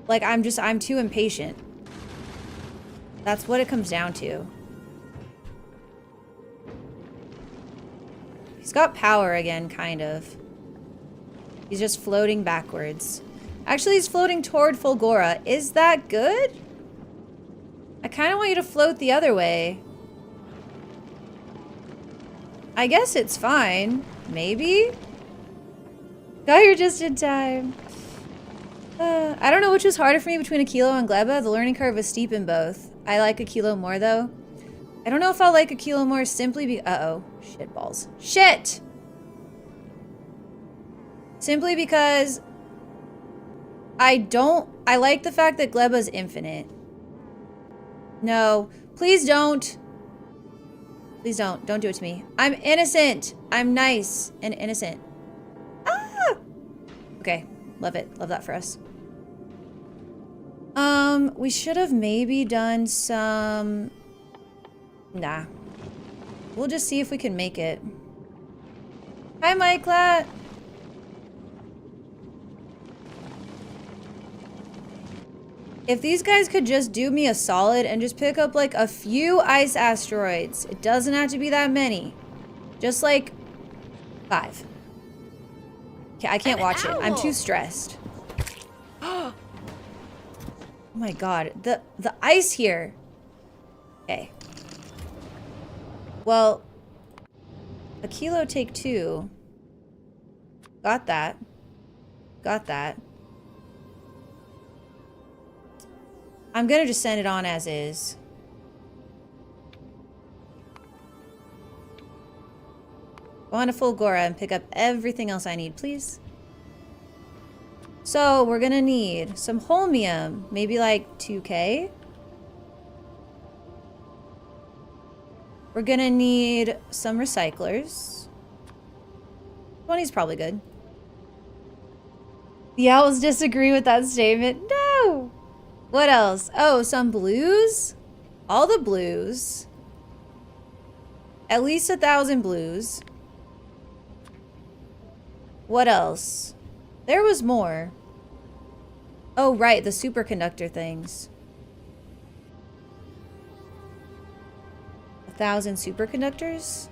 Like, I'm too impatient. That's what it comes down to. He's got power again, kind of. He's just floating backwards. Actually, he's floating toward Fulgora. Is that good? I kind of want you to float the other way. I guess it's fine. Maybe? Got here just in time. I don't know which was harder for me between Aquilo and Gleba. The learning curve was steep in both. I like Aquilo more, though. I don't know if I'll like Aquilo more simply because... Uh-oh. Shit balls. Shit! Simply because... I like the fact that Gleba's infinite. No. Please don't. Please don't. Don't do it to me. I'm innocent. I'm nice and innocent. Ah! Okay. Love it. Love that for us. We should have maybe done some... Nah. We'll just see if we can make it. Hi, Mikelat. If these guys could just do me a solid and just pick up like a few ice asteroids. It doesn't have to be that many. Just like 5. Okay, I can't watch it. I'm too stressed. Oh my god. The ice here. Okay. Well, a kilo take 2. Got that. Got that. I'm gonna just send it on as is. Go on to Fulgora and pick up everything else I need, please. So, we're gonna need some holmium. Maybe like 2K. We're gonna need some recyclers. 20's probably good. The owls disagree with that statement. No! What else? Oh, some blues? All the blues. At least 1,000 blues. What else? There was more. Oh, right, the superconductor things. 1,000 superconductors?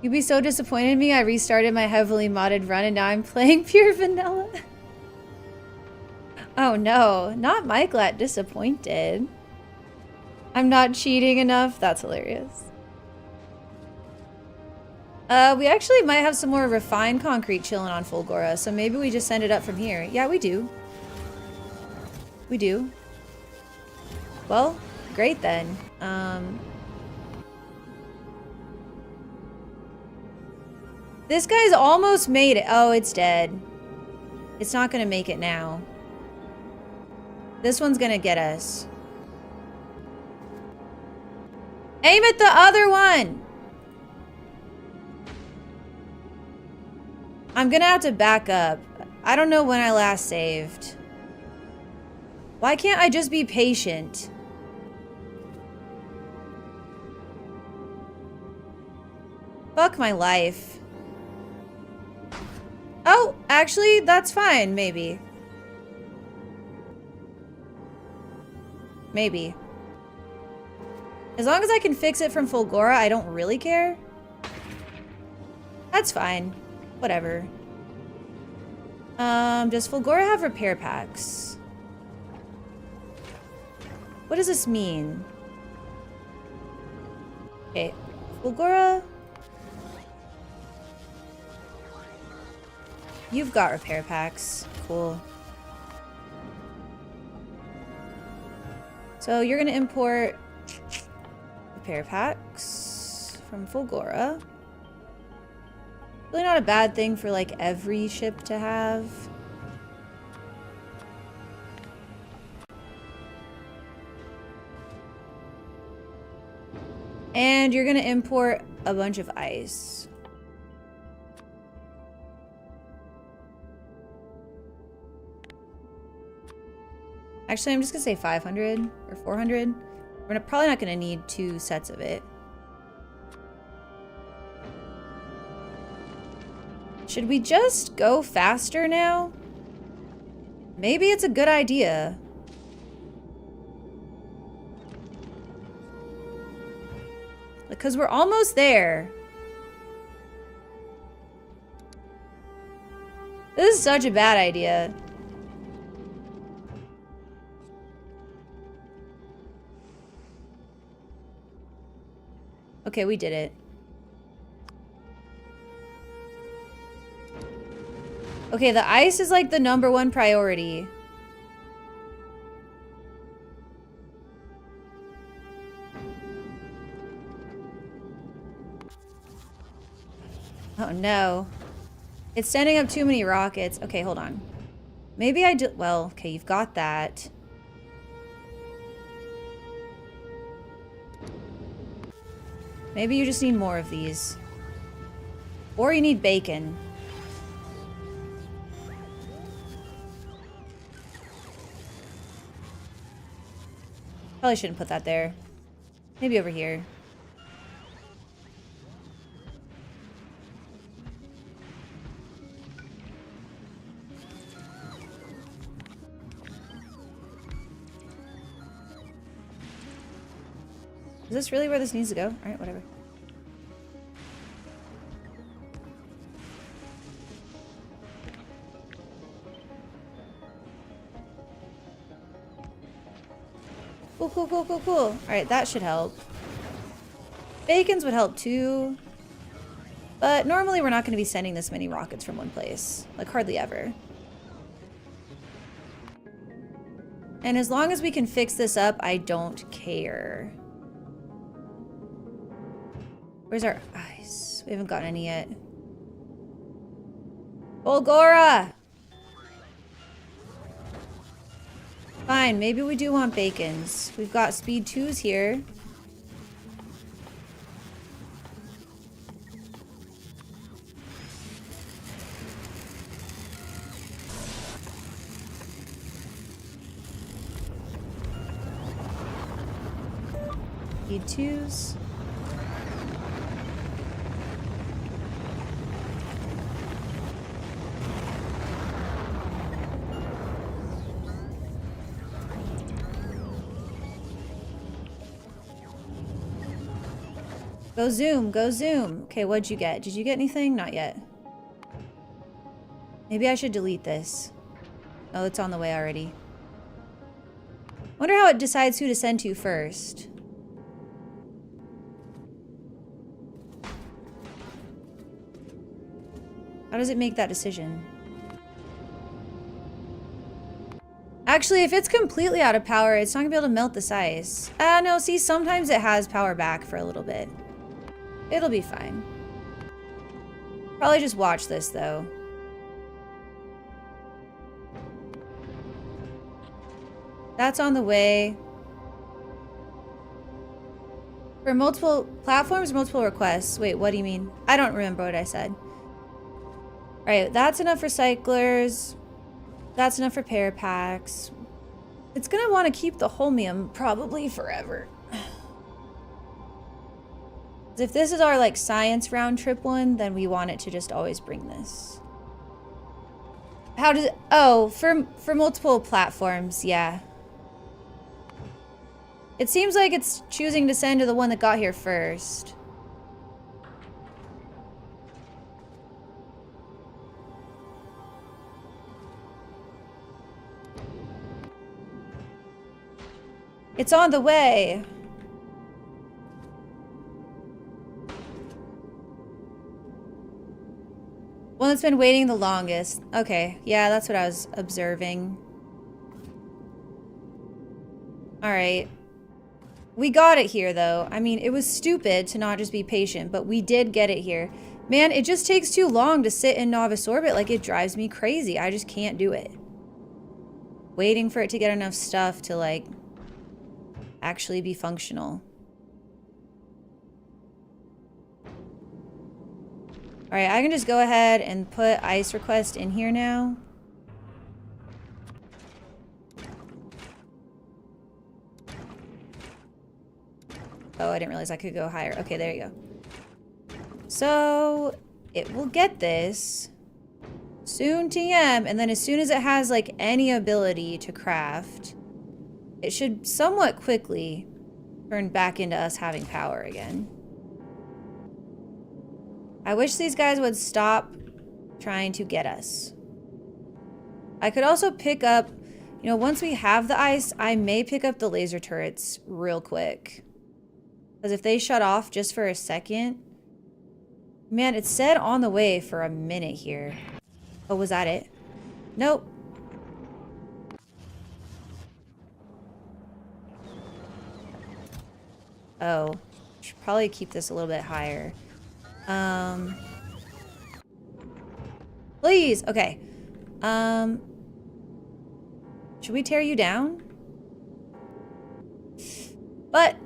You'd be so disappointed in me. I restarted my heavily modded run and now I'm playing pure vanilla. Oh no, not Mikelat disappointed. I'm not cheating enough. That's hilarious. We actually might have some more refined concrete chilling on Fulgora, so maybe we just send it up from here. Yeah, we do. We do. Well, great then. This guy's almost made it. Oh, it's dead. It's not gonna make it now. This one's gonna get us. Aim at the other one! I'm gonna have to back up. I don't know when I last saved. Why can't I just be patient? Fuck my life. Oh, actually, that's fine, maybe. Maybe. As long as I can fix it from Fulgora, I don't really care. That's fine. Whatever. Does Fulgora have repair packs? What does this mean? Okay, Fulgora. You've got repair packs. Cool. So you're gonna import repair packs from Fulgora. Really not a bad thing for like every ship to have. And you're gonna import a bunch of ice. Actually, I'm just gonna say 500 or 400. We're probably not gonna need 2 sets of it. Should we just go faster now? Maybe it's a good idea. Because we're almost there. This is such a bad idea. Okay, we did it. Okay, the ice is like the #1 priority. Oh no. It's sending up too many rockets. Okay, hold on. Maybe I do. Well, okay, you've got that. Maybe you just need more of these. Or you need bacon. Probably shouldn't put that there. Maybe over here. Is this really where this needs to go? Alright, whatever. Cool, cool, cool, cool, cool. Alright, that should help. Bacons would help too. But normally we're not going to be sending this many rockets from one place. Like, hardly ever. And as long as we can fix this up, I don't care. Where's our ice? We haven't gotten any yet. Fulgora! Fine, maybe we do want bacons. We've got speed 2s here. Speed 2s. Go zoom, go zoom. Okay, what'd you get? Did you get anything? Not yet. Maybe I should delete this. Oh, it's on the way already. Wonder how it decides who to send to first. How does it make that decision? Actually, if it's completely out of power, it's not gonna be able to melt this ice. No, see, sometimes it has power back for a little bit. It'll be fine. Probably just watch this, though. That's on the way. For multiple platforms, multiple requests. Wait, what do you mean? I don't remember what I said. Alright, that's enough recyclers. That's enough repair packs. It's gonna want to keep the holmium probably forever. If this is our like science round trip one, then we want it to just always bring this. How does it, oh, for multiple platforms, yeah. It seems like it's choosing to send to the one that got here first. It's on the way. One that's been waiting the longest. Okay, yeah, that's what I was observing. Alright. We got it here, though. I mean, it was stupid to not just be patient, but we did get it here. Man, it just takes too long to sit in novice orbit. Like, it drives me crazy. I just can't do it. Waiting for it to get enough stuff to, like, actually be functional. Alright, I can just go ahead and put ice request in here now. Oh, I didn't realize I could go higher. Okay, there you go. So, it will get this. Soon TM, and then as soon as it has, like, any ability to craft, it should somewhat quickly turn back into us having power again. I wish these guys would stop trying to get us. I could also pick up, you know, once we have the ice, I may pick up the laser turrets real quick. Because if they shut off just for a second... Man, it said on the way for a minute here. Oh, was that it? Nope. Oh. Should probably keep this a little bit higher. Please! Okay. Should we tear you down? But...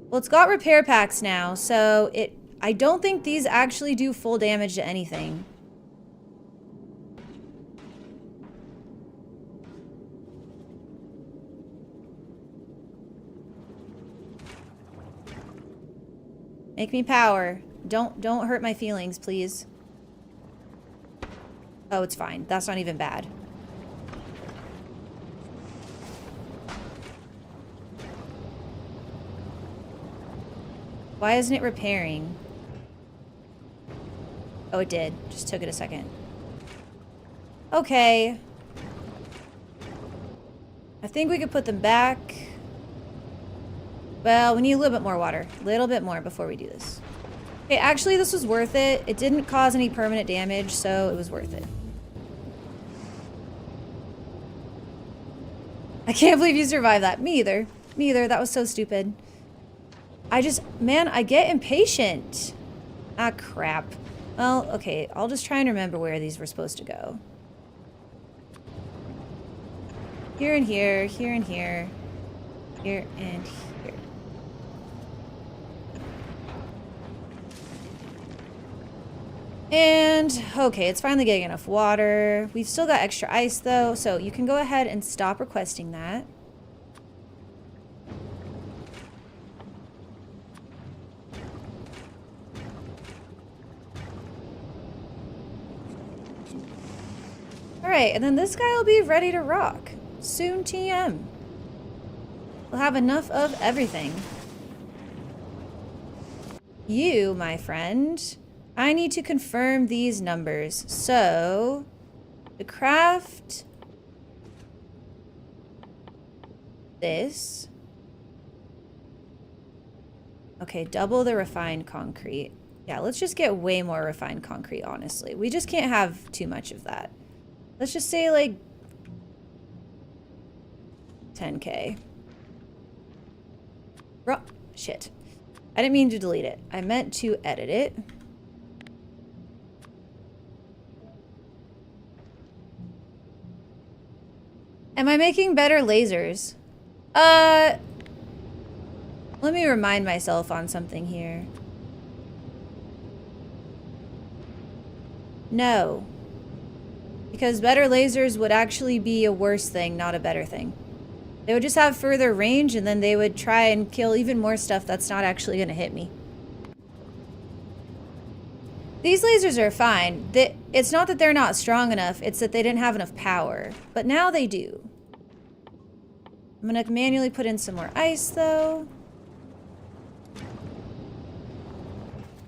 Well, it's got repair packs now, so I don't think these actually do full damage to anything. Make me power. Don't hurt my feelings, please. Oh, it's fine. That's not even bad. Why isn't it repairing? Oh, it did. Just took it a second. Okay. I think we could put them back. Well, we need a little bit more water. A little bit more before we do this. Okay, actually, this was worth it. It didn't cause any permanent damage, so it was worth it. I can't believe you survived that. Me either. Me either. That was so stupid. Man, I get impatient. Ah, crap. Well, okay. I'll just try and remember where these were supposed to go. Here and here. Here and here. Here and here. And, okay, it's finally getting enough water. We've still got extra ice, though, so you can go ahead and stop requesting that. Alright, and then this guy will be ready to rock. Soon TM. We'll have enough of everything. You, my friend, I need to confirm these numbers. So, to craft this. Okay, double the refined concrete. Yeah, let's just get way more refined concrete, honestly. We just can't have too much of that. Let's just say, like, 10K. Shit. I didn't mean to delete it. I meant to edit it. Am I making better lasers? Let me remind myself on something here. No. Because better lasers would actually be a worse thing, not a better thing. They would just have further range, and then they would try and kill even more stuff that's not actually going to hit me. These lasers are fine. It's not that they're not strong enough, it's that they didn't have enough power. But now they do. I'm going to manually put in some more ice, though.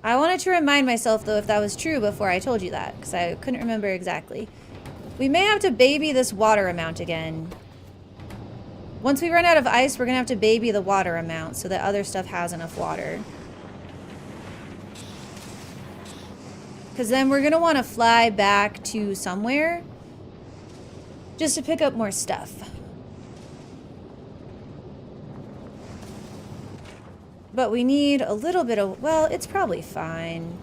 I wanted to remind myself, though, if that was true before I told you that, because I couldn't remember exactly. We may have to baby this water amount again. Once we run out of ice, we're going to have to baby the water amount so that other stuff has enough water. Because then we're going to want to fly back to somewhere just to pick up more stuff. But we need a little bit of... Well, it's probably fine.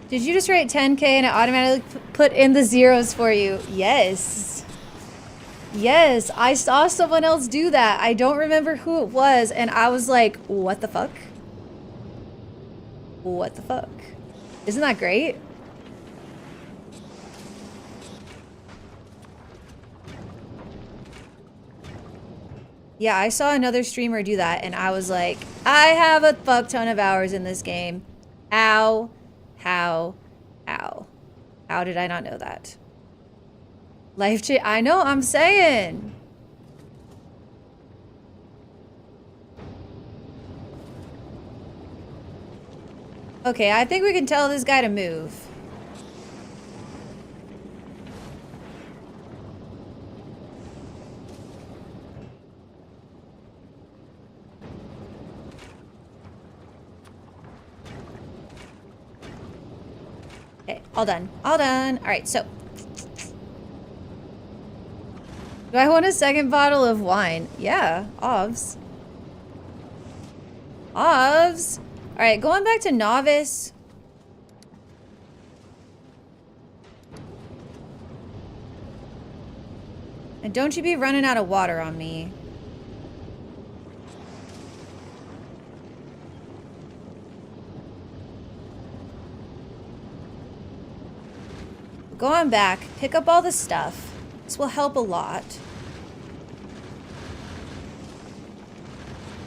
Did you just write 10K and it automatically put in the zeros for you? Yes. Yes, I saw someone else do that. I don't remember who it was, and I was like, what the fuck? What the fuck? Isn't that great? Yeah, I saw another streamer do that, and I was like, I have a fuck ton of hours in this game. Ow. How? Ow. How did I not know that? Life change. I know, I'm saying. Okay, I think we can tell this guy to move. Okay, all done. All done. All right, so. Do I want a second bottle of wine? Yeah, Ovs. Ovs. All right, going back to Novice. And don't you be running out of water on me. Go on back, pick up all the stuff. This will help a lot.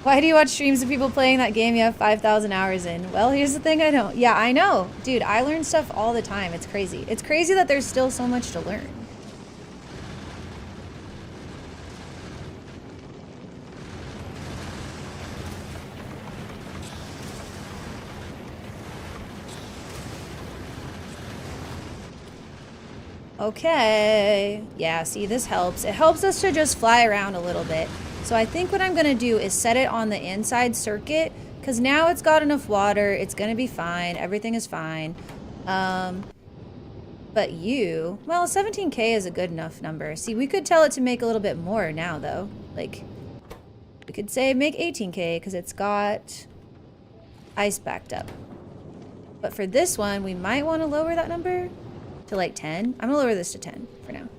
Why do you watch streams of people playing that game you have 5,000 hours in? Well, here's the thing I don't. Yeah, I know. Dude, I learn stuff all the time. It's crazy. It's crazy that there's still so much to learn. Okay. Yeah, see, this helps. It helps us to just fly around a little bit. So I think what I'm going to do is set it on the inside circuit, because now it's got enough water. It's going to be fine. Everything is fine. But you... Well, 17K is a good enough number. See, we could tell it to make a little bit more now, though. Like, we could say make 18K, because it's got ice backed up. But for this one, we might want to lower that number to like 10. I'm gonna lower this to 10 for now.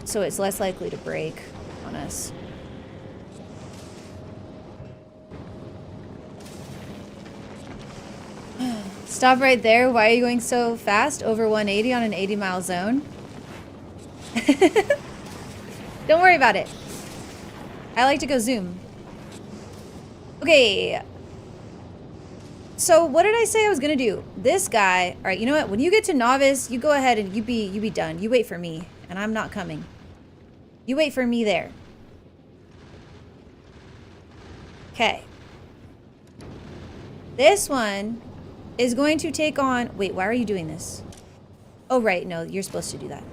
So it's less likely to break on us. Stop right there. Why are you going so fast? Over 180 on an 80-mile zone? Don't worry about it. I like to go zoom. Okay. So what did I say I was gonna do? This guy, all right, you know what? When you get to Novice, you go ahead and you be done. You wait for me, and I'm not coming. You wait for me there. Okay. This one is going to take on, wait, why are you doing this? Oh, right, no, you're supposed to do that.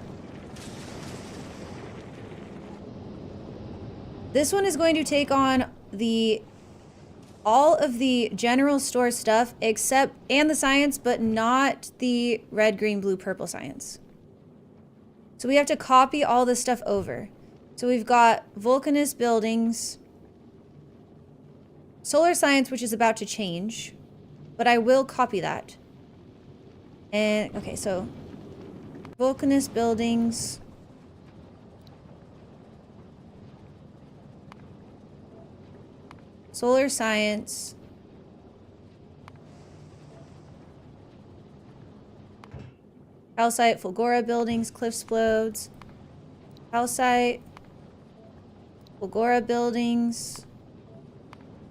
This one is going to take on all of the general store stuff except, and the science, but not the red, green, blue, purple science. So we have to copy all this stuff over. So we've got Vulcanist buildings, solar science, which is about to change, but I will copy that. And, okay, so Vulcanist buildings, Solar science. Calcite, Fulgora buildings, cliff explodes. Calcite, Fulgora buildings,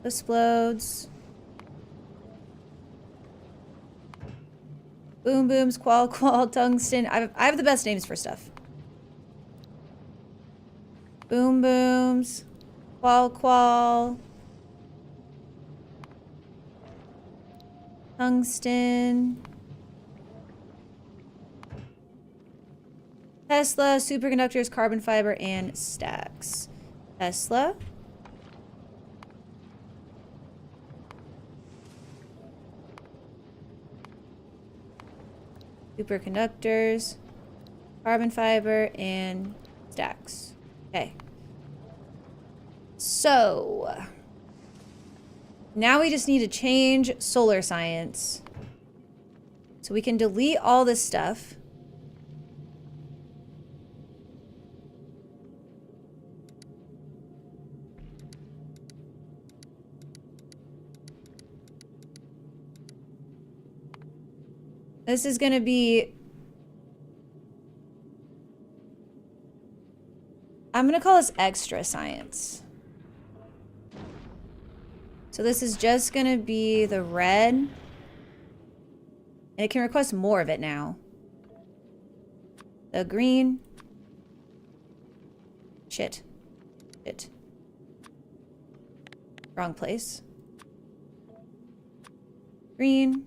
explodes. Boom booms, qual qual, tungsten. I have the best names for stuff. Boom booms, qual qual, tungsten. Tesla, superconductors, carbon fiber, and stacks. Tesla. Superconductors, carbon fiber, and stacks. Okay. So, now we just need to change solar science. So we can delete all this stuff. This is going to be... I'm going to call this extra science. So this is just going to be the red. And it can request more of it now. The green. Shit. Shit. Wrong place. Green.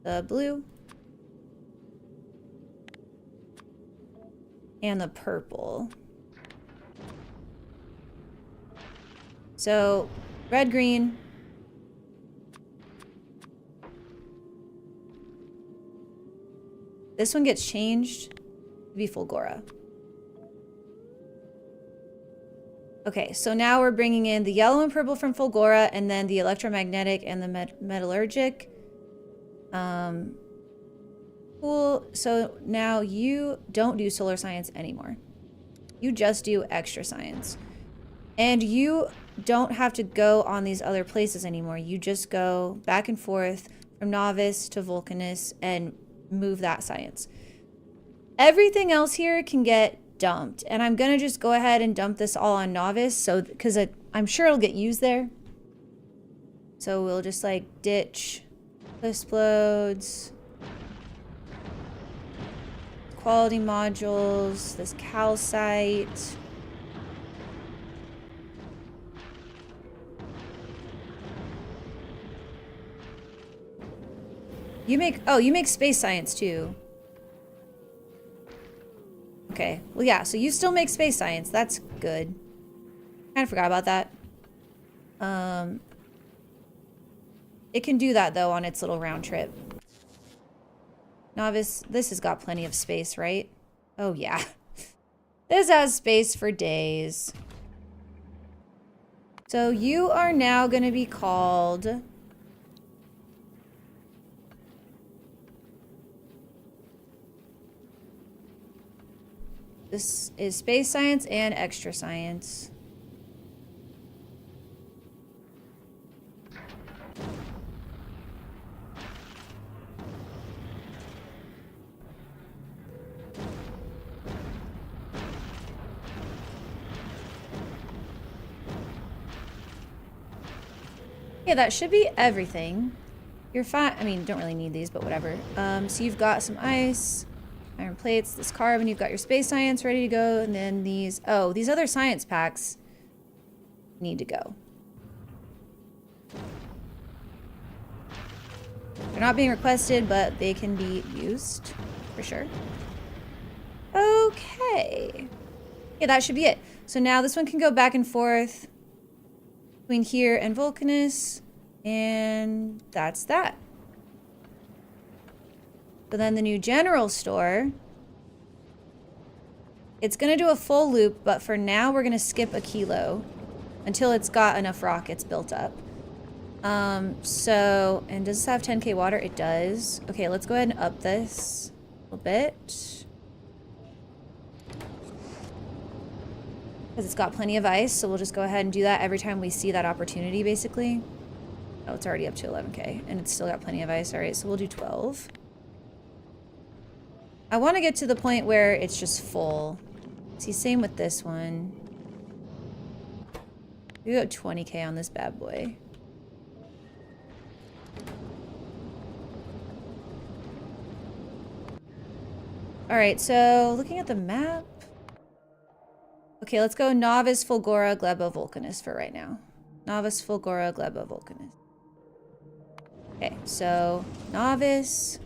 The blue. And the purple. So, red, green. This one gets changed to be Fulgora. Okay, so now we're bringing in the yellow and purple from Fulgora, and then the electromagnetic and the metallurgic. Cool. So now you don't do solar science anymore. You just do extra science. And you don't have to go on these other places anymore. You just go back and forth from novice to vulcanist and move that science. Everything else here can get dumped. And I'm going to just go ahead and dump this all on novice. So, because I'm sure it'll get used there. So we'll just like ditch explodes. Quality modules, this calcite. You make space science too. Okay, well yeah, so you still make space science, that's good. Kind of forgot about that. It can do that though on its little round trip. Novice, this has got plenty of space, right? Oh yeah. This has space for days. So you are now going to be called... This is space science and extra science. Yeah, that should be everything. You're fine. I mean, don't really need these, but whatever. So you've got some ice, iron plates, this carbon. You've got your space science ready to go. And then these, oh, these other science packs need to go. They're not being requested, but they can be used for sure. Okay. Yeah, that should be it. So now this one can go back and forth between here and Vulcanus, and that's that. So then the new general store, it's gonna do a full loop, but for now we're gonna skip a kilo until it's got enough rockets built up. So, and does this have 10k water? It does. Okay, let's go ahead and up this a little bit. Because it's got plenty of ice, so we'll just go ahead and do that every time we see that opportunity, basically. Oh, it's already up to 11k, and it's still got plenty of ice. All right, so we'll do 12. I want to get to the point where it's just full. See, same with this one. We go 20k on this bad boy. All right, so looking at the map. Okay, let's go Novice, Fulgora, Gleba, Vulcanus for right now. Novice, Fulgora, Gleba, Vulcanus. Okay, so Novice.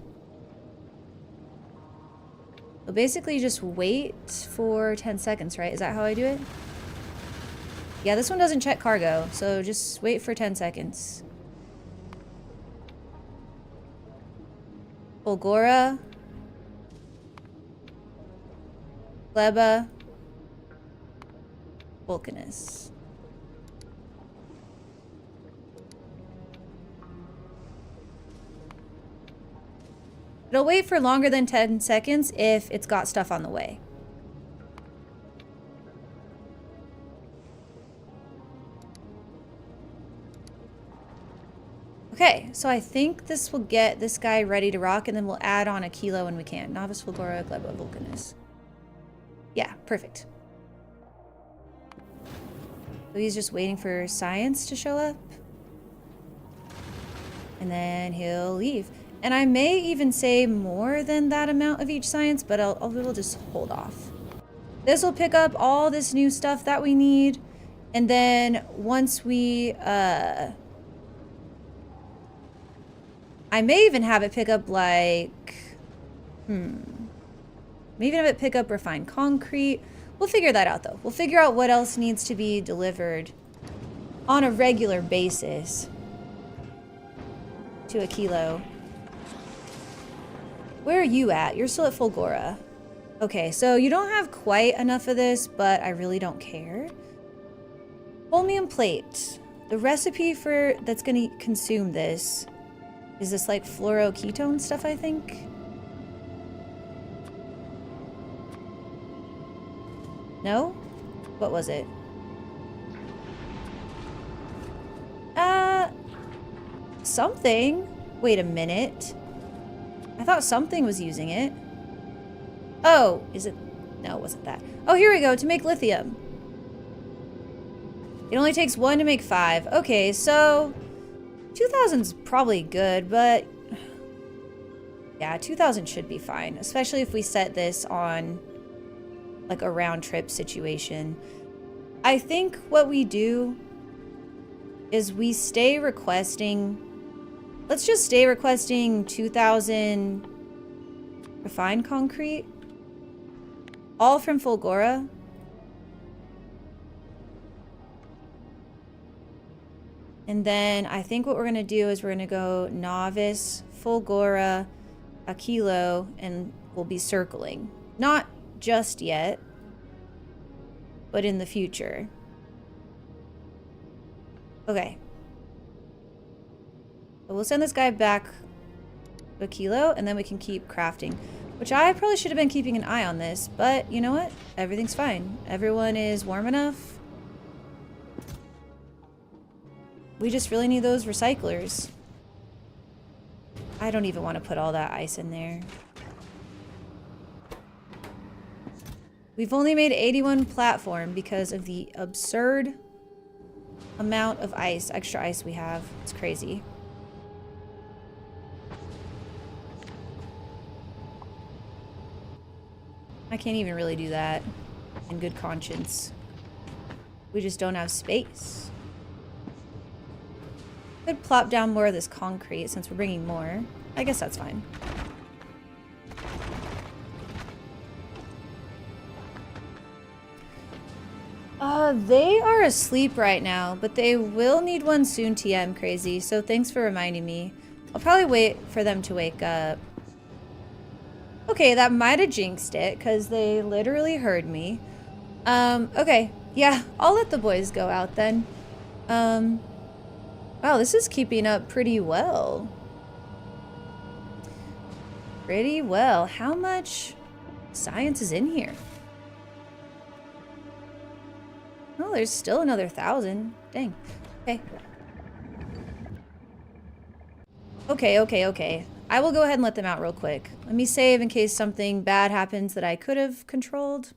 So basically just wait for 10 seconds, right? Is that how I do it? Yeah, this one doesn't check cargo, so just wait for 10 seconds. Fulgora. Gleba. Vulcanus. It'll wait for longer than 10 seconds if it's got stuff on the way. Okay, so I think this will get this guy ready to rock, and then we'll add on a kilo when we can. Novice, Fulgora, Gleba, Vulcanus. Yeah, perfect. So he's just waiting for science to show up. And then he'll leave. And I may even say more than that amount of each science, but we'll just hold off. This will pick up all this new stuff that we need. And then once we, I may even have it pick up like, maybe even have it pick up refined concrete. We'll figure that out though. We'll figure out what else needs to be delivered on a regular basis to a kilo. Where are you at? You're still at Fulgora. Okay, so you don't have quite enough of this, but I really don't care. Holmium plate. The recipe for that's gonna consume this is this like fluoroketone stuff, I think. No? What was it? Something. Wait a minute. I thought something was using it. Oh, is it? No, it wasn't that. Oh, here we go, to make lithium. It only takes 1 to make 5. Okay, so 2000's probably good, but yeah, 2000 should be fine, especially if we set this on like a round trip situation. I think what we do is we stay requesting, let's just stay requesting 2000 refined concrete, all from Fulgora. And then I think what we're gonna do is we're gonna go Novice, Fulgora, a kilo, and we'll be circling. Not just yet, but in the future. Okay. So we'll send this guy back a kilo, and then we can keep crafting. Which I probably should have been keeping an eye on this, but you know what? Everything's fine. Everyone is warm enough. We just really need those recyclers. I don't even want to put all that ice in there. We've only made 81 platform because of the absurd amount of ice, extra ice we have. It's crazy. I can't even really do that in good conscience. We just don't have space. Could plop down more of this concrete since we're bringing more. I guess that's fine. They are asleep right now, but they will need one soon, TM Crazy, so thanks for reminding me. I'll probably wait for them to wake up. Okay, that might have jinxed it, because they literally heard me. Okay, yeah, I'll let the boys go out then. Wow, this is keeping up pretty well. Pretty well. How much science is in here? Oh, there's still another 1,000. Dang. Okay. Okay. I will go ahead and let them out real quick. Let me save in case something bad happens that I could have controlled.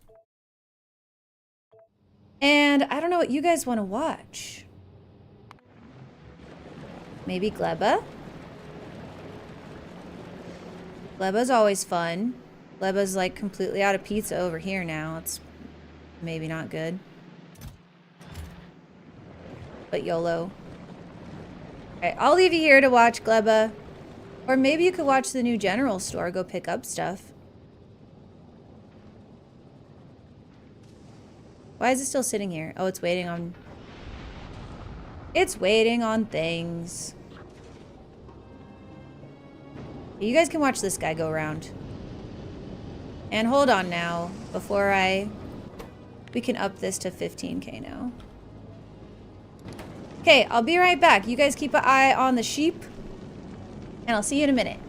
And I don't know what you guys want to watch. Maybe Gleba? Gleba's always fun. Gleba's like completely out of pizza over here now. It's maybe not good. But YOLO. Alright, I'll leave you here to watch Gleba. Or maybe you could watch the new general store, go pick up stuff. Why is it still sitting here? Oh, it's waiting on... It's waiting on things. You guys can watch this guy go around. And hold on now, before we can up this to 15k now. Okay, I'll be right back. You guys keep an eye on the sheep. And I'll see you in a minute.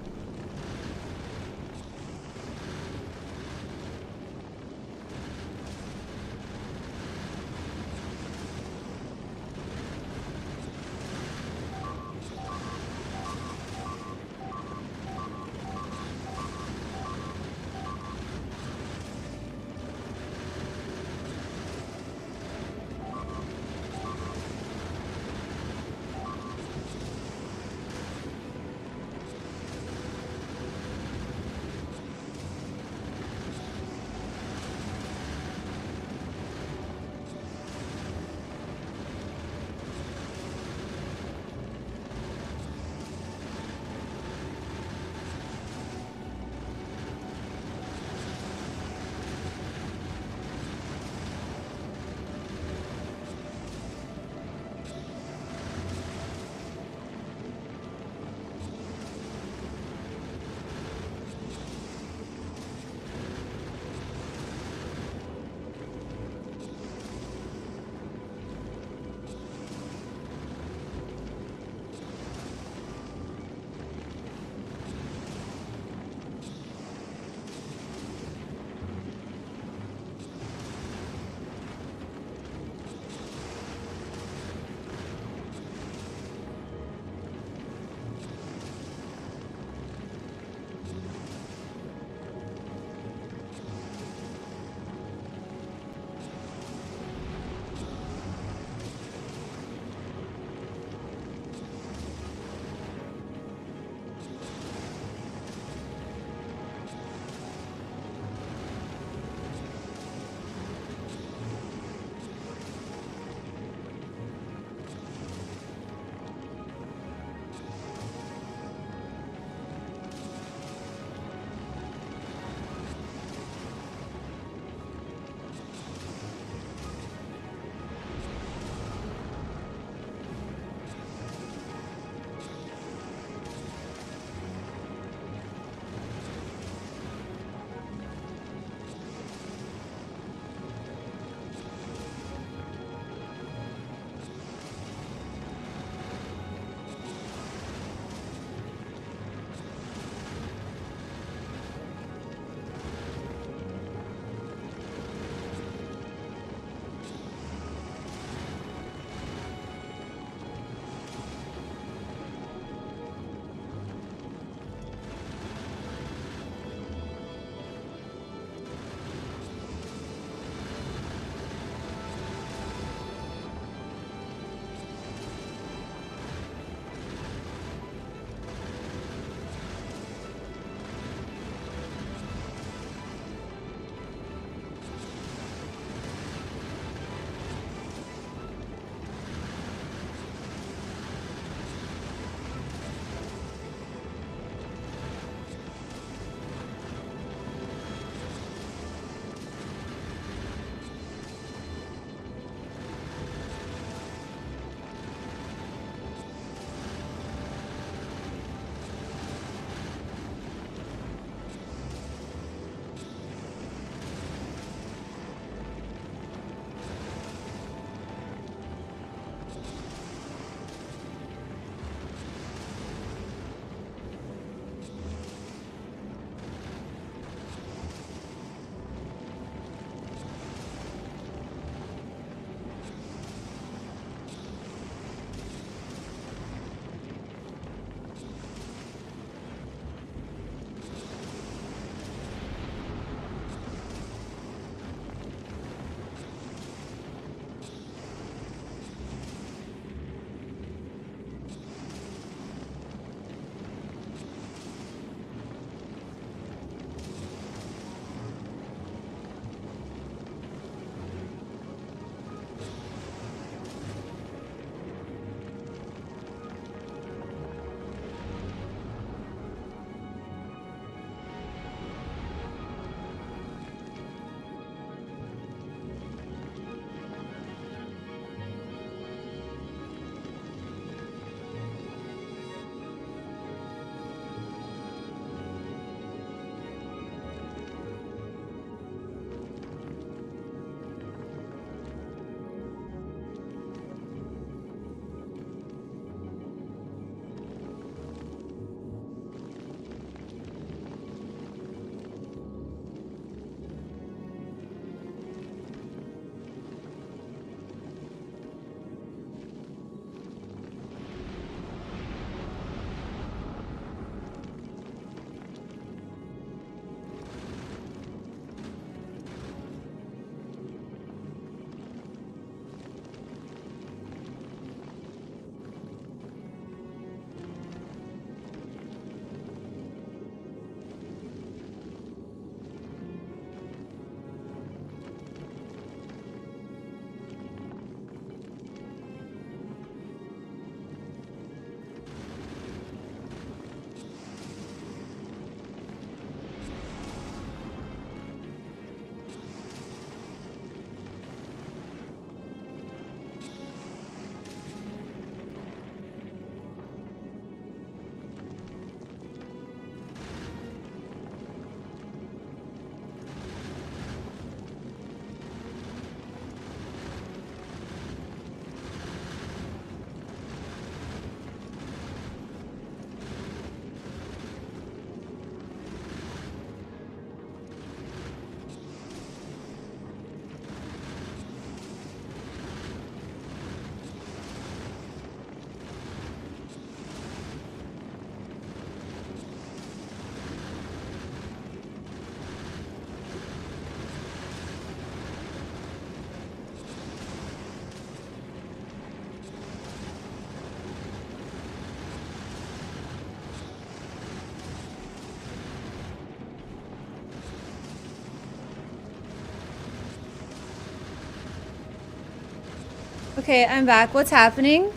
Okay, I'm back. What's happening?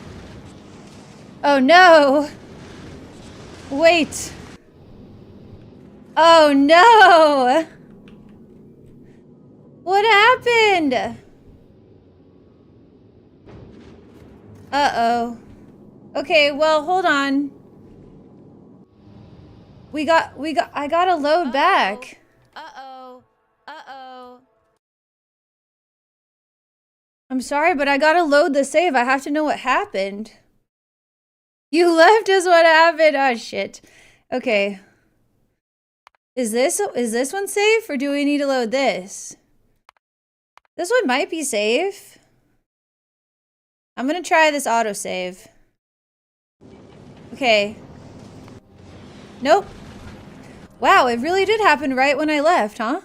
Oh no! Wait. Oh no! What happened? Uh-oh. Okay, well, hold on. I gotta load back. Uh-oh. Uh-oh. I'm sorry, but I gotta load the save. I have to know what happened. You left is what happened. Oh, shit. Okay. Is this one safe, or do we need to load this? This one might be safe. I'm gonna try this autosave. Okay. Nope. Wow, it really did happen right when I left, huh?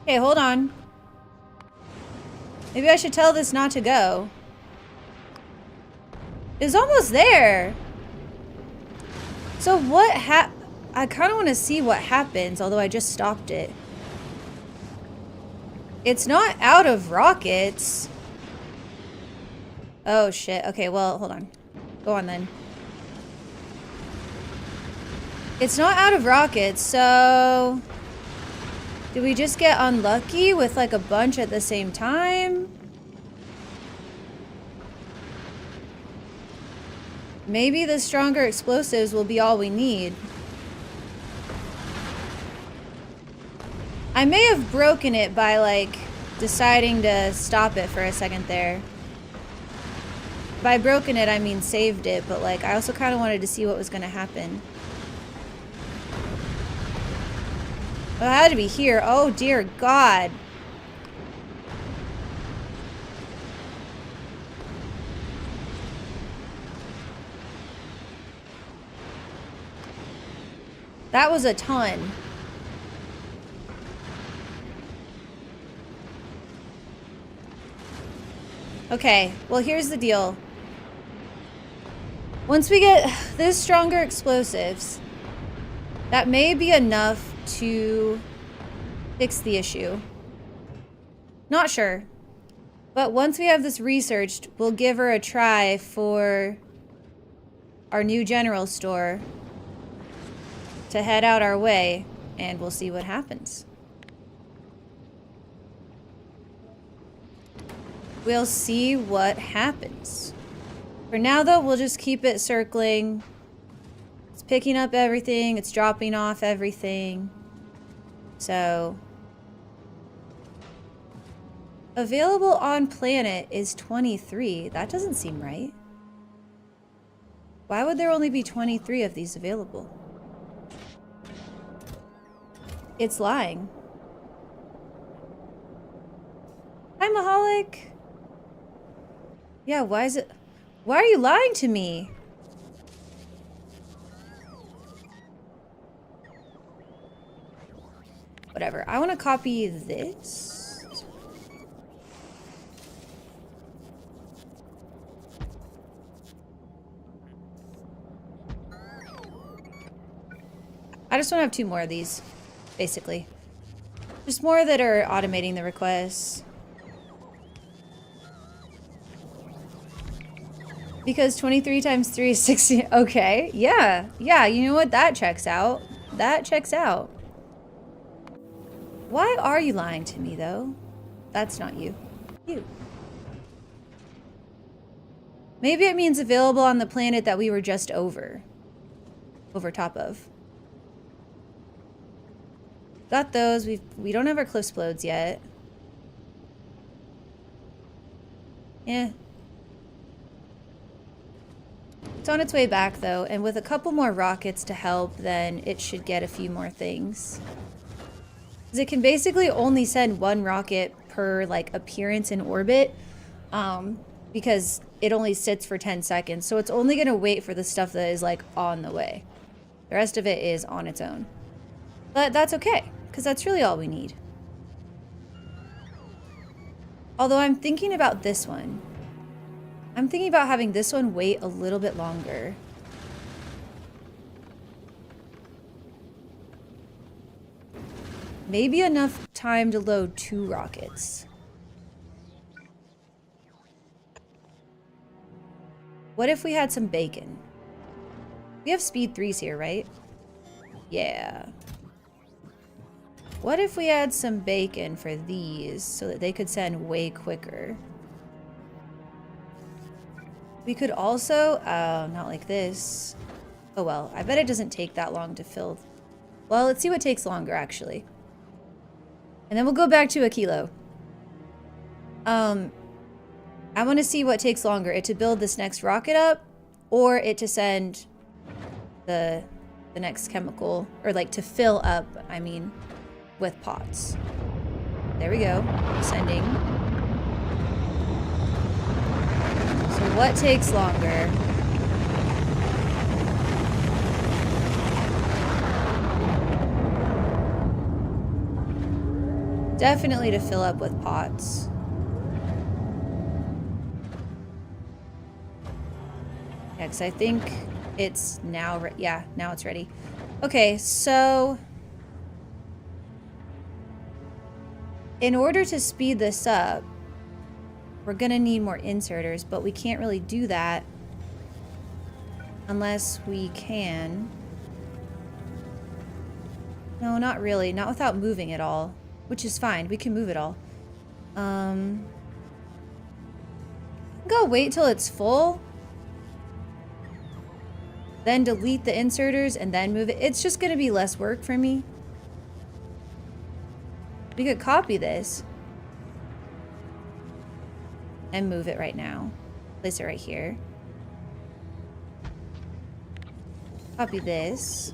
Okay, hold on. Maybe I should tell this not to go. It's almost there. So what I kind of want to see what happens, although I just stopped it. It's not out of rockets. Oh shit. Okay, well, hold on. Go on then. It's not out of rockets, so... Did we just get unlucky with like a bunch at the same time? Maybe the stronger explosives will be all we need. I may have broken it by like deciding to stop it for a second there. By broken it, I mean saved it, but like I also kind of wanted to see what was going to happen. Well, it had to be here. Oh dear God. That was a ton. Okay, well here's the deal. Once we get this stronger explosives, that may be enough to fix the issue. Not sure. But once we have this researched, we'll give her a try for our new general store to head out our way, and we'll see what happens. We'll see what happens. For now, though, we'll just keep it circling. It's picking up everything. It's dropping off everything. So... Available on planet is 23. That doesn't seem right. Why would there only be 23 of these available? It's lying. Hi, Mahalik. Yeah, why is it... Why are you lying to me? Whatever. I want to copy this. I just want to have 2 more of these, basically. Just more that are automating the requests. Because 23 times 3 is 60. Okay, yeah. Yeah, you know what? That checks out. That checks out. Why are you lying to me, though? That's not you. You. Maybe it means available on the planet that we were just over. Over top of. Got those. We don't have our cliff explodes yet. Yeah. It's on its way back, though, and with a couple more rockets to help, then it should get a few more things. Because it can basically only send 1 rocket per, like, appearance in orbit, because it only sits for 10 seconds. So it's only going to wait for the stuff that is, like, on the way. The rest of it is on its own. But that's okay, because that's really all we need. Although I'm thinking about this one. I'm thinking about having this one wait a little bit longer. Maybe enough time to load 2 rockets. What if we had some bacon? We have speed 3s here, right? Yeah. What if we had some bacon for these so that they could send way quicker? We could also, not like this. Oh well, I bet it doesn't take that long to fill. Well, let's see what takes longer actually. And then we'll go back to a kilo. I want to see what takes longer, it to build this next rocket up or it to send the next chemical, or like to fill up, I mean, with pots. There we go, sending. So what takes longer? Definitely to fill up with pots. Yeah, because I think it's now, yeah, now it's ready. Okay, so in order to speed this up, we're gonna need more inserters, but we can't really do that unless we can. No, not really, not without moving it all, which is fine, we can move it all. Go wait till it's full. Then delete the inserters and then move it. It's just gonna be less work for me. We could copy this and move it right now. Place it right here. Copy this.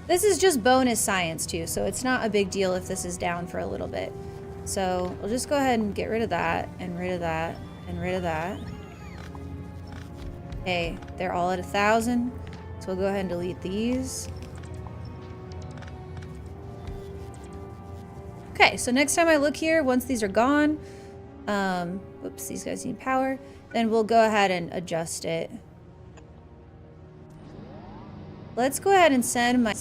This is just bonus science too, so it's not a big deal if this is down for a little bit. So we'll just go ahead and get rid of that, and rid of that, and rid of that. Okay, they're all at 1,000. So we'll go ahead and delete these. Okay, so next time I look here, once these are gone, oops, these guys need power, then we'll go ahead and adjust it. Let's go ahead and send my,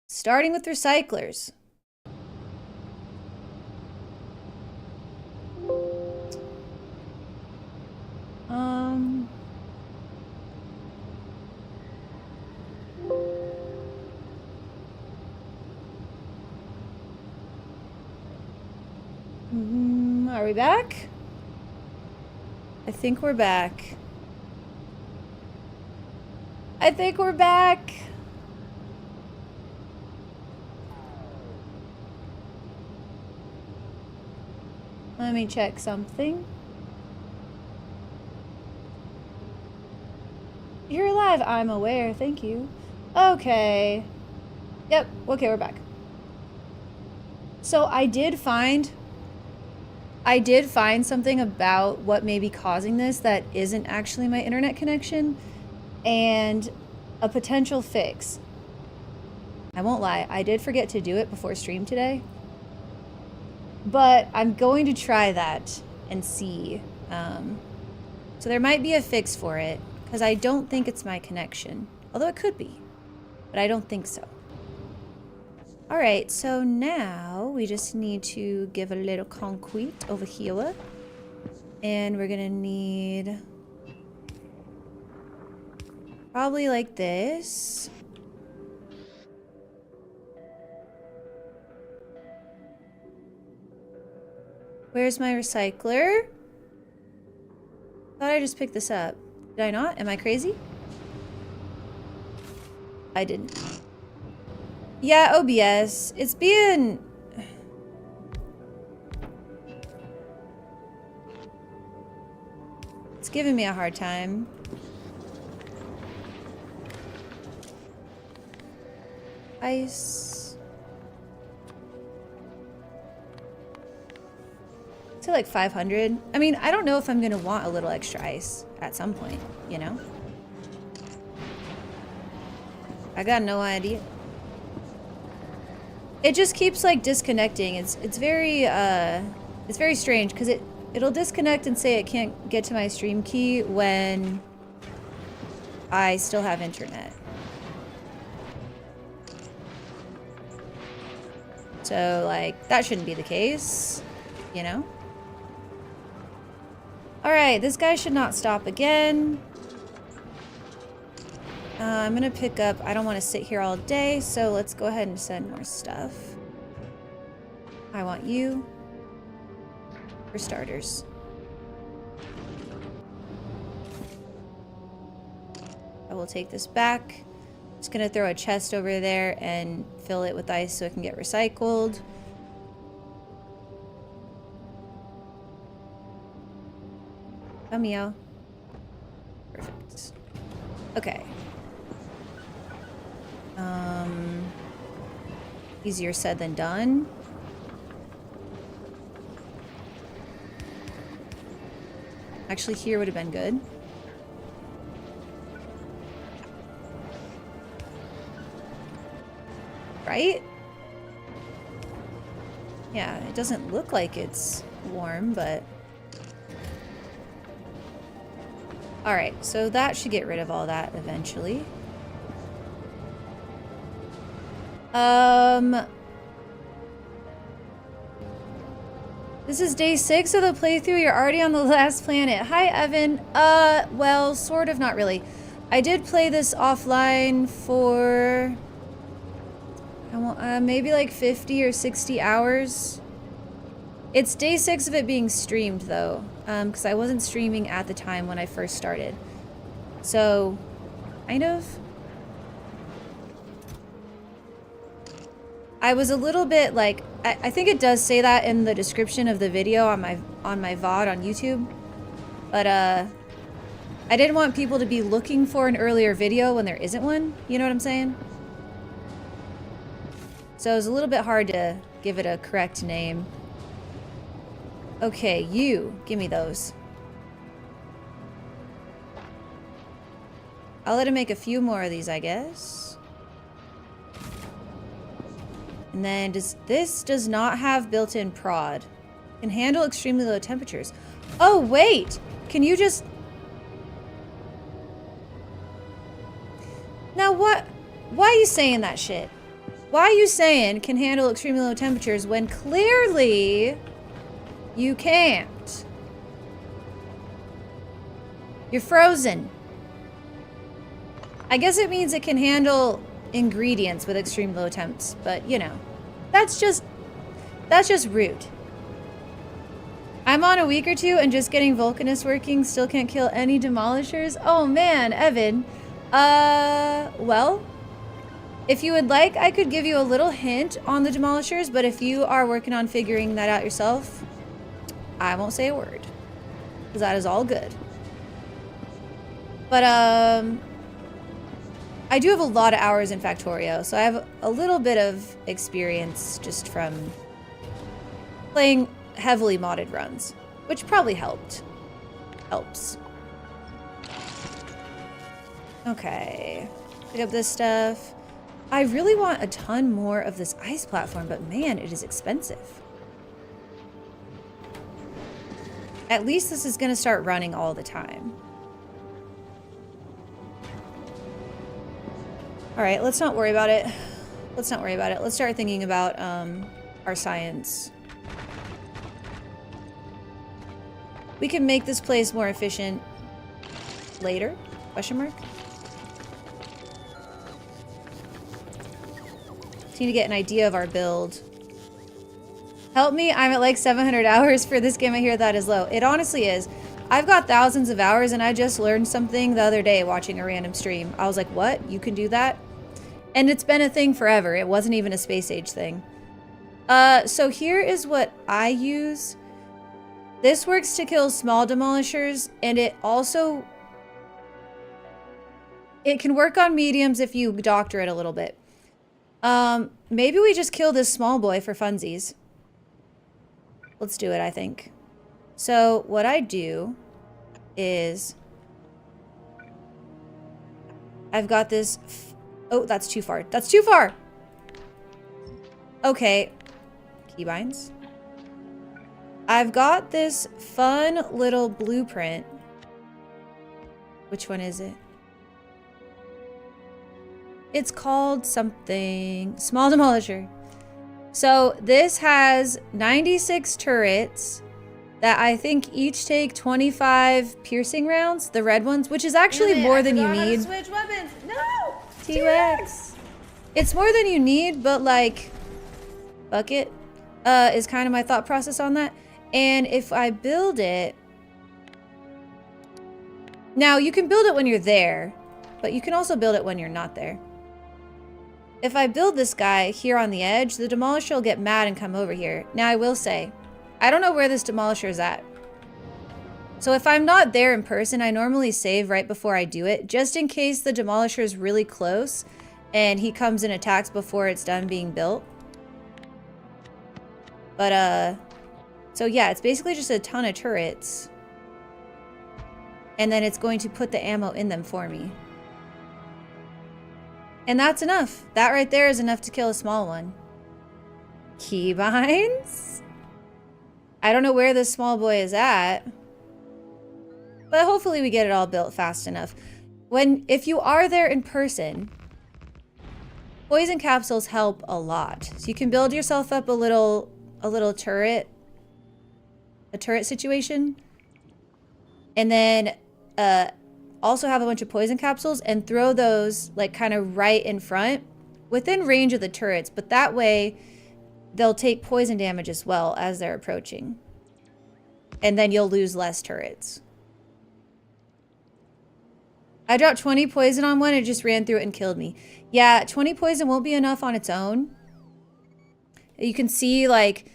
starting with recyclers. Are we back? I think we're back. I think we're back. Let me check something. You're alive, I'm aware, thank you. Okay. Yep, okay, we're back. So I did find something about what may be causing this that isn't actually my internet connection, and a potential fix. I won't lie, I did forget to do it before stream today, but I'm going to try that and see. So there might be a fix for it, because I don't think it's my connection, although it could be, but I don't think so. All right, so now we just need to give a little concrete over here, and we're gonna need probably like this. Where's my recycler? Thought I just picked this up. Did I not? Am I crazy? I didn't. Yeah, OBS. It's being... It's giving me a hard time. Ice. To like 500. I mean, I don't know if I'm gonna want a little extra ice at some point, you know? I got no idea. It just keeps like disconnecting. It's very strange because it It'll disconnect and say it can't get to my stream key when I still have internet. So, like, that shouldn't be the case, you know? Alright, this guy should not stop again. I'm gonna pick up, I don't want to sit here all day, so let's go ahead and send more stuff. I want you, for starters. I will take this back. Just gonna throw a chest over there and fill it with ice so it can get recycled. Come here. Perfect. Okay. Easier said than done. Actually, here would have been good. Right? Yeah, it doesn't look like it's warm, but... Alright, so that should get rid of all that eventually. This is day 6 of the playthrough. You're already on the last planet. Hi, Evan. Well, sort of, not really. I did play this offline for... maybe like 50 or 60 hours. It's day 6 of it being streamed, though. Because I wasn't streaming at the time when I first started. So, kind of. I was a little bit like, I think it does say that in the description of the video on my VOD on YouTube. But I didn't want people to be looking for an earlier video when there isn't one. You know what I'm saying? So it was a little bit hard to give it a correct name. Okay, you. Give me those. I'll let him make a few more of these, I guess. And then this does not have built-in prod. Can handle extremely low temperatures. Oh, wait! Can you just... Now what? Why are you saying that shit? Why are you saying can handle extremely low temperatures when clearly you can't? You're frozen. I guess it means it can handle ingredients with extreme low temps, but you know, that's just rude. I'm on a week or two and just getting Vulcanus working, still can't kill any demolishers. Oh man, Evan. Well, if you would like, I could give you a little hint on the demolishers, but if you are working on figuring that out yourself, I won't say a word, because that is all good. But, I do have a lot of hours in Factorio, so I have a little bit of experience just from playing heavily modded runs, which probably helps. Okay, pick up this stuff. I really want a ton more of this ice platform, but man, it is expensive. At least this is going to start running all the time. All right, let's not worry about it. Let's not worry about it. Let's start thinking about our science. We can make this place more efficient later? Question mark? Just need to get an idea of our build. Help me, I'm at like 700 hours for this game. I hear that is low. It honestly is. I've got thousands of hours and I just learned something the other day watching a random stream. I was like, what? You can do that? And it's been a thing forever. It wasn't even a space age thing. So here is what I use. This works to kill small demolishers, and it also... It can work on mediums if you doctor it a little bit. Maybe we just kill this small boy for funsies. Let's do it, I think. So what I do is... I've got this... Oh, that's too far. That's too far! Okay. Keybinds. I've got this fun little blueprint. Which one is it? It's called something. Small Demolisher. So this has 96 turrets that I think each take 25 piercing rounds, the red ones, which is actually more than you need. Switch weapons. No! T-Rex. It's more than you need, but like, bucket is kind of my thought process on that. And if I build it, now you can build it when you're there, but you can also build it when you're not there. If I build this guy here on the edge, the Demolisher will get mad and come over here. Now I will say, I don't know where this Demolisher is at. So if I'm not there in person, I normally save right before I do it, just in case the Demolisher is really close and he comes and attacks before it's done being built. But, so yeah, it's basically just a ton of turrets. And then it's going to put the ammo in them for me. And that's enough. That right there is enough to kill a small one. Keybinds? I don't know where this small boy is at. But hopefully we get it all built fast enough. If you are there in person, poison capsules help a lot. So you can build yourself up a little turret. A turret situation. And then also have a bunch of poison capsules and throw those like kind of right in front within range of the turrets, but that way they'll take poison damage as well as they're approaching, and then you'll lose less turrets. I dropped 20 poison on one, it just ran through it and killed me. Yeah, 20 poison won't be enough on its own. You can see like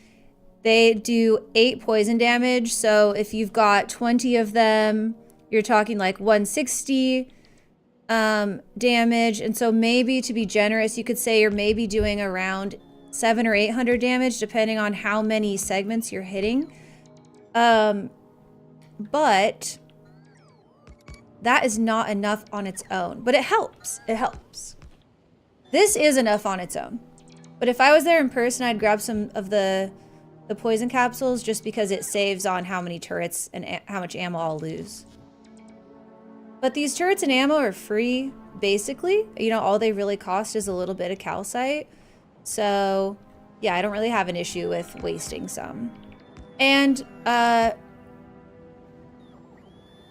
they do 8 poison damage, so if you've got 20 of them, you're talking like 160 damage. And so maybe to be generous, you could say you're maybe doing around 700 or 800 damage, depending on how many segments you're hitting. But that is not enough on its own. But it helps. It helps. This is enough on its own. But if I was there in person, I'd grab some of the poison capsules just because it saves on how many turrets and how much ammo I'll lose. But these turrets and ammo are free, basically. You know, all they really cost is a little bit of calcite. So, yeah, I don't really have an issue with wasting some. And,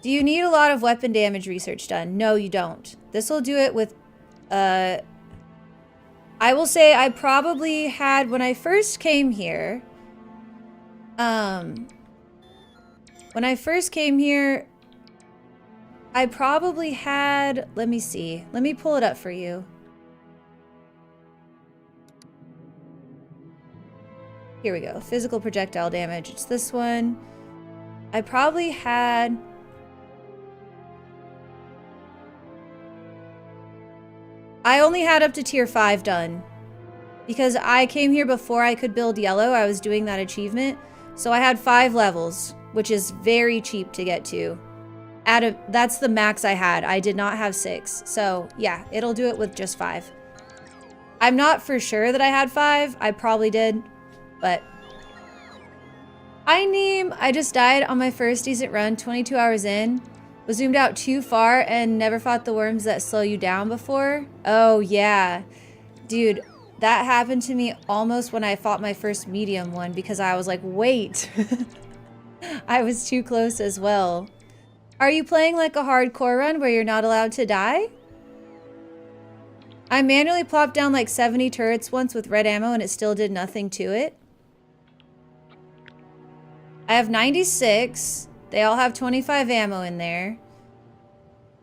do you need a lot of weapon damage research done? No, you don't. This will do it with, I will say I probably had, when I first came here, I probably had, let me see. Let me pull it up for you. Here we go. Physical projectile damage. It's this one. I probably had... I only had up to tier 5 done. Because I came here before I could build yellow. I was doing that achievement. So I had 5 levels, which is very cheap to get to. That's the max I had. I did not have 6. So yeah, it'll do it with just 5. I'm not for sure that I had 5. I probably did, but I just died on my first decent run, 22 hours in. Was zoomed out too far and never fought the worms that slow you down before. Oh yeah, dude, that happened to me almost when I fought my first medium one because I was like, wait, I was too close as well. Are you playing like a hardcore run where you're not allowed to die? I manually plopped down like 70 turrets once with red ammo and it still did nothing to it. I have 96. They all have 25 ammo in there.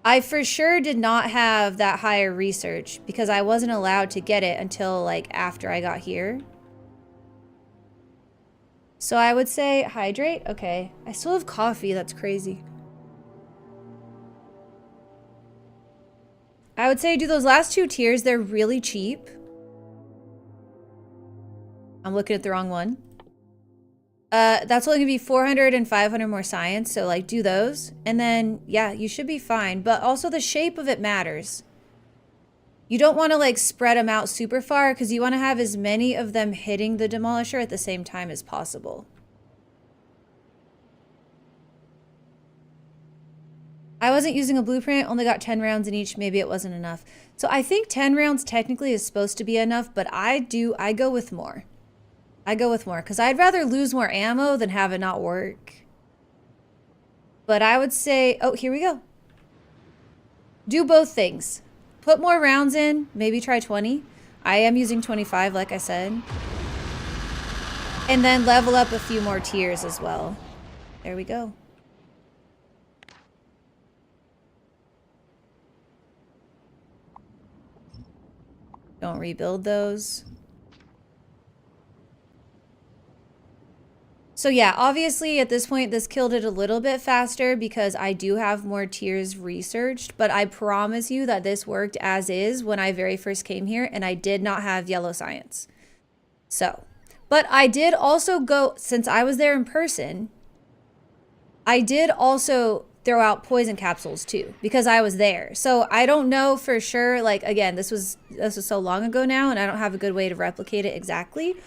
I for sure did not have that higher research because I wasn't allowed to get it until like after I got here. So I would say hydrate. Okay. I still have coffee. That's crazy. I would say do those last 2 tiers. They're really cheap. I'm looking at the wrong one. That's only gonna be 400 and 500 more science. So like do those. And then yeah, you should be fine. But also the shape of it matters. You don't want to like spread them out super far because you want to have as many of them hitting the Demolisher at the same time as possible. I wasn't using a blueprint, only got 10 rounds in each. Maybe it wasn't enough. So I think 10 rounds technically is supposed to be enough, but I go with more. I go with more because I'd rather lose more ammo than have it not work. But I would say, oh, here we go. Do both things. Put more rounds in, maybe try 20. I am using 25, like I said. And then level up a few more tiers as well. There we go. Don't rebuild those. So yeah, obviously at this point, this killed it a little bit faster because I do have more tiers researched, but I promise you that this worked as is when I very first came here and I did not have yellow science. So, but I did also go, since I was there in person, I did also throw out poison capsules too because I was there. So I don't know for sure, like again, this was so long ago now and I don't have a good way to replicate it exactly.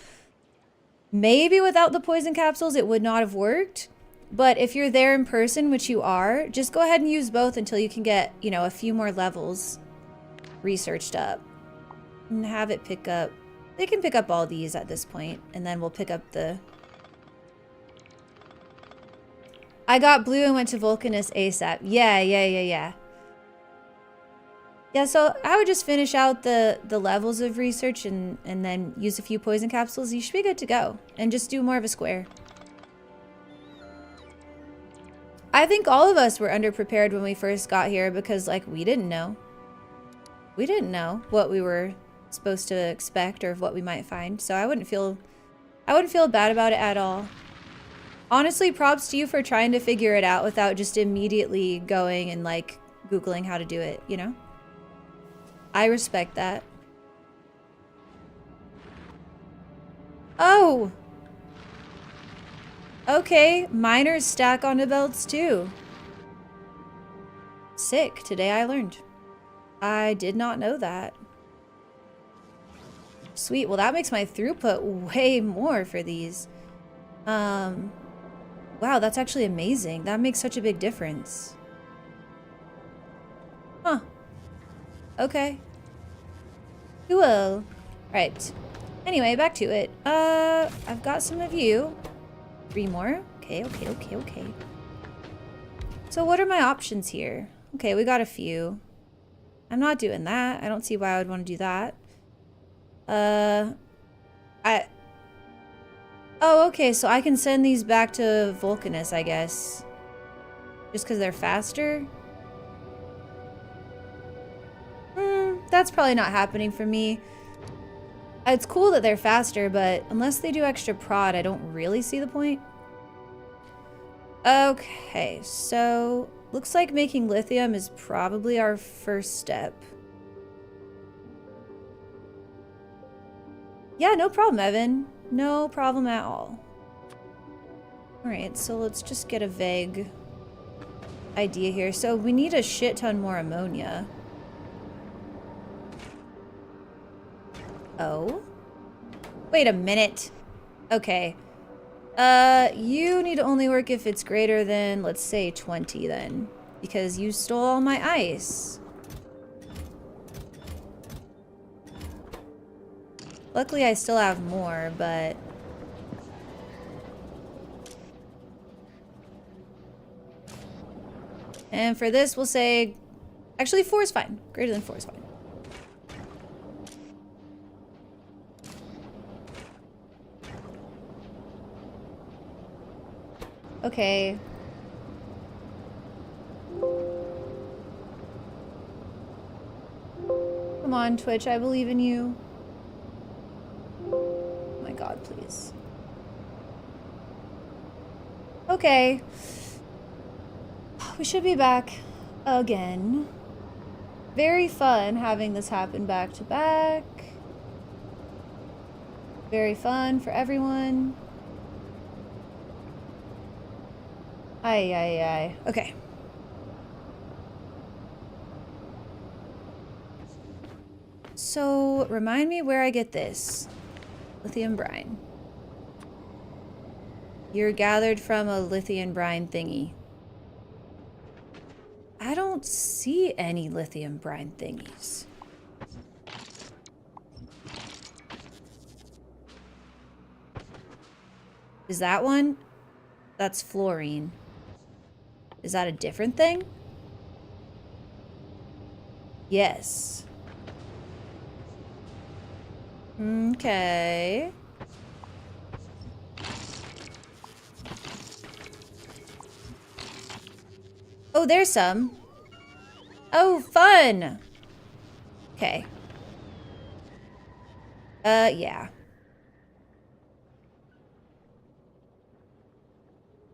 Maybe without the poison capsules, it would not have worked. But if you're there in person, which you are, just go ahead and use both until you can get, you know, a few more levels researched up. And have it pick up. They can pick up all these at this point, and then we'll pick up the... I got blue and went to Vulcanus ASAP. Yeah. Yeah, so I would just finish out the levels of research and then use a few poison capsules. You should be good to go. And just do more of a square. I think all of us were underprepared when we first got here because, like, we didn't know. We didn't know what we were supposed to expect or what we might find. So I wouldn't feel bad about it at all. Honestly, props to you for trying to figure it out without just immediately going and, like, Googling how to do it, you know? I respect that. Oh! Okay, miners stack onto belts too. Sick, today I learned. I did not know that. Sweet, well that makes my throughput way more for these. Wow, that's actually amazing. That makes such a big difference. Huh. Okay. Cool. Right. Anyway, back to it. I've got some of you. 3 more. Okay. So what are my options here? Okay, we got a few. I'm not doing that. I don't see why I would want to do that. Oh, okay, so I can send these back to Vulcanus, I guess. Just because they're faster? That's probably not happening for me. It's cool that they're faster, but unless they do extra prod, I don't really see the point. Okay, so looks like making lithium is probably our first step. Yeah, no problem, Evan. No problem at all. Alright, so let's just get a vague idea here. So we need a shit ton more ammonia. Oh? Wait a minute. Okay. You need to only work if it's greater than, let's say, 20 then. Because you stole all my ice. Luckily, I still have more, but... And for this, we'll say... Actually, 4 is fine. Greater than 4 is fine. Okay. Come on, Twitch. I believe in you. Oh my god, please. Okay. We should be back again. Very fun having this happen back to back. Very fun for everyone. Aye. Okay. So, remind me where I get this. Lithium brine. You're gathered from a lithium brine thingy. I don't see any lithium brine thingies. Is that one? That's fluorine. Is that a different thing? Yes. Okay. Oh, there's some. Oh, fun. Okay. Yeah.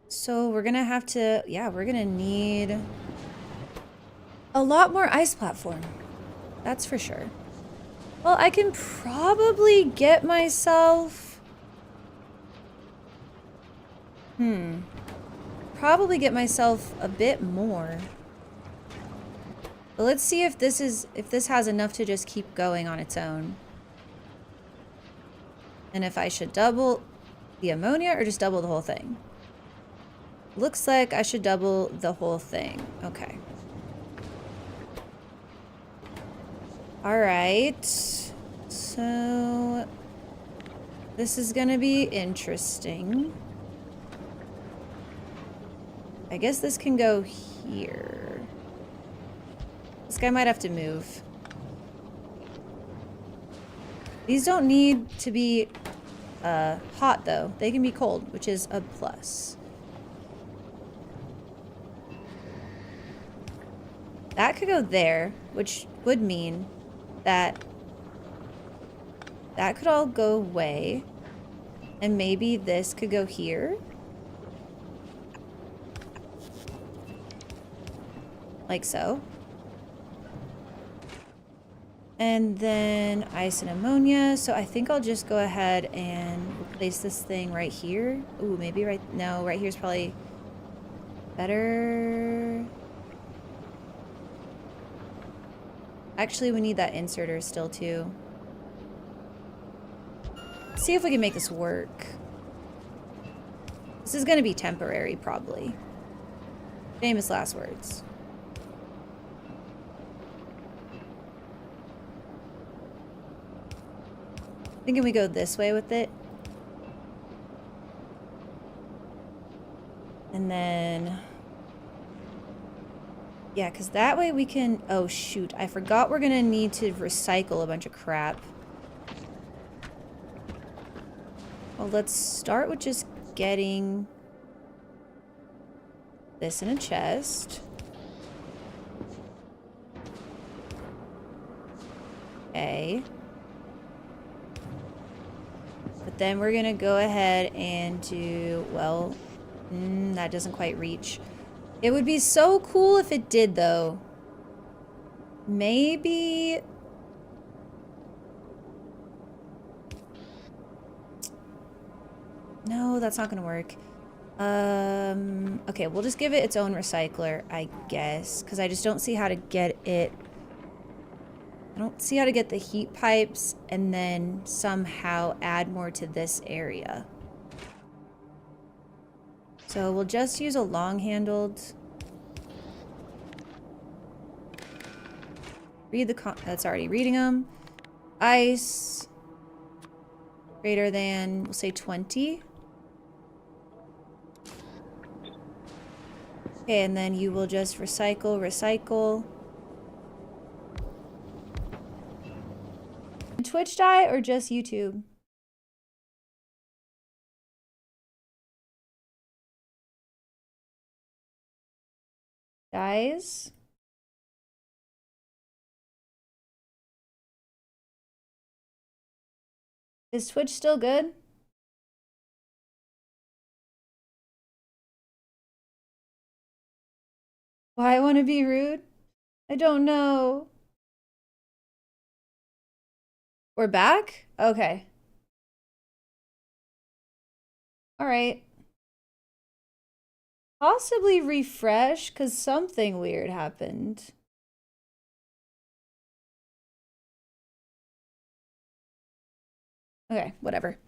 So we're gonna have to, yeah, we're gonna need a lot more ice platform. That's for sure. Well, I can probably get myself... Probably get myself a bit more. But let's see if this has enough to just keep going on its own. And if I should double the ammonia or just double the whole thing. Looks like I should double the whole thing. Okay. All right. So this is gonna be interesting. I guess this can go here. This guy might have to move. These don't need to be hot though. They can be cold, which is a plus. That could go there, which would mean that that could all go away. And maybe this could go here. Like so. And then ice and ammonia. So I think I'll just go ahead and replace this thing right here. Ooh, maybe right... No, right here's probably better. Actually, we need that inserter still too. Let's see if we can make this work. This is going to be temporary, probably. Famous last words. Thinking we go this way with it. And then... Yeah, because that way we can... Oh, shoot. I forgot we're going to need to recycle a bunch of crap. Well, let's start with just getting this in a chest. Okay. But then we're going to go ahead and do... Well, that doesn't quite reach. It would be so cool if it did, though. Maybe... No, that's not gonna work. Okay, we'll just give it its own recycler, I guess. Because I just don't see how to get it... I don't see how to get the heat pipes and then somehow add more to this area. So we'll just use a long-handled. Read the that's already reading them. Ice greater than, we'll say 20. Okay, and then you will just recycle. Twitch die or just YouTube? Guys? Is Twitch still good? Why I want to be rude? I don't know. We're back? Okay. All right. Possibly refresh because something weird happened. Okay, whatever.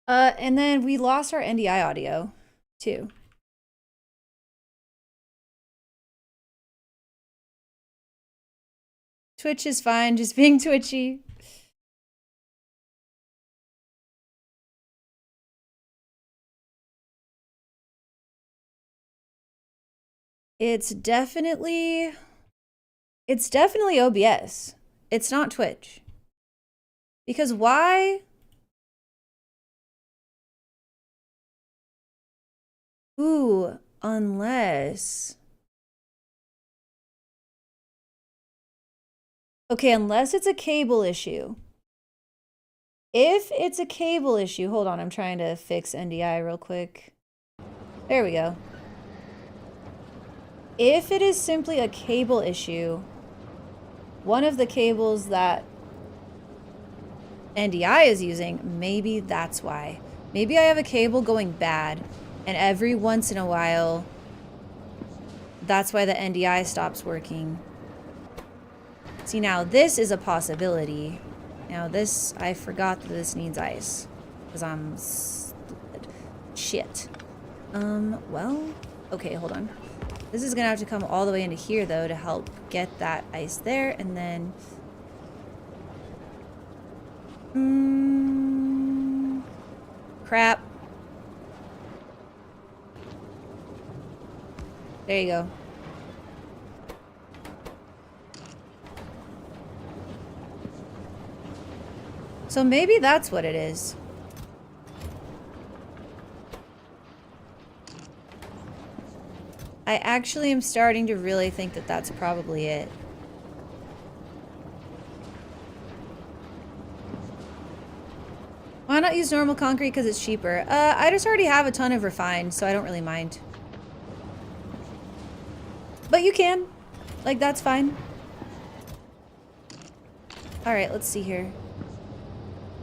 And then we lost our NDI audio too. Twitch is fine, just being twitchy. It's definitely OBS. It's not Twitch. Because why? Ooh, unless... Okay, unless it's a cable issue. If it's a cable issue, hold on, I'm trying to fix NDI real quick. There we go. If it is simply a cable issue, one of the cables that NDI is using, maybe that's why. Maybe I have a cable going bad, and every once in a while, that's why the NDI stops working. See, now this is a possibility. Now this, I forgot that this needs ice. Because I'm stupid. Shit. Well, okay, hold on. This is gonna have to come all the way into here, though, to help get that ice there, and then... crap. There you go. So maybe that's what it is. I actually am starting to really think that that's probably it. Why not use normal concrete because it's cheaper? I just already have a ton of refined, so I don't really mind. But you can. Like, that's fine. Alright, let's see here.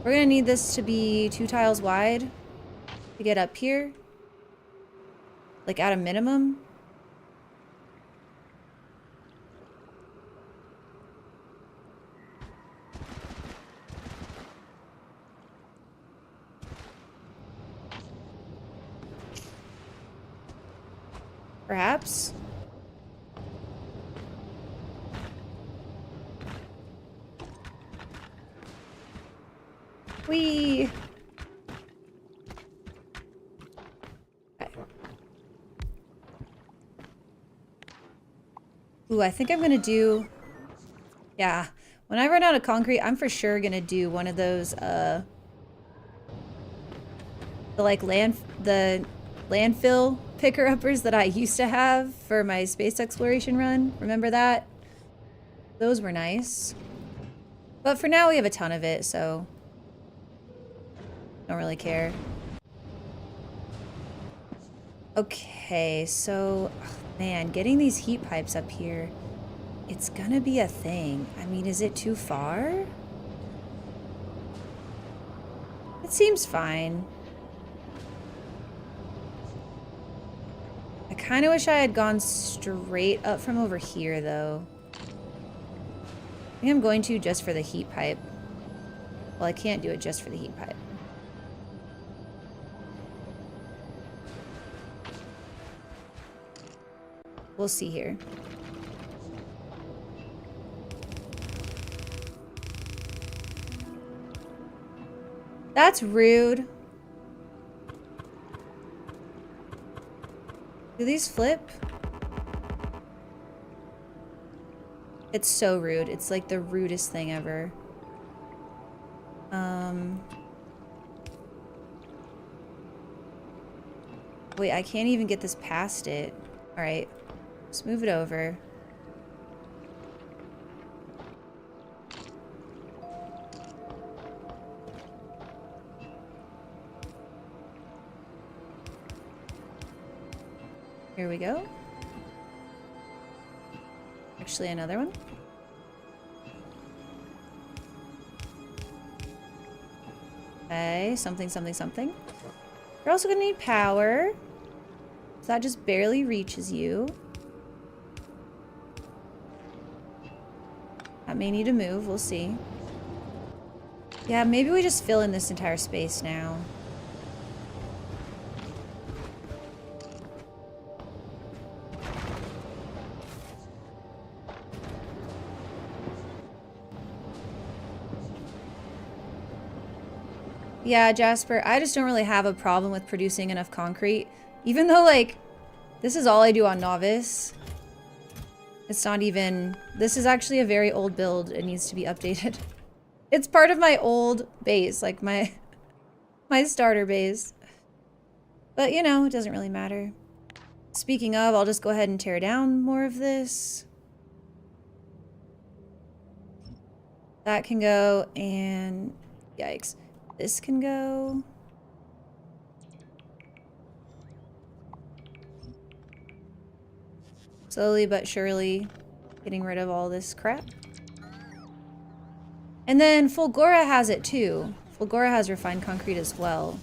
We're gonna need this to be 2 tiles wide to get up here. Like, at a minimum. Perhaps. Whee! Okay. Ooh, I think I'm gonna do... Yeah. When I run out of concrete, I'm for sure gonna do one of those, the landfill picker-uppers that I used to have for my space exploration run. Remember that? Those were nice. But for now, we have a ton of it, so... don't really care. Okay, so... oh, man, getting these heat pipes up here, it's gonna be a thing. I mean, is it too far? It seems fine. I kind of wish I had gone straight up from over here, though. I think I'm going to just for the heat pipe. Well, I can't do it just for the heat pipe. We'll see here. That's rude. Do these flip? It's so rude. It's like the rudest thing ever. Wait, I can't even get this past it. Alright. Let's move it over. Here we go. Actually, another one. Okay, something, something, something. You're also gonna need power. So that just barely reaches you. That may need to move, we'll see. Yeah, maybe we just fill in this entire space now. Yeah, Jasper, I just don't really have a problem with producing enough concrete. Even though, like, this is all I do on Novice. It's not even... This is actually a very old build. It needs to be updated. It's part of my old base, like my starter base. But, you know, it doesn't really matter. Speaking of, I'll just go ahead and tear down more of this. That can go, and... Yikes. This can go. Slowly but surely getting rid of all this crap. And then Fulgora has it too. Fulgora has refined concrete as well.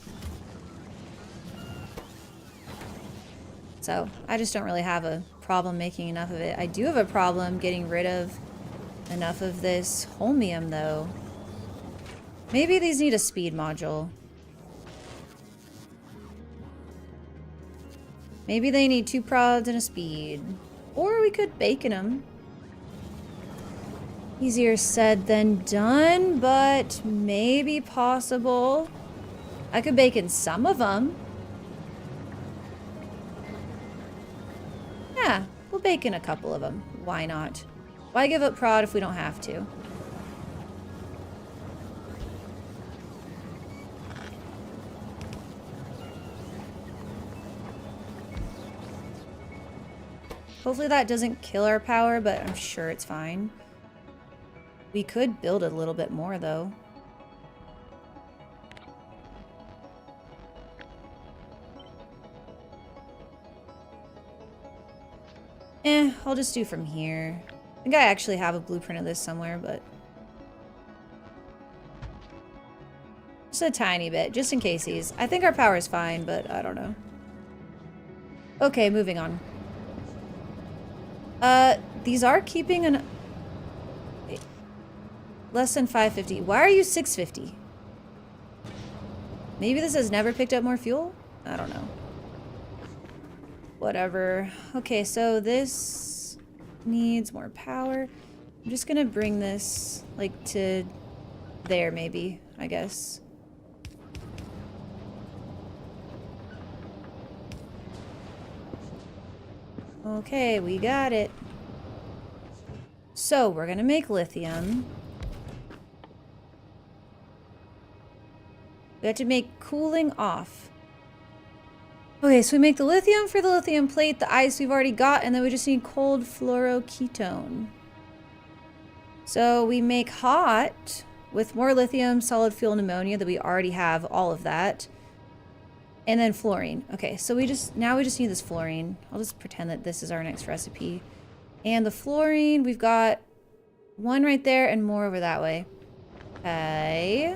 So I just don't really have a problem making enough of it. I do have a problem getting rid of enough of this holmium though. Maybe these need a speed module. Maybe they need 2 prods and a speed. Or we could bacon them. Easier said than done, but maybe possible. I could bacon some of them. Yeah, we'll bacon a couple of them. Why not? Why give up prod if we don't have to? Hopefully that doesn't kill our power, but I'm sure it's fine. We could build a little bit more, though. I'll just do from here. I think I actually have a blueprint of this somewhere, but... just a tiny bit, just in case he's... I think our power's fine, but I don't know. Okay, moving on. These are keeping an... Wait. Less than 550. Why are you 650? Maybe this has never picked up more fuel? I don't know. Whatever. Okay, so this needs more power. I'm just gonna bring this, like, to there, maybe, I guess. Okay, we got it. So, we're gonna make lithium. We have to make cooling off. Okay, so we make the lithium for the lithium plate, the ice we've already got, and then we just need cold fluoroketone. So we make hot with more lithium, solid fuel, and ammonia that we already have, all of that. And then fluorine. Okay, so now we just need this fluorine. I'll just pretend that this is our next recipe. And the fluorine, we've got one right there and more over that way. Okay.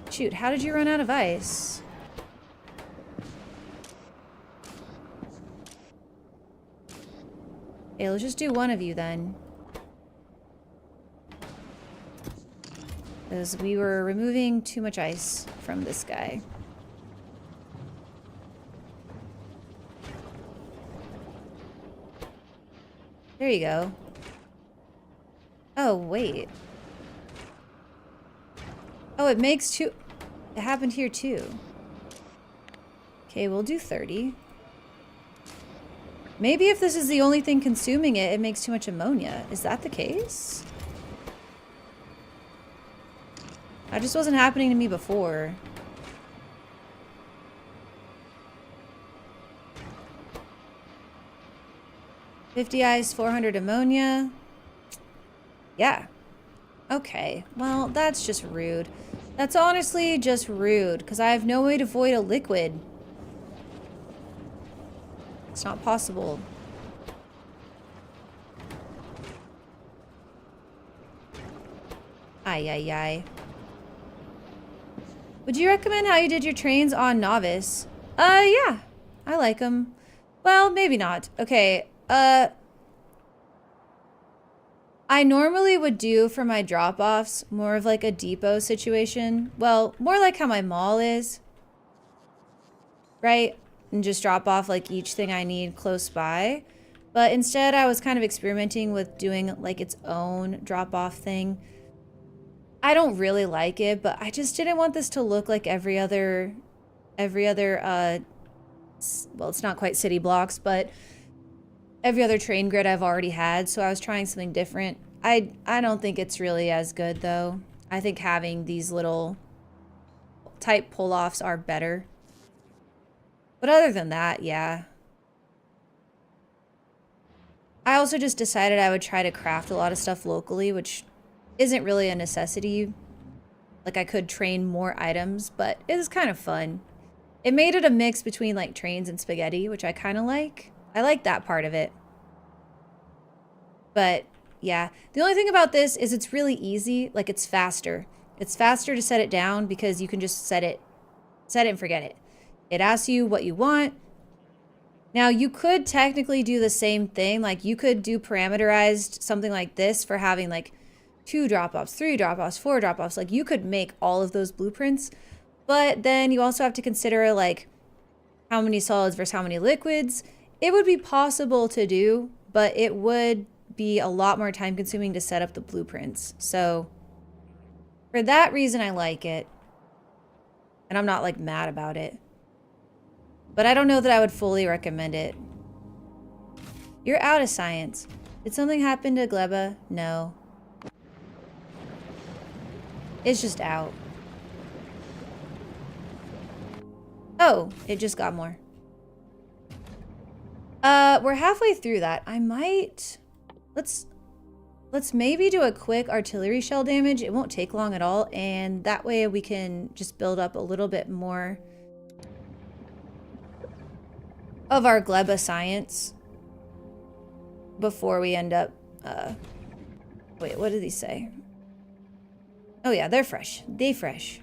Shoot, how did you run out of ice? Okay, let's just do one of you then. Because we were removing too much ice from this guy. There you go. Oh, wait. Oh, it makes 2... It happened here too. Okay, we'll do 30. Maybe if this is the only thing consuming it, it makes too much ammonia. Is that the case? That just wasn't happening to me before. $50 ice, 400 ammonia. Yeah. Okay. Well, that's just rude. That's honestly just rude, because I have no way to void a liquid. It's not possible. Ay, ay, ay. Would you recommend how you did your trains on Novice? Yeah. I like them. Well, maybe not. Okay, I normally would do for my drop-offs more of like a depot situation. Well, more like how my mall is. Right? And just drop off like each thing I need close by. But instead I was kind of experimenting with doing like its own drop-off thing. I don't really like it, but I just didn't want this to look like every other, well, it's not quite city blocks, but every other train grid I've already had, so I was trying something different. I don't think it's really as good, though. I think having these little type pull-offs are better. But other than that, yeah. I also just decided I would try to craft a lot of stuff locally, which isn't really a necessity. Like, I could train more items, but it was kind of fun. It made it a mix between, like, trains and spaghetti, which I kind of like. I like that part of it. But, yeah. The only thing about this is it's really easy. Like, it's faster. It's faster to set it down because you can just set it and forget it. It asks you what you want. Now, you could technically do the same thing. Like, you could do parameterized something like this for having, like, 2 drop-offs, 3 drop-offs, 4 drop-offs. Like, you could make all of those blueprints. But then you also have to consider, like, how many solids versus how many liquids. It would be possible to do, but it would be a lot more time-consuming to set up the blueprints. So, for that reason, I like it. And I'm not, like, mad about it. But I don't know that I would fully recommend it. You're out of science. Did something happen to Gleba? No. It's just out. Oh, it just got more. We're halfway through that. I might... Let's maybe do a quick artillery shell damage. It won't take long at all. And that way we can just build up a little bit more of our Gleba science before we end up, wait, what did he say? Oh yeah, they're fresh. They fresh.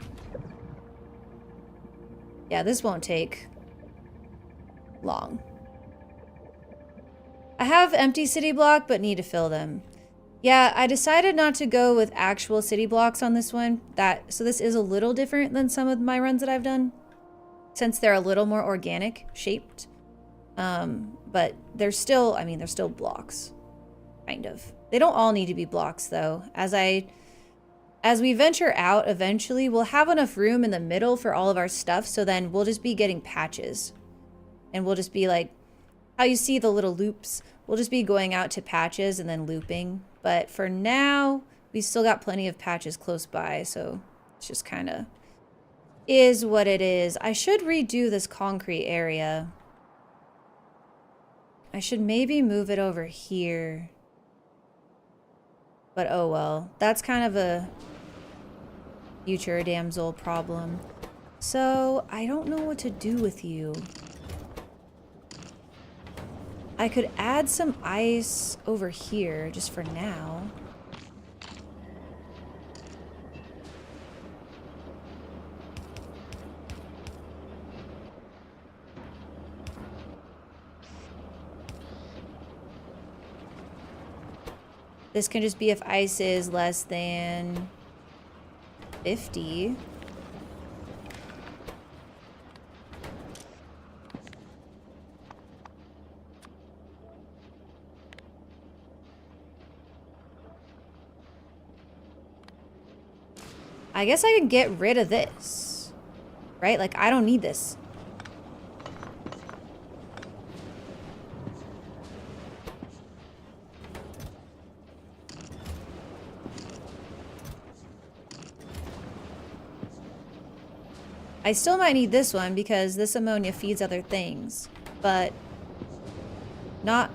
Yeah, this won't take long. I have empty city block, but need to fill them. Yeah, I decided not to go with actual city blocks on this one. So this is a little different than some of my runs that I've done, since they're a little more organic shaped. But they're still, I mean, they're still blocks, kind of. They don't all need to be blocks, though. As we venture out, eventually, we'll have enough room in the middle for all of our stuff, so then we'll just be getting patches. And we'll just be like, how you see the little loops, we'll just be going out to patches and then looping. But for now, we still got plenty of patches close by, so it's just kind of is what it is. I should redo this concrete area. I should maybe move it over here. But oh well. That's kind of a future damsel problem. So, I don't know what to do with you. I could add some ice over here, just for now. This can just be if ice is less than 50. I guess I can get rid of this, right? Like, I don't need this. I still might need this one because this ammonia feeds other things, but not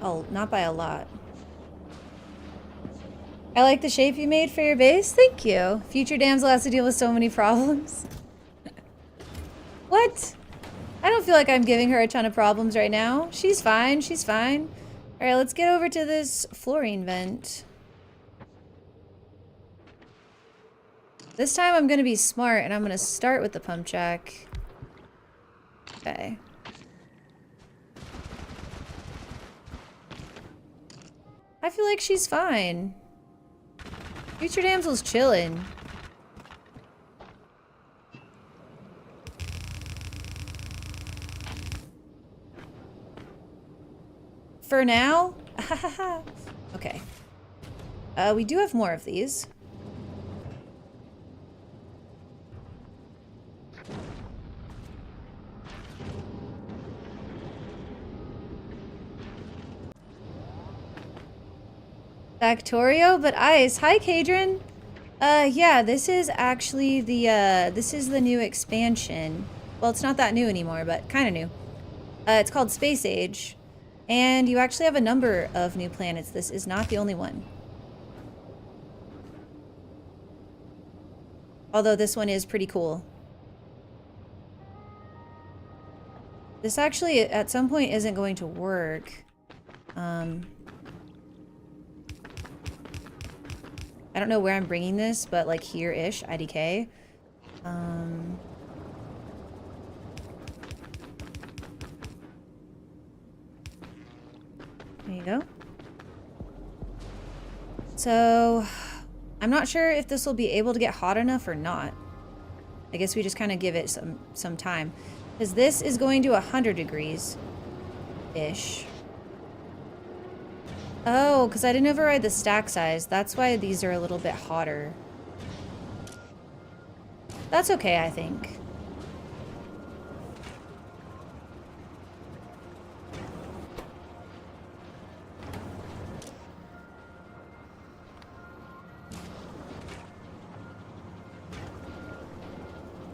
by a lot. I like the shape you made for your base. Thank you. Future damsel has to deal with so many problems. What? I don't feel like I'm giving her a ton of problems right now. She's fine. She's fine. All right, let's get over to this fluorine vent. This time I'm going to be smart and I'm going to start with the pump jack. Okay. I feel like she's fine. Future damsel's chilling. For now? Okay. We do have more of these. Factorio, but ice. Hi, Kadrin. Yeah, this is actually the, this is the new expansion. Well, it's not that new anymore, but kind of new. It's called Space Age. And you actually have a number of new planets. This is not the only one. Although this one is pretty cool. This actually, at some point, isn't going to work. I don't know where I'm bringing this, but like here-ish, IDK. There you go. So, I'm not sure if this will be able to get hot enough or not. I guess we just kind of give it some time. Because this is going to 100 degrees-ish. Oh, because I didn't override the stack size. That's why these are a little bit hotter. That's okay, I think.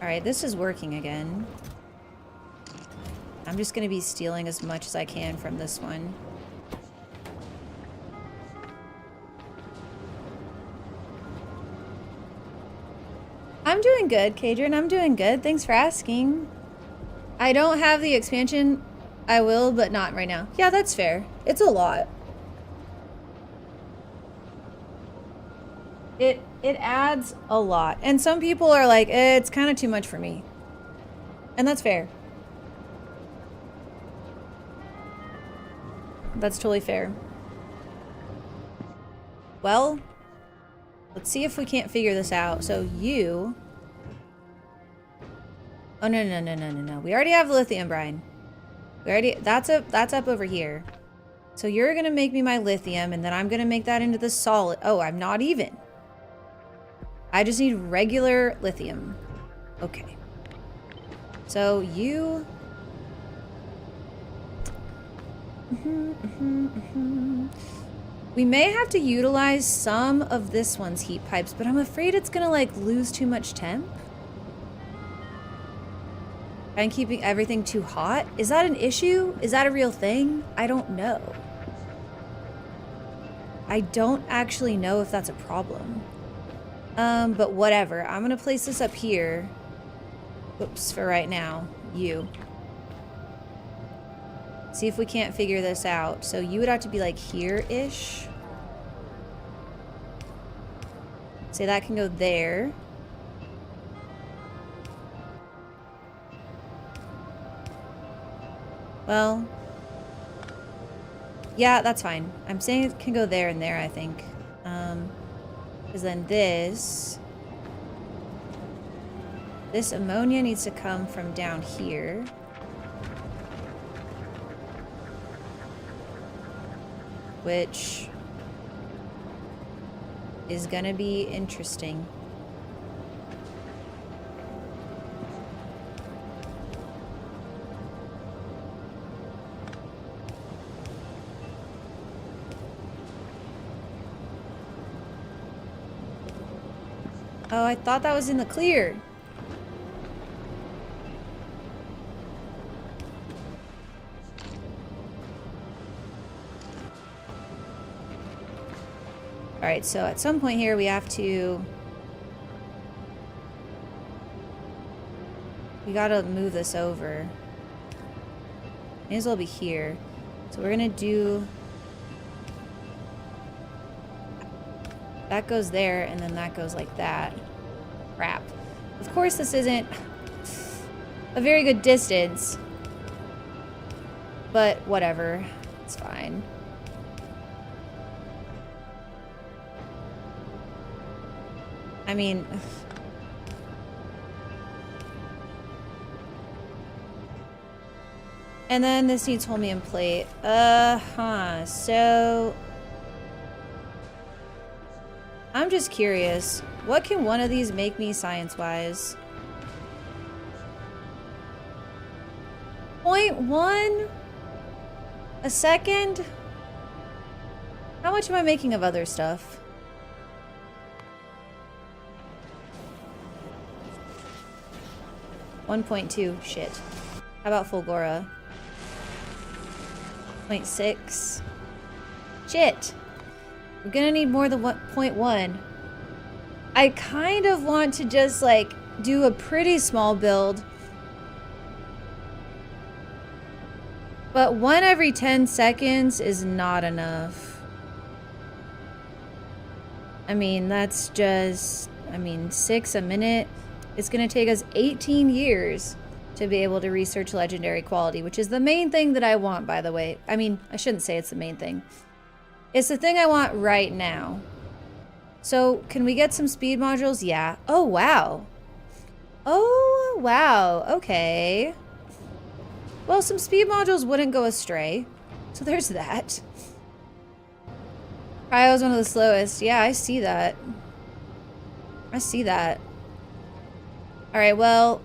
Alright, this is working again. I'm just going to be stealing as much as I can from this one. I'm doing good, Kadrian. I'm doing good. Thanks for asking. I don't have the expansion. I will, but not right now. Yeah, that's fair. It's a lot. It adds a lot. And some people are like, it's kind of too much for me. And that's fair. That's totally fair. Well, let's see if we can't figure this out. So you... Oh, no. We already have lithium, Brian. We already... That's up over here. So you're going to make me my lithium, and then I'm going to make that into the solid... Oh, I'm not even. I just need regular lithium. Okay. So you... We may have to utilize some of this one's heat pipes, but I'm afraid it's gonna like lose too much temp. And keeping everything too hot? Is that an issue? Is that a real thing? I don't know. I don't actually know if that's a problem. But whatever. I'm gonna place this up here. Oops, for right now. You. See if we can't figure this out. So you would have to be like here-ish. Say that can go there. Well, yeah, that's fine. I'm saying it can go there and there, I think. Because then this ammonia needs to come from down here. Which is gonna be interesting. Oh, I thought that was in the clear. Alright, so at some point here we have to... We gotta move this over. May as well be here. So we're gonna do... That goes there, and then that goes like that. Crap. Of course this isn't a very good distance. But whatever. It's fine. I mean... And then this needs holmium plate. So... I'm just curious. What can one of these make me science-wise? 0.1 a second? How much am I making of other stuff? $1.2. Shit. How about Fulgora? 0.6. Shit. We're gonna need more than 0.1. I kind of want to just like do a pretty small build. But 1 every 10 seconds is not enough. I mean, that's just, 6 a minute. It's gonna take us 18 years to be able to research legendary quality, which is the main thing that I want, by the way. I mean, I shouldn't say it's the main thing. It's the thing I want right now. So, can we get some speed modules? Yeah. Oh, wow. Oh, wow. Okay. Well, some speed modules wouldn't go astray. So there's that. Cryo's one of the slowest. Yeah, I see that. I see that. Alright, well,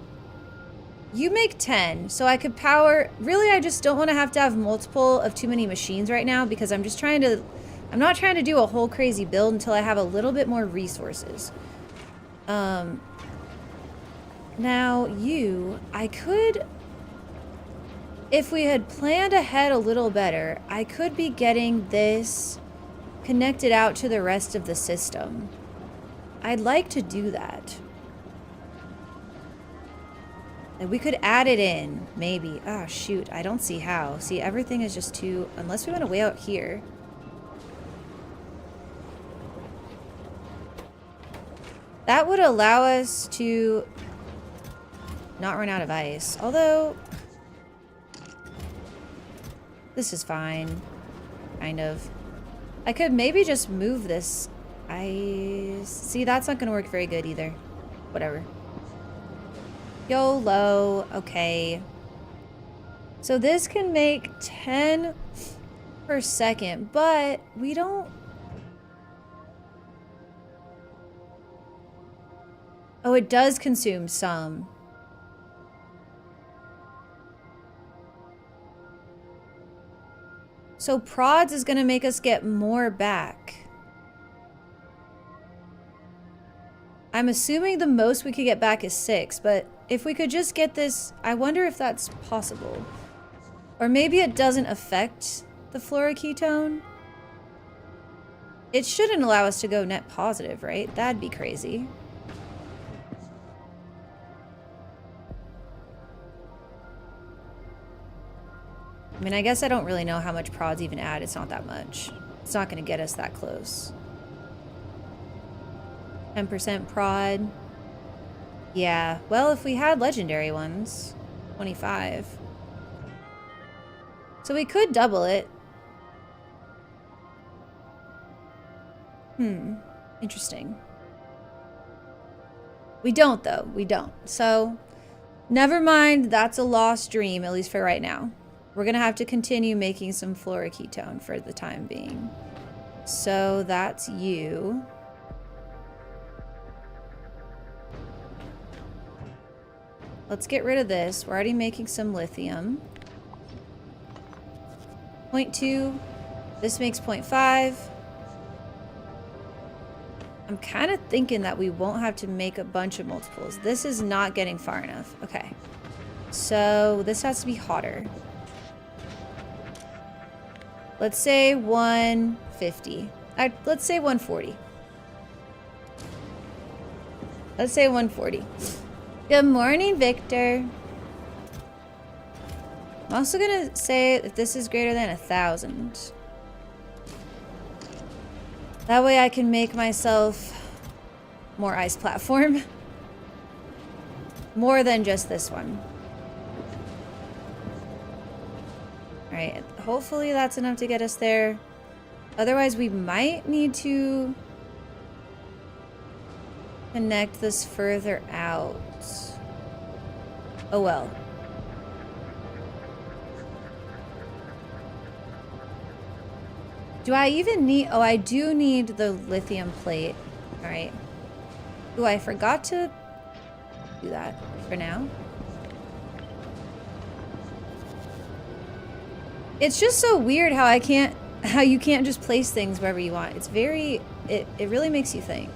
you make 10, so I could power... Really, I just don't want to have multiple of too many machines right now because I'm just trying to... I'm not trying to do a whole crazy build until I have a little bit more resources. Now, I could... If we had planned ahead a little better, I could be getting this connected out to the rest of the system. I'd like to do that. And we could add it in, maybe. Oh, shoot. I don't see how. See, everything is just too... Unless we want to way out here. That would allow us to not run out of ice. Although... This is fine. Kind of. I could maybe just move this ice. See, that's not going to work very good either. Whatever. YOLO. Okay. So this can make 10 per second, but we don't... Oh, it does consume some. So prods is going to make us get more back. I'm assuming the most we could get back is 6, but if we could just get this, I wonder if that's possible. Or maybe it doesn't affect the fluoroketone. It shouldn't allow us to go net positive, right? That'd be crazy. I mean, I guess I don't really know how much prods even add. It's not that much. It's not going to get us that close. 10% prod. Yeah. Well, if we had legendary ones. 25. So we could double it. Interesting. We don't, though. We don't. So, never mind. That's a lost dream, at least for right now. We're going to have to continue making some fluoroketone for the time being. So that's you. Let's get rid of this. We're already making some lithium. 0.2. This makes 0.5. I'm kind of thinking that we won't have to make a bunch of multiples. This is not getting far enough. Okay. So this has to be hotter. Let's say 150. Let's say 140. Let's say 140. Good morning, Victor. I'm also gonna say if this is greater than 1,000. That way I can make myself more ice platform. More than just this one. Alright, hopefully that's enough to get us there. Otherwise, we might need to connect this further out. Oh well. Do I even need... Oh, I do need the lithium plate. Alright. Ooh, I forgot to do that for now. It's just so weird how how you can't just place things wherever you want. It's very, it really makes you think.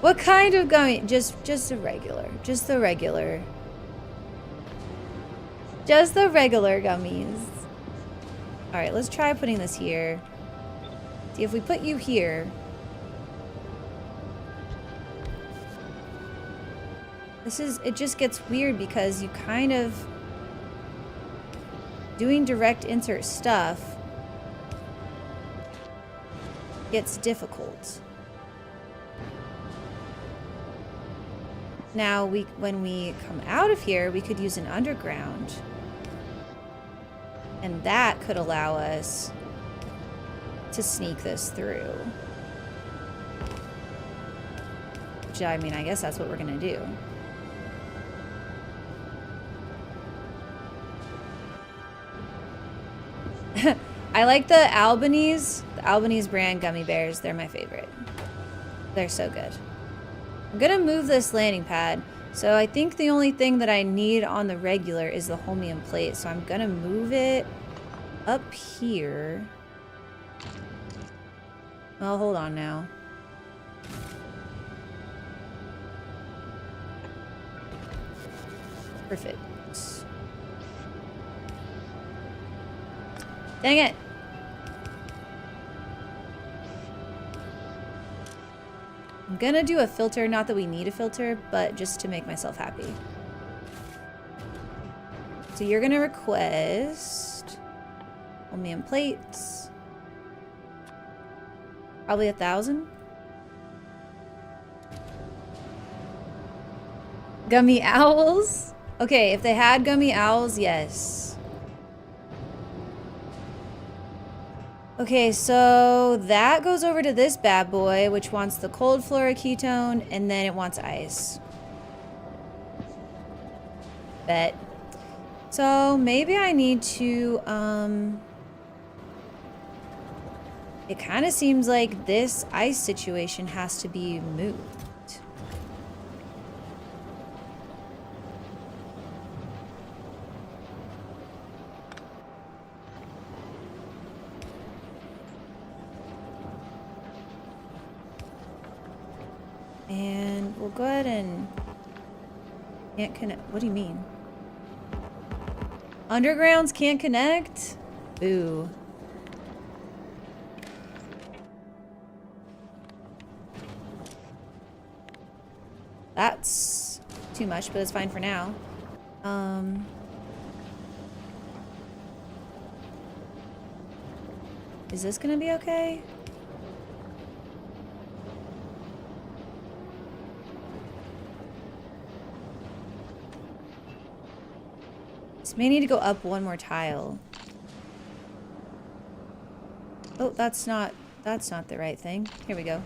What kind of gummy? Just a regular. Just the regular. Just the regular gummies. All right, let's try putting this here. See if we put you here. It just gets weird because you kind of doing direct insert stuff gets difficult. Now, when we come out of here, we could use an underground. And that could allow us to sneak this through. Which, I mean, I guess that's what we're gonna do. I like the Albanese brand gummy bears. They're my favorite. They're so good. I'm gonna move this landing pad. So I think the only thing that I need on the regular is the holmium plate. So I'm gonna move it up here. Well, hold on now. Perfect. Dang it. I'm gonna do a filter, not that we need a filter, but just to make myself happy. So you're gonna request holmium plates. Probably 1,000. Gummy owls? Okay, if they had gummy owls, yes. Okay, so that goes over to this bad boy, which wants the cold fluoroketone, and then it wants ice. Bet. So maybe I need to, it kind of seems like this ice situation has to be moved. And we'll go ahead and can't connect. What do you mean? Undergrounds can't connect? Boo. That's too much, but it's fine for now. Is this gonna be okay? This may need to go up one more tile. Oh, that's not the right thing. Here we go.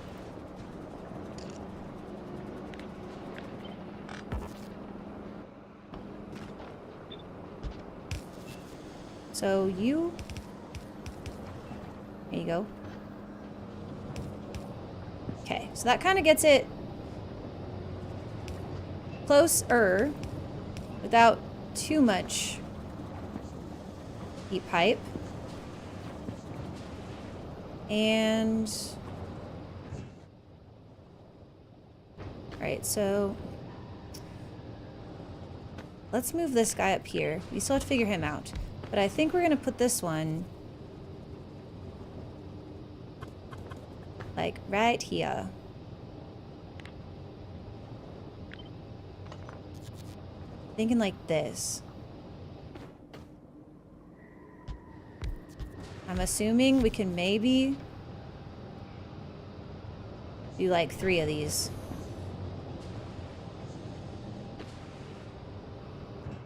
So you, there you go. Okay, so that kind of gets it closer without too much heat pipe. And all right, so let's move this guy up here. We still have to figure him out, but I think we're gonna put this one like right here. Thinking like this. I'm assuming we can maybe do like 3 of these.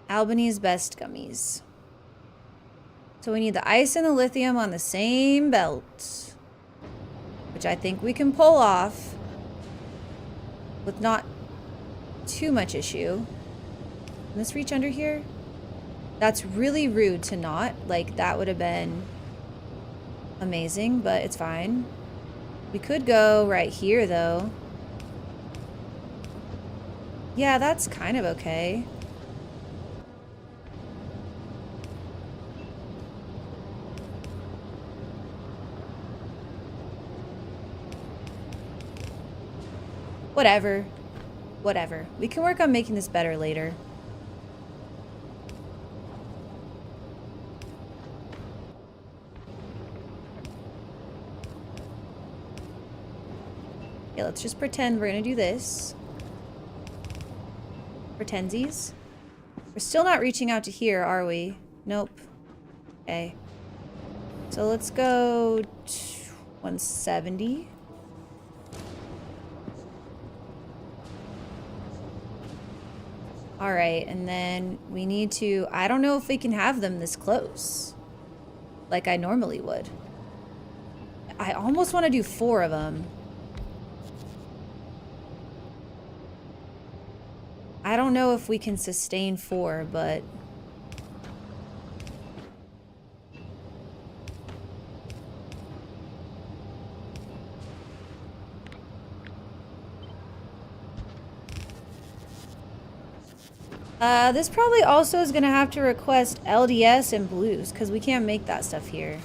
Albany's best gummies. So we need the ice and the lithium on the same belt, which I think we can pull off with not too much issue. Can this reach under here? That's really rude to not. Like, that would have been amazing, but it's fine. We could go right here, though. Yeah, that's kind of okay. Whatever. Whatever. We can work on making this better later. Okay, let's just pretend we're gonna do this. Pretendsies. We're still not reaching out to here, are we? Nope. Okay. So let's go 170. All right, and then we need to, I don't know if we can have them this close like I normally would. I almost want to do 4 of them. I don't know if we can sustain 4, but this probably also is going to have to request LDS and blues because we can't make that stuff here.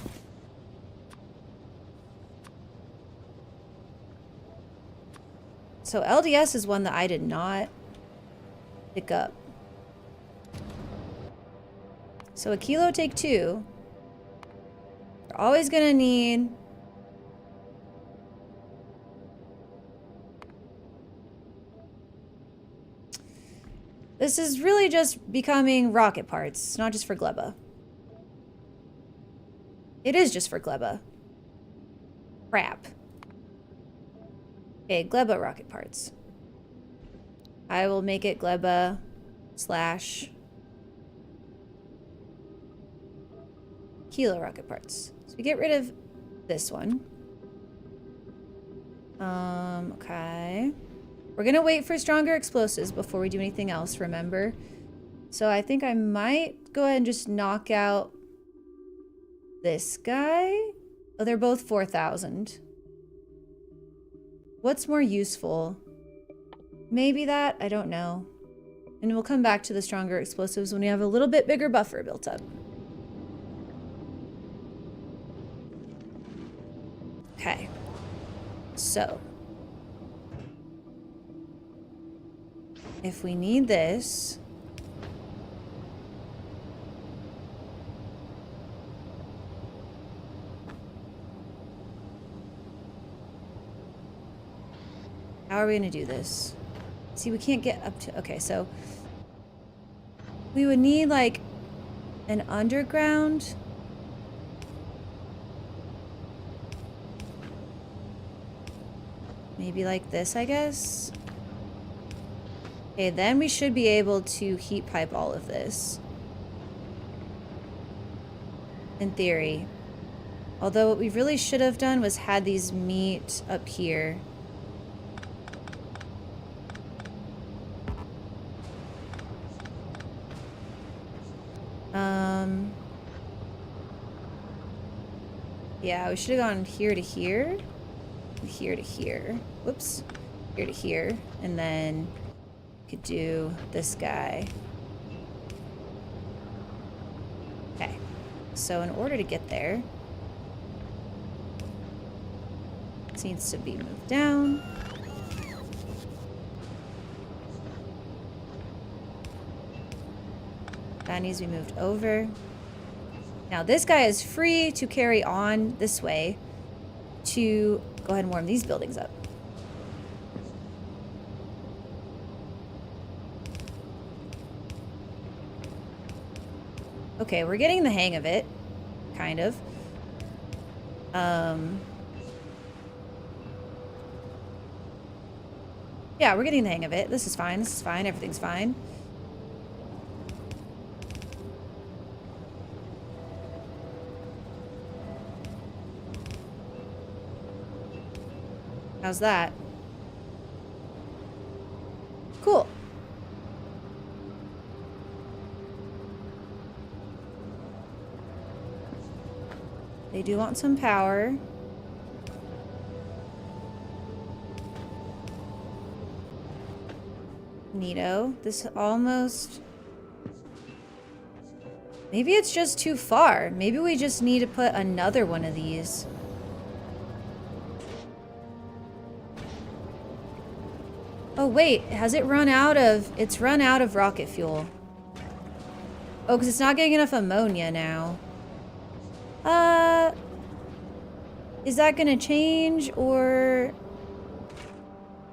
So LDS is one that I did not pick up. So a kilo take 2. We're always going to need... This is really just becoming rocket parts, not just for Gleba. It is just for Gleba. Crap. Okay, Gleba rocket parts. I will make it Gleba / kilo rocket parts. So we get rid of this one. Okay. We're gonna wait for stronger explosives before we do anything else, remember? So I think I might go ahead and just knock out this guy. Oh, they're both 4,000. What's more useful? Maybe that? I don't know. And we'll come back to the stronger explosives when we have a little bit bigger buffer built up. Okay. So. If we need this... How are we going to do this? See, we can't get up to... Okay, so... We would need, like, an underground... Maybe like this, I guess? Okay, then we should be able to heat pipe all of this. In theory. Although what we really should have done was had these meet up here. Yeah, we should have gone here to here. Here to here. Whoops. Here to here. And then... could do this guy. Okay. So in order to get there, this needs to be moved down. That needs to be moved over. Now this guy is free to carry on this way to go ahead and warm these buildings up. Okay, we're getting the hang of it. Kind of. Yeah, we're getting the hang of it. This is fine. This is fine. Everything's fine. How's that? Cool. They do want some power. Neato. This almost... Maybe it's just too far. Maybe we just need to put another one of these. Oh wait, has it run out of... It's run out of rocket fuel. Oh, because it's not getting enough ammonia now. Is that gonna change or...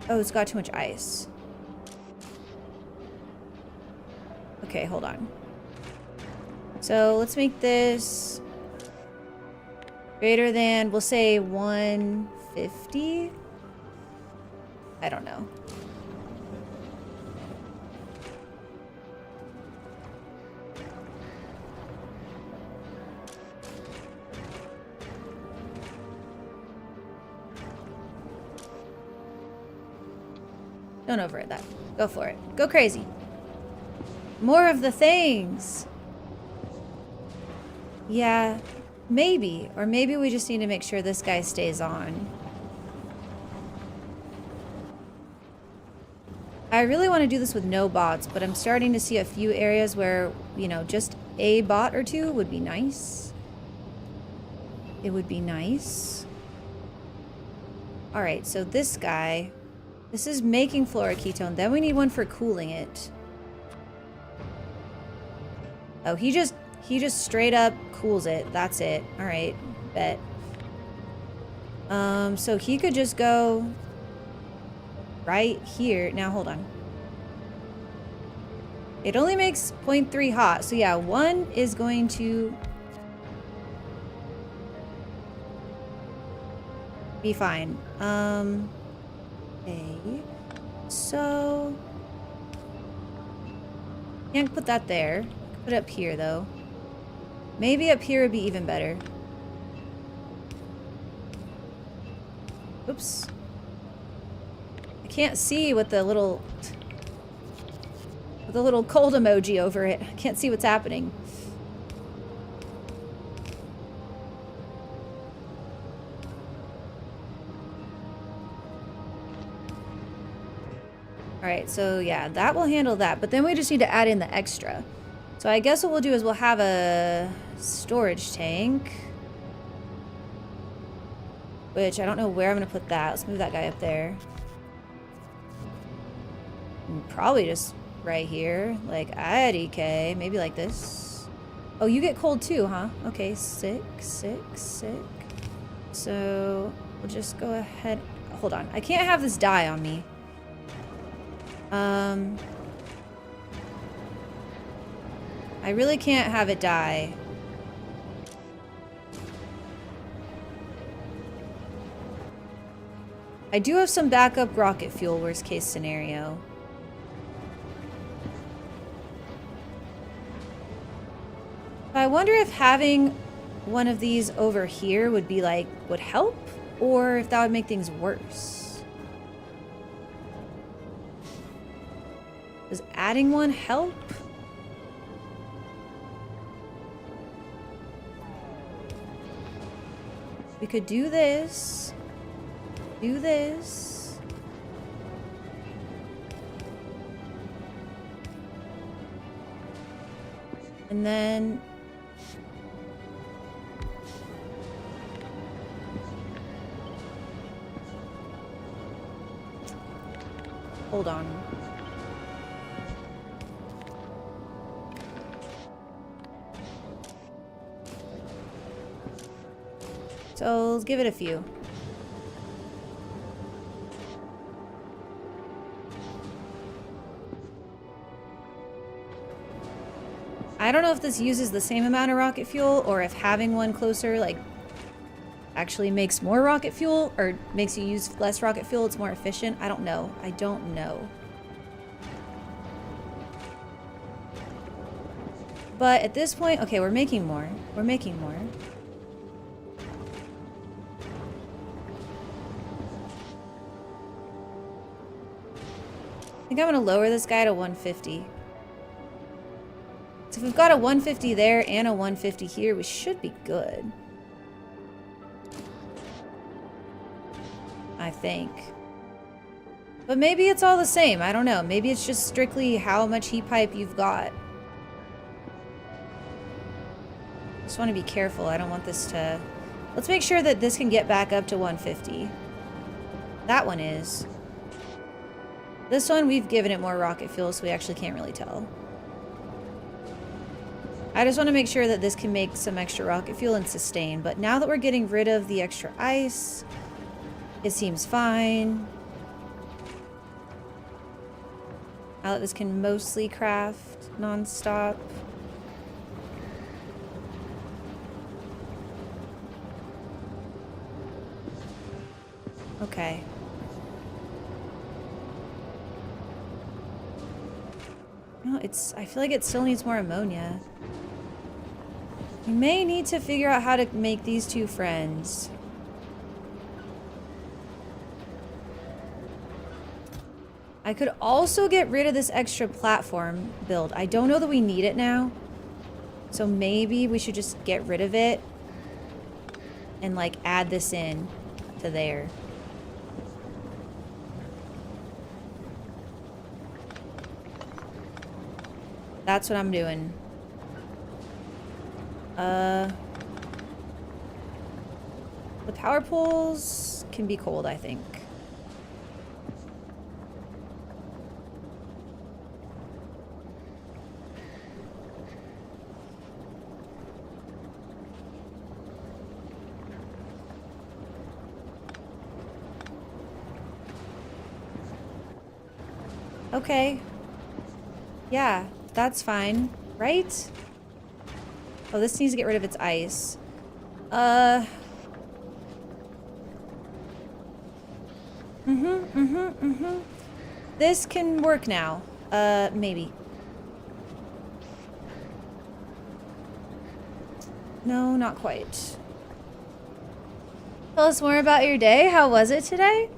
Oh, it's got too much ice. Okay, hold on. So let's make this greater than, we'll say 150. I don't know. Don't override that. Go for it. Go crazy. More of the things. Yeah, maybe. Or maybe we just need to make sure this guy stays on. I really want to do this with no bots, but I'm starting to see a few areas where, you know, just a bot or two would be nice. It would be nice. Alright, so this guy... This is making fluoroketone. Then we need one for cooling it. Oh, he just straight up cools it. That's it. All right, bet. So he could just go right here. Now hold on. It only makes 0.3 hot. So yeah, one is going to be fine. Okay, so can't put that there. Put it up here though. Maybe up here would be even better. Oops. I can't see with the little cold emoji over it. I can't see what's happening. Alright, so yeah, that will handle that. But then we just need to add in the extra. So I guess what we'll do is we'll have a storage tank. Which I don't know where I'm going to put that. Let's move that guy up there. And probably just right here. Like, IDK. Maybe like this. Oh, you get cold too, huh? Okay, sick. So we'll just go ahead. Hold on. I can't have this die on me. I really can't have it die. I do have some backup rocket fuel, worst case scenario. I wonder if having one of these over here would be like, would help, or if that would make things worse. Does adding one help? We could do this. Do this. And then... Hold on. So let's give it a few. I don't know if this uses the same amount of rocket fuel or if having one closer like actually makes more rocket fuel or makes you use less rocket fuel. It's more efficient. I don't know. I don't know. But at this point, okay, we're making more. We're making more. I think I'm going to lower this guy to 150. So if we've got a 150 there and a 150 here, we should be good. I think. But maybe it's all the same. I don't know. Maybe it's just strictly how much heat pipe you've got. Just want to be careful. I don't want this to... Let's make sure that this can get back up to 150. That one is. This one, we've given it more rocket fuel, so we actually can't really tell. I just want to make sure that this can make some extra rocket fuel and sustain. But now that we're getting rid of the extra ice, it seems fine. Now that this can mostly craft non-stop. Okay. No, I feel like it still needs more ammonia. We may need to figure out how to make these two friends. I could also get rid of this extra platform build. I don't know that we need it now. So maybe we should just get rid of it and like add this in to there. That's what I'm doing. The power poles can be cold, I think. Okay. Yeah, that's fine, right? Oh, this needs to get rid of its ice. This can work now. Maybe. No, not quite. Tell us more about your day. How was it today?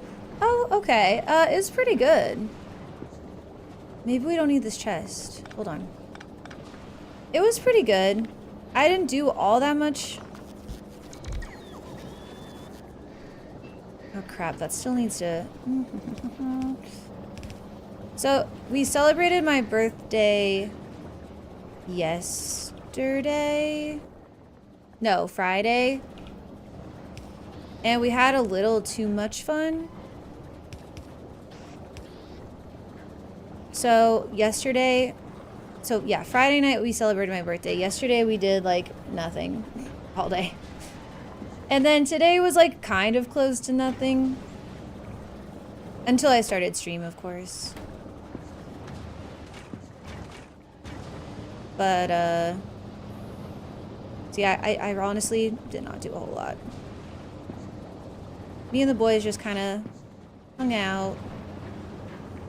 Oh, okay. It was pretty good. Maybe we don't need this chest. Hold on. It was pretty good. I didn't do all that much. Oh crap, that still needs to... So, we celebrated my birthday yesterday? No, Friday. And we had a little too much fun. So, yesterday... So, yeah, Friday night we celebrated my birthday. Yesterday we did, like, nothing all day. And then today was, like, kind of close to nothing. Until I started stream, of course. But, so yeah, I honestly did not do a whole lot. Me and the boys just kind of hung out.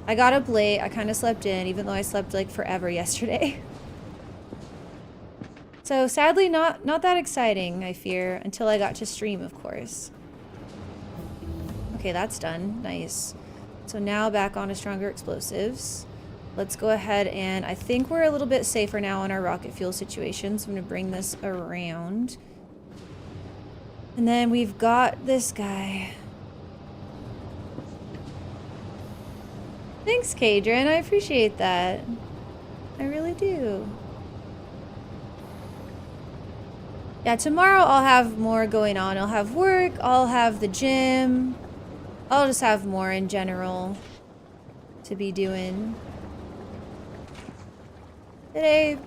I got up late. I kind of slept in, even though I slept like forever yesterday. So sadly, not that exciting, I fear, until I got to stream, of course. Okay, that's done. Nice. So now back on to stronger explosives. Let's go ahead and I think we're a little bit safer now in our rocket fuel situation. So I'm going to bring this around. And then we've got this guy. Thanks, Kadrin. I appreciate that. I really do. Yeah, tomorrow I'll have more going on. I'll have work. I'll have the gym. I'll just have more in general to be doing. Today,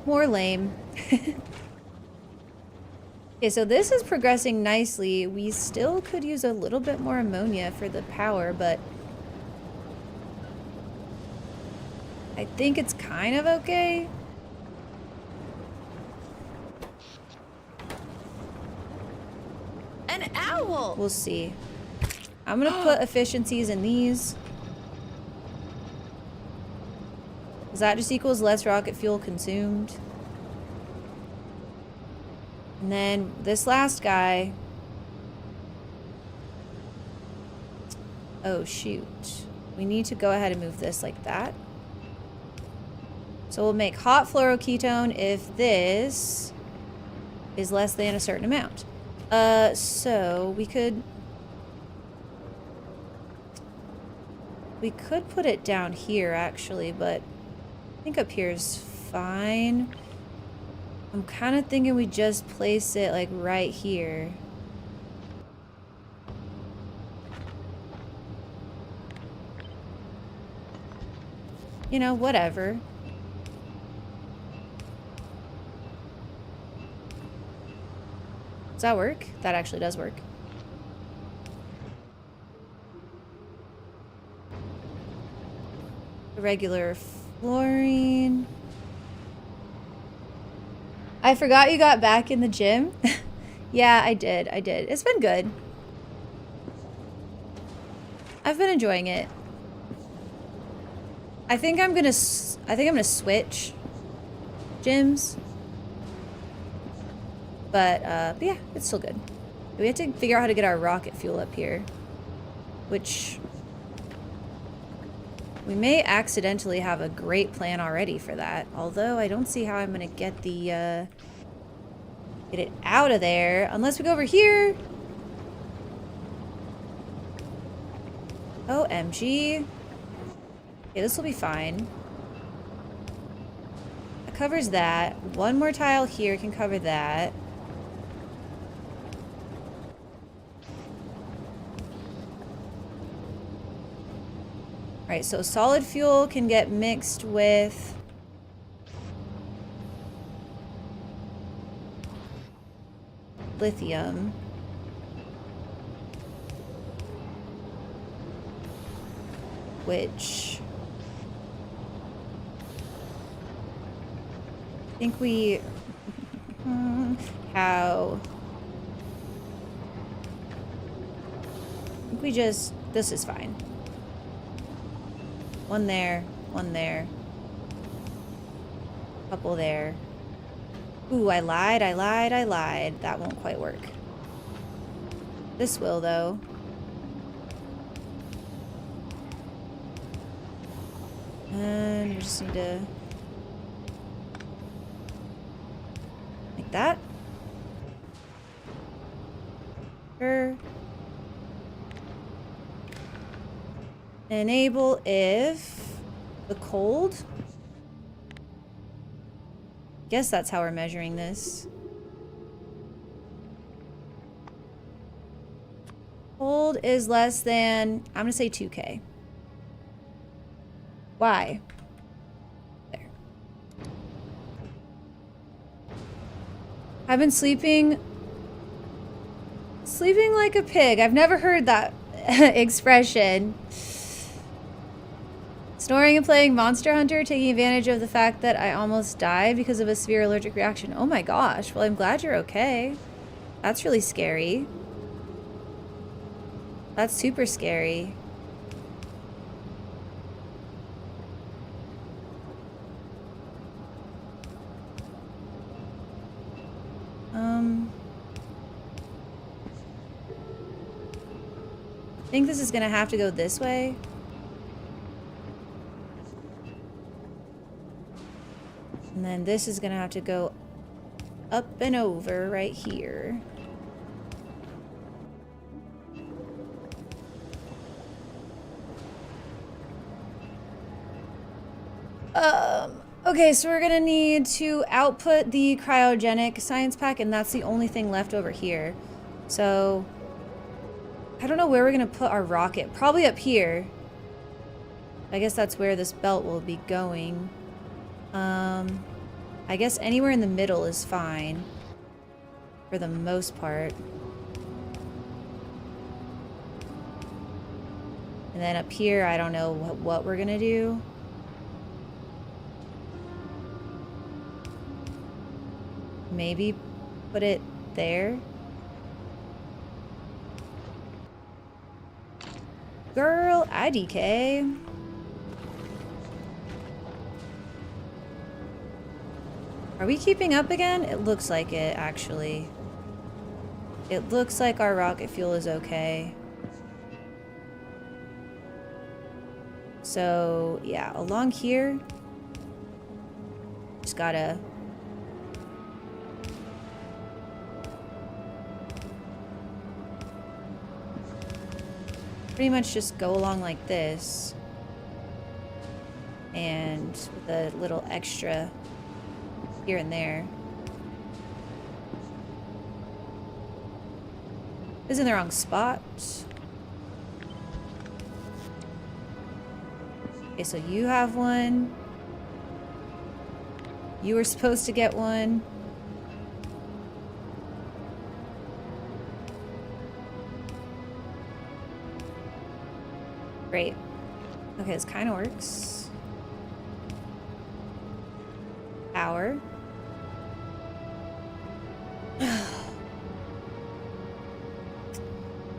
more lame. Okay, so this is progressing nicely. We still could use a little bit more ammonia for the power, but I think it's kind of okay. An owl! We'll see. I'm gonna put efficiencies in these. Because that just equals less rocket fuel consumed. And then this last guy. Oh, shoot. We need to go ahead and move this like that. So we'll make hot fluoroketone if this is less than a certain amount. So we could put it down here actually, but I think up here is fine. I'm kind of thinking we just place it like right here. you know, whatever. Does that work? That actually does work. Regular fluorine. I forgot you got back in the gym. Yeah, I did. It's been good. I've been enjoying it. I think I'm gonna switch gyms. But yeah, it's still good. We have to figure out how to get our rocket fuel up here, which we may accidentally have a great plan already for that. Although I don't see how I'm gonna get the get it out of there unless we go over here. OMG. Okay, this will be fine. That covers that. One more tile here can cover that. Alright, so solid fuel can get mixed with lithium. Which I think we how I think we just this is fine. One there, couple there. Ooh, I lied. That won't quite work. This will though. And we just need to like that. Sure. Enable if the cold. Guess that's how we're measuring this. Cold is less than, I'm gonna say 2K. Why? There. I've been sleeping like a pig. I've never heard that expression. Snoring and playing Monster Hunter, taking advantage of the fact that I almost died because of a severe allergic reaction. Oh my gosh. Well, I'm glad you're okay. That's really scary. That's super scary. I think this is gonna have to go this way. And then this is gonna have to go up and over right here. Okay, so we're gonna need to output the cryogenic science pack, and that's the only thing left over here. So I don't know where we're gonna put our rocket. Probably up here. I guess that's where this belt will be going. I guess anywhere in the middle is fine. For the most part. And then up here, I don't know what we're gonna do. Maybe put it there. Girl, IDK. Are we keeping up again? It looks like it, actually. It looks like our rocket fuel is okay. So, yeah, along here, just gotta pretty much just go along like this, and with a little extra here and there. This is in the wrong spot. Okay, so you have one. You were supposed to get one. Great. Okay, this kind of works. Power.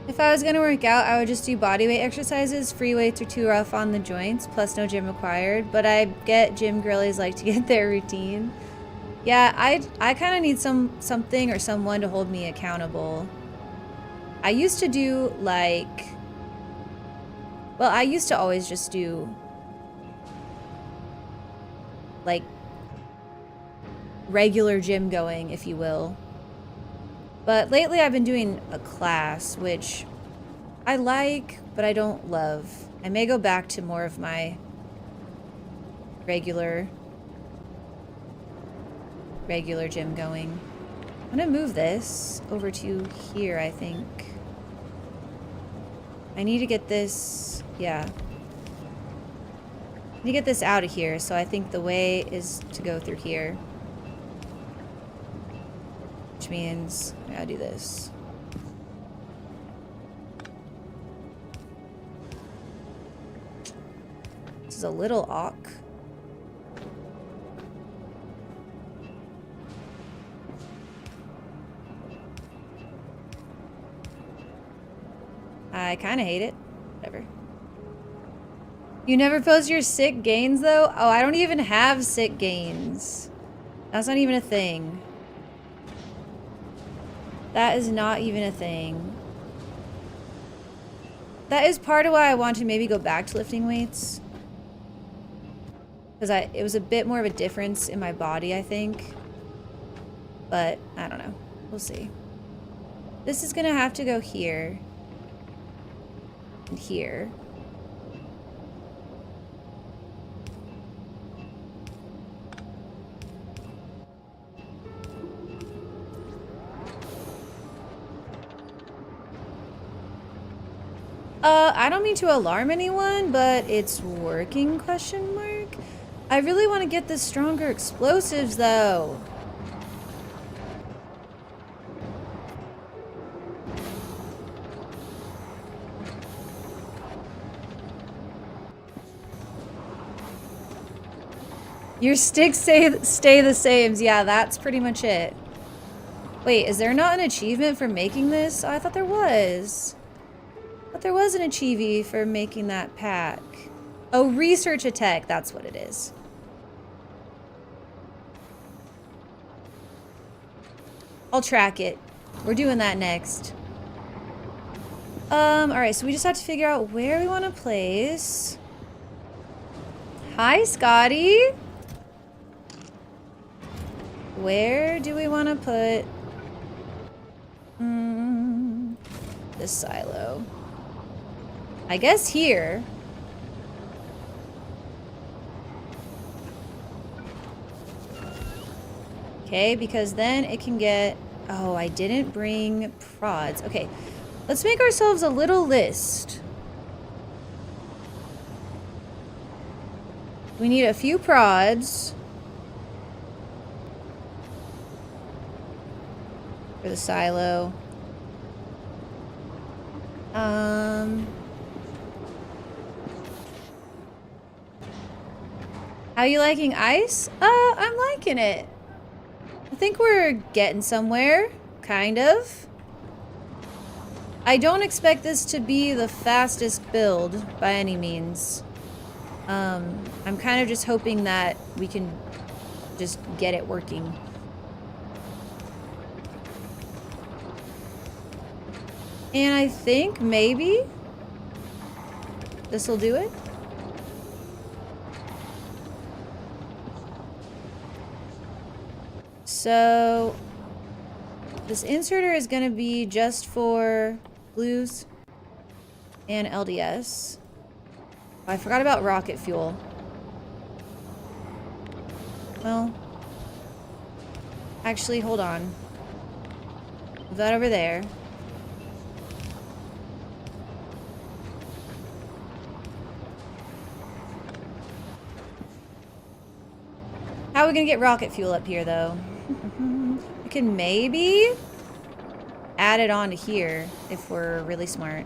If I was gonna work out, I would just do body weight exercises. Free weights are too rough on the joints, plus no gym required. But I get gym girlies like to get their routine. Yeah, I kind of need something or someone to hold me accountable. I used to do like, well, I used to always just do like regular gym going, if you will. But lately I've been doing a class, which I like, but I don't love. I may go back to more of my regular gym going. I'm gonna move this over to here, I think. I need to get this, yeah. I need to get this out of here, so I think the way is to go through here. Which means I gotta do this. This is a little awk. I kind of hate it. Whatever. You never post your sick gains, though? Oh, I don't even have sick gains. That's not even a thing. That is not even a thing. That is part of why I want to maybe go back to lifting weights. Because it was a bit more of a difference in my body, I think. But, I don't know. We'll see. This is gonna have to go here. And here. I don't mean to alarm anyone, but it's working, question mark? I really want to get the stronger explosives, though. Your sticks stay the same. Yeah, that's pretty much it. Wait, is there not an achievement for making this? Oh, I thought there was. But there was an achievie for making that pack. Oh, research a tech. That's what it is. I'll track it. We're doing that next. Alright, so we just have to figure out where we want to place. Hi, Scotty. Where do we want to put this silo? I guess here. Okay, because then it can get... Oh, I didn't bring prods. Okay, let's make ourselves a little list. We need a few prods. For the silo. How you liking ice? I'm liking it. I think we're getting somewhere, kind of. I don't expect this to be the fastest build by any means. I'm kind of just hoping that we can just get it working. And I think maybe this will do it. So this inserter is going to be just for blues and LDS. Oh, I forgot about rocket fuel. Well, actually, hold on. Move that over there. How are we gonna get rocket fuel up here, though? We can maybe add it on to here if we're really smart.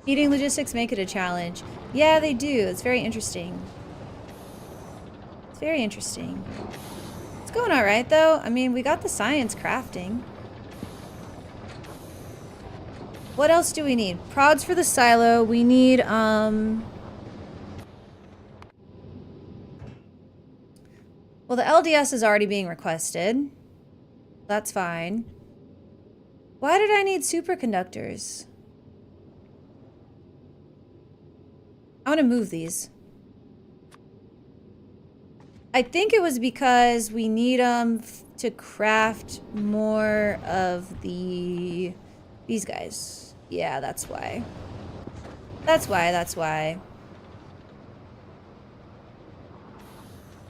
Eating logistics make it a challenge. Yeah, they do. It's very interesting. It's very interesting. It's going all right, though. I mean, we got the science crafting. What else do we need? Prods for the silo. We need, well, the LDS is already being requested. That's fine. Why did I need superconductors? I want to move these. I think it was because we need them to craft more of these guys. Yeah, that's why. That's why.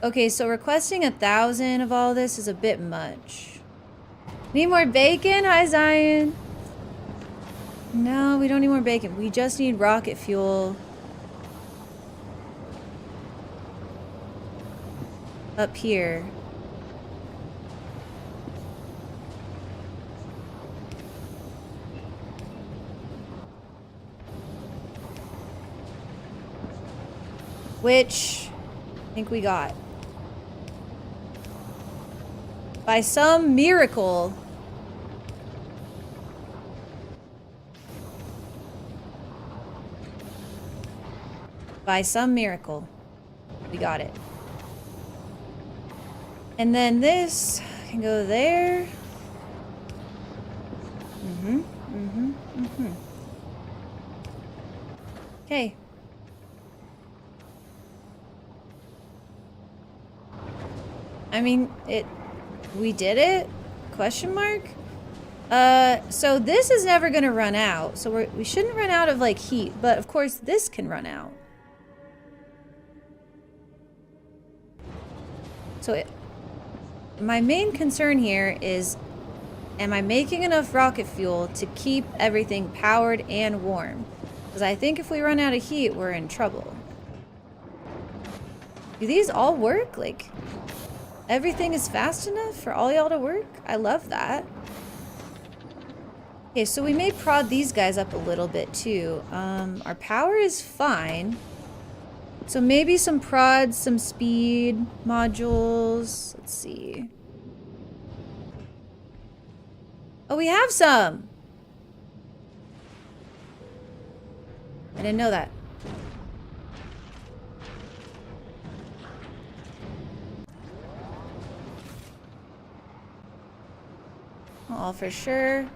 Okay, so requesting 1,000 of all this is a bit much. Need more bacon? Hi, Zion. No, we don't need more bacon. We just need rocket fuel. Up here. Which I think we got. By some miracle. By some miracle. We got it. And then this can go there. Okay. I mean, we did it? Question mark? So this is never gonna run out. So we shouldn't run out of, like, heat. But, of course, this can run out. So my main concern here is, am I making enough rocket fuel to keep everything powered and warm? Because I think if we run out of heat, we're in trouble. Do these all work? Like, everything is fast enough for all y'all to work? I love that. Okay, so we may prod these guys up a little bit too. Our power is fine. So maybe some prods, some speed modules. Let's see. Oh, we have some. I didn't know that. I'll for sure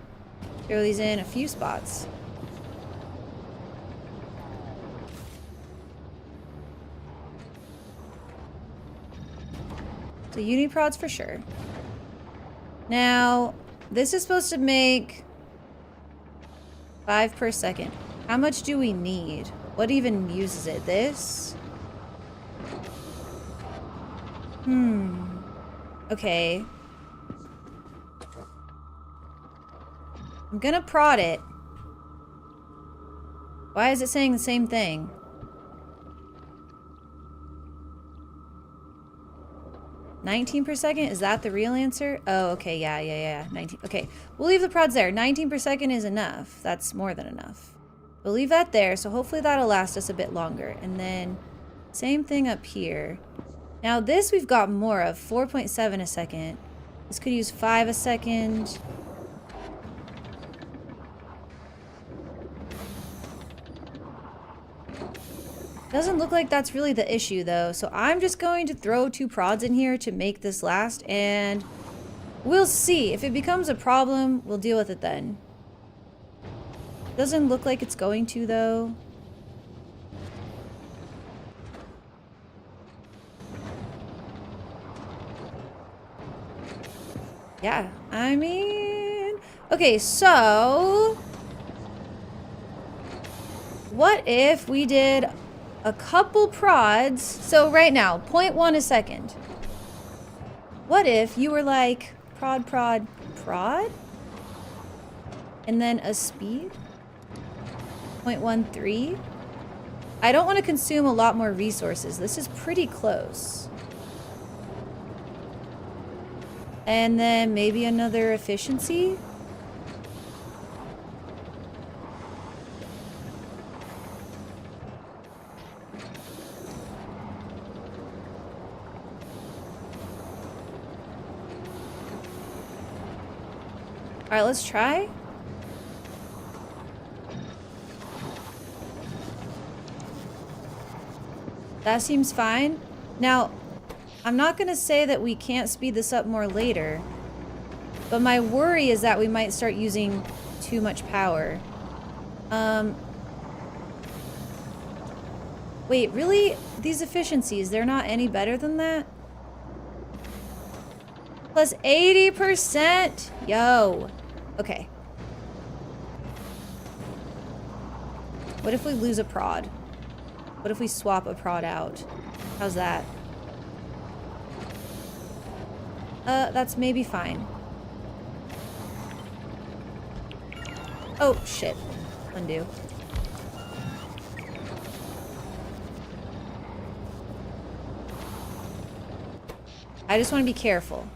throw these in a few spots. So uniprods for sure. Now, this is supposed to make 5 per second. How much do we need? What even uses it? This? Okay. I'm gonna prod it. Why is it saying the same thing? 19 per second? Is that the real answer? Oh, okay, yeah. 19. Okay, we'll leave the prods there. 19 per second is enough. That's more than enough. We'll leave that there, so hopefully that'll last us a bit longer. And then, same thing up here. Now this we've got more of, 4.7 a second. This could use 5 a second. Doesn't look like that's really the issue though, so I'm just going to throw 2 prods in here to make this last, and we'll see. If it becomes a problem, we'll deal with it then. Doesn't look like it's going to though. Yeah, I mean... Okay, so... what if we did a couple prods? So right now, 0.1 a second. What if you were like, prod? And then a speed. 0.13. I don't want to consume a lot more resources. This is pretty close. And then maybe another efficiency. All right, let's try. That seems fine. Now, I'm not gonna say that we can't speed this up more later, but my worry is that we might start using too much power. Wait, really? These efficiencies, they're not any better than that? Plus 80%? Yo. Okay. What if we lose a prod? What if we swap a prod out? How's that? That's maybe fine. Oh, shit. Undo. I just want to be careful.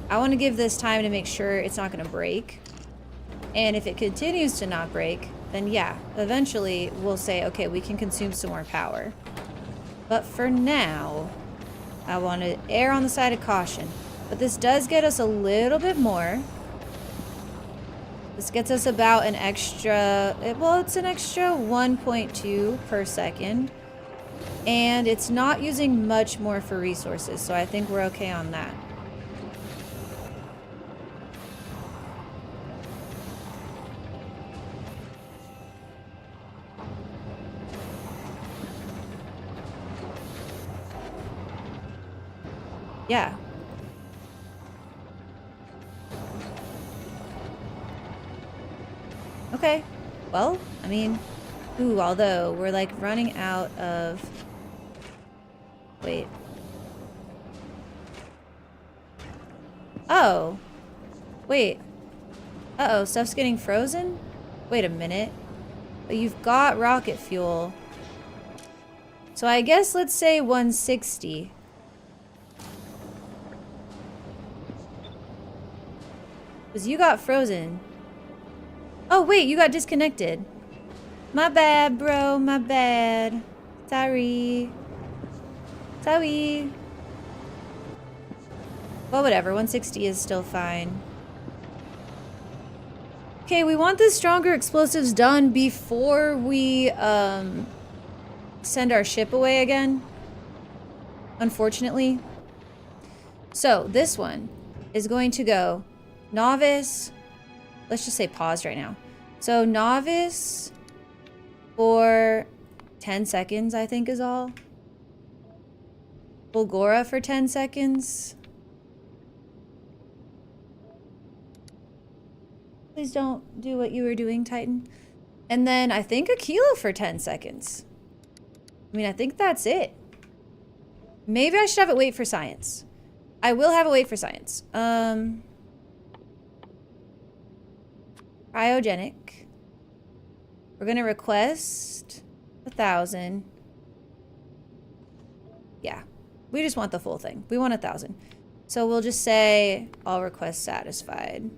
I want to give this time to make sure it's not going to break. And if it continues to not break, then yeah, eventually we'll say, okay, we can consume some more power. But for now, I want to err on the side of caution. But this does get us a little bit more. This gets us about an extra, well, it's an extra 1.2 per second. And it's not using much more for resources, so I think we're okay on that. Yeah. Okay. Well, I mean, ooh, although we're like running out of... Wait. Oh. Wait. Uh-oh, stuff's getting frozen? Wait a minute. But you've got rocket fuel. So I guess let's say 160. Because you got frozen. Oh, wait, you got disconnected. My bad, bro. My bad. Sorry. Sorry. Well, whatever. 160 is still fine. Okay, we want the stronger explosives done before we send our ship away again. Unfortunately. So, this one is going to go novice. Let's just say paused right now. So, novice for 10 seconds, I think is all. Fulgora for 10 seconds. Please don't do what you were doing, Titan. And then I think a kilo for 10 seconds. I mean, I think that's it. Maybe I should have it wait for science. I will have it wait for science. Cryogenic. We're gonna request 1,000. Yeah, we just want the full thing. We want 1,000. So we'll just say all requests satisfied.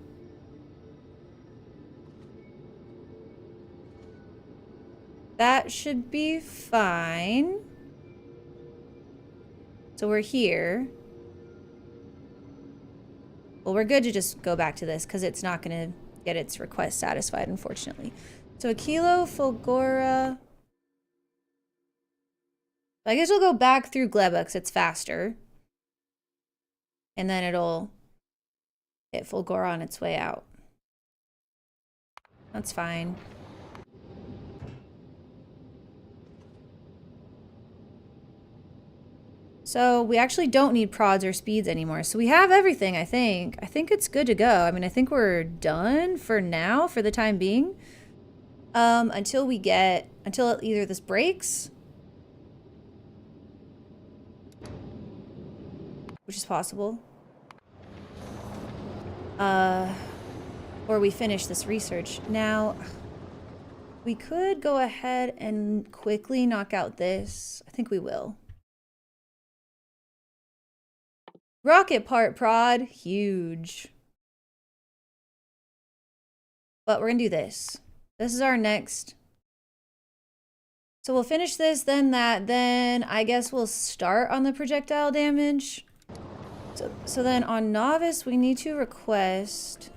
That should be fine. So we're here. Well, we're good to just go back to this because it's not going to get its request satisfied, unfortunately. So a kilo Fulgora. I guess we'll go back through Gleba because it's faster. And then it'll hit Fulgora on its way out. That's fine. So we actually don't need prods or speeds anymore. So we have everything, I think. I think it's good to go. I mean, I think we're done for now, for the time being. Until either this breaks, which is possible. Or we finish this research. Now, we could go ahead and quickly knock out this. I think we will. Rocket part prod, huge. But we're gonna do this. This is our next. So we'll finish this, then that, then I guess we'll start on the projectile damage. So then on novice, we need to request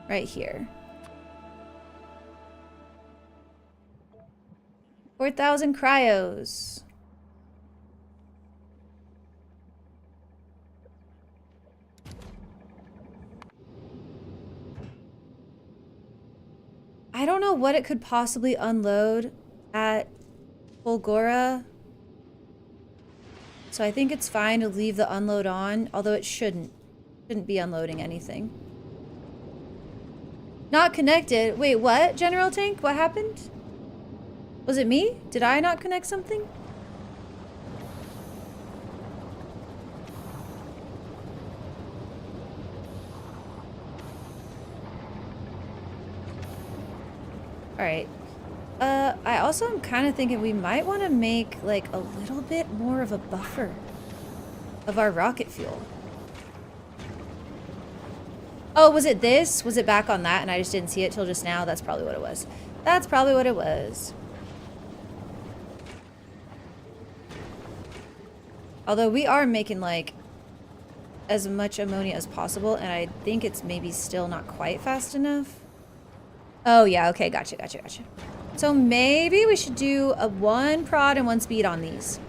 right here. 4,000 cryos. I don't know what it could possibly unload at Fulgora. So I think it's fine to leave the unload on, although it shouldn't be unloading anything. Not connected. Wait, what? General Tank? What happened? Was it me? Did I not connect something? Alright. I also am kind of thinking we might want to make, like, a little bit more of a buffer of our rocket fuel. Oh, was it this? Was it back on that and I just didn't see it till just now? That's probably what it was. That's probably what it was. Although we are making, like, as much ammonia as possible, and I think it's maybe still not quite fast enough. Oh, yeah, okay, gotcha. So maybe we should do a 1 prod and 1 speed on these.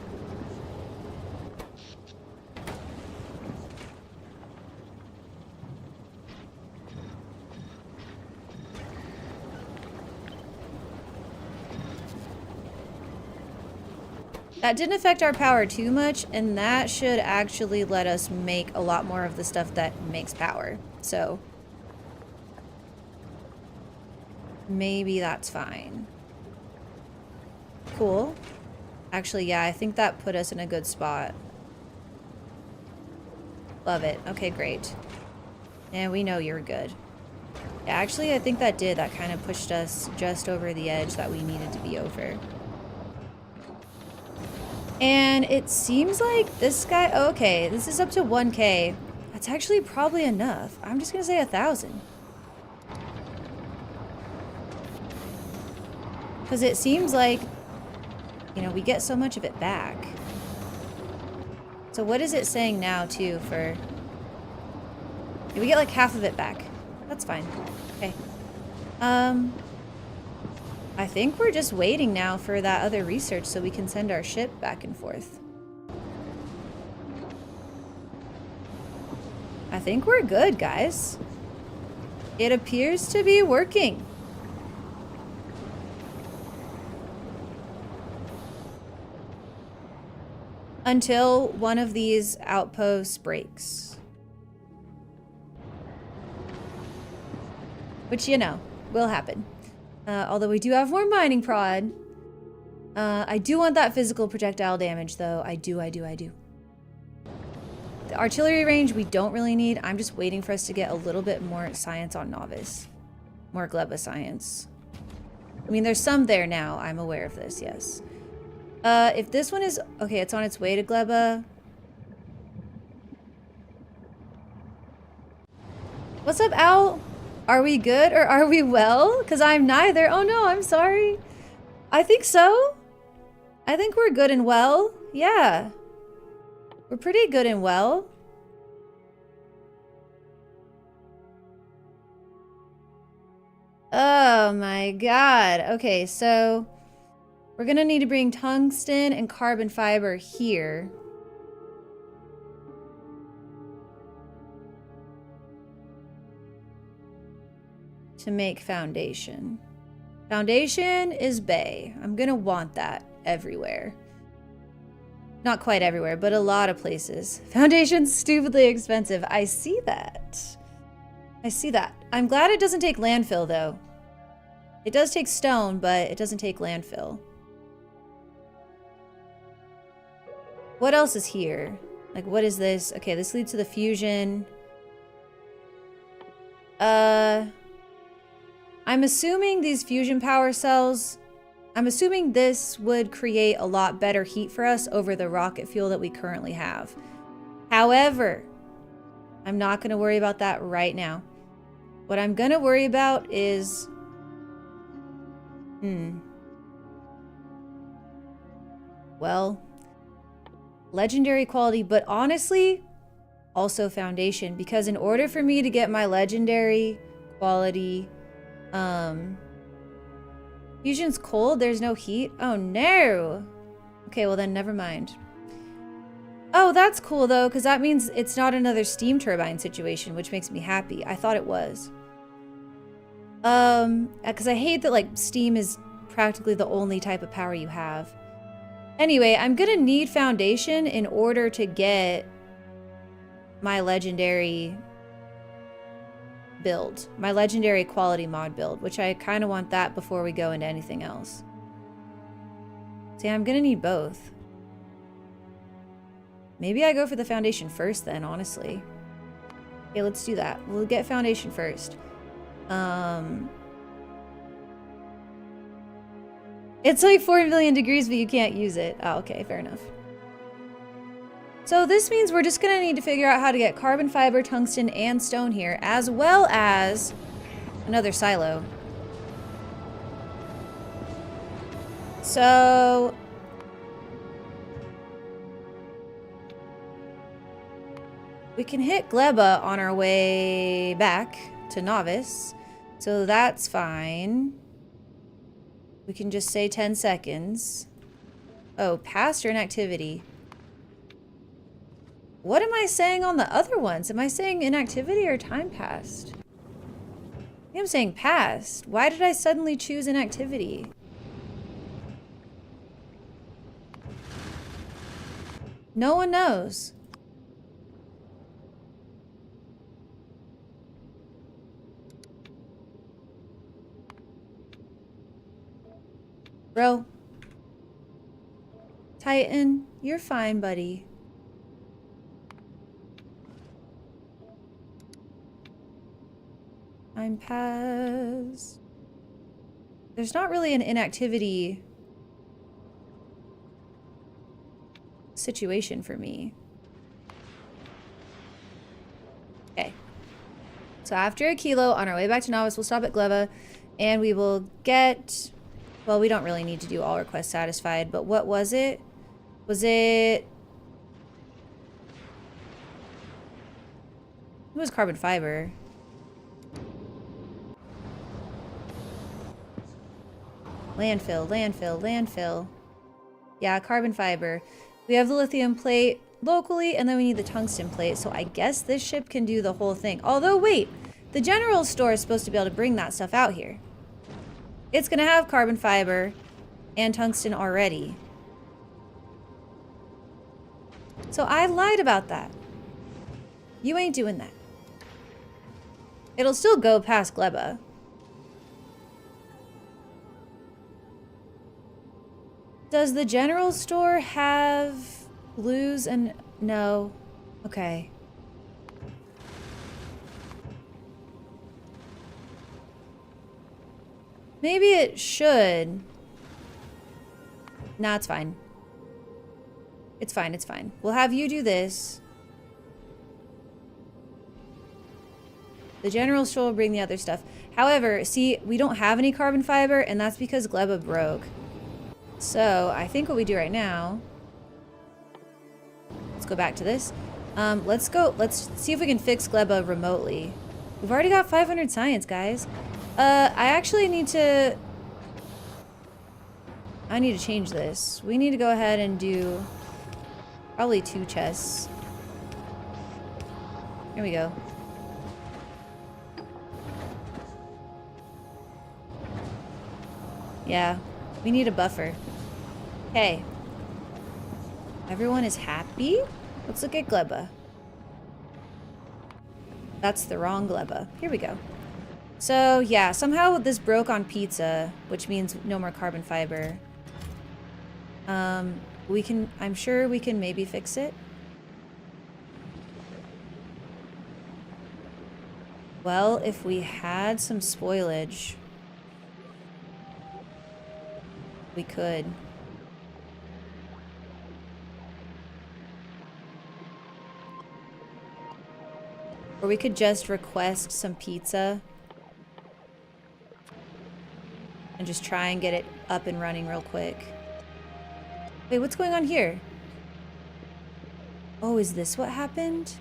That didn't affect our power too much, and that should actually let us make a lot more of the stuff that makes power. So maybe that's fine. Cool. Actually, yeah, I think that put us in a good spot. Love it. Okay, great. And we know you're good. Yeah, actually, I think that did. That kind of pushed us just over the edge that we needed to be over. And it seems like this guy... Oh, okay, this is up to 1K. That's actually probably enough. I'm just going to say 1,000. Because it seems like, you know, we get so much of it back. So what is it saying now, too, for... Yeah, we get like half of it back. That's fine. Okay. I think we're just waiting now for that other research so we can send our ship back and forth. I think we're good, guys. It appears to be working. Until one of these outposts breaks. Which, you know, will happen. Although we do have more mining prod. I do want that physical projectile damage, though. I do. The artillery range we don't really need. I'm just waiting for us to get a little bit more science on novice. More Gleba science. I mean, there's some there now. I'm aware of this, yes. If this one is... Okay, it's on its way to Gleba. What's up, Al? Are we good or are we well? Because I'm neither. Oh no, I'm sorry. I think so. I think we're good and well. Yeah. We're pretty good and well. Oh my god. Okay, so we're gonna need to bring tungsten and carbon fiber here. To make foundation. Foundation is bay. I'm gonna want that everywhere. Not quite everywhere, but a lot of places. Foundation's stupidly expensive. I see that. I see that. I'm glad it doesn't take landfill, though. It does take stone, but it doesn't take landfill. What else is here? Like, what is this? Okay, this leads to the fusion. I'm assuming these fusion power cells, I'm assuming this would create a lot better heat for us over the rocket fuel that we currently have. However, I'm not going to worry about that right now. What I'm going to worry about is... Well, legendary quality, but honestly, also foundation. Because in order for me to get my legendary quality... Fusion's cold, there's no heat? Oh no! Okay, well then never mind. Oh, that's cool though, because that means it's not another steam turbine situation, which makes me happy. I thought it was. Because I hate that like steam is practically the only type of power you have. Anyway, I'm gonna need foundation in order to get my legendary build, my legendary quality mod build, which I kind of want that before we go into anything else. See, I'm gonna need both. Maybe I go for the foundation first then, honestly. Okay, let's do that. We'll get foundation first. It's like 4 million degrees, but you can't use it. Oh, okay, fair enough. So this means we're just gonna need to figure out how to get carbon fiber, tungsten, and stone here, as well as another silo. So... we can hit Gleba on our way back to Novice, so that's fine. We can just say 10 seconds. Oh, past or inactivity. What am I saying on the other ones? Am I saying inactivity or time passed? I think I'm saying past. Why did I suddenly choose inactivity? No one knows. Bro. Titan, you're fine, buddy. Time pass. There's not really an inactivity situation for me. Okay. So after a kilo, on our way back to Novice, we'll stop at Gleba, and we will get... well, we don't really need to do all requests satisfied, but what was it? Was it... it was carbon fiber. Landfill, landfill, landfill. Yeah, carbon fiber. We have the lithium plate locally, and then we need the tungsten plate, so I guess this ship can do the whole thing. Although, wait, the general store is supposed to be able to bring that stuff out here. It's gonna have carbon fiber and tungsten already. So I lied about that. You ain't doing that. It'll still go past Gleba. Does the general store have blues and... no. Okay. Maybe it should. Nah, it's fine. It's fine, it's fine. We'll have you do this. The general store will bring the other stuff. However, see, we don't have any carbon fiber, and that's because Gleba broke. So, I think what we do right now... let's go back to this. Let's see if we can fix Gleba remotely. We've already got 500 science, guys. I actually need to... I need to change this. We need to go ahead and do probably 2 chests. Here we go. Yeah, we need a buffer. Okay. Everyone is happy? Let's look at Gleba. That's the wrong Gleba. Here we go. So, yeah, somehow this broke on pizza, which means no more carbon fiber. I'm sure we can maybe fix it. Well, if we had some spoilage, we could. Or we could just request some pizza and just try and get it up and running real quick. Wait, what's going on here? Oh, is this what happened?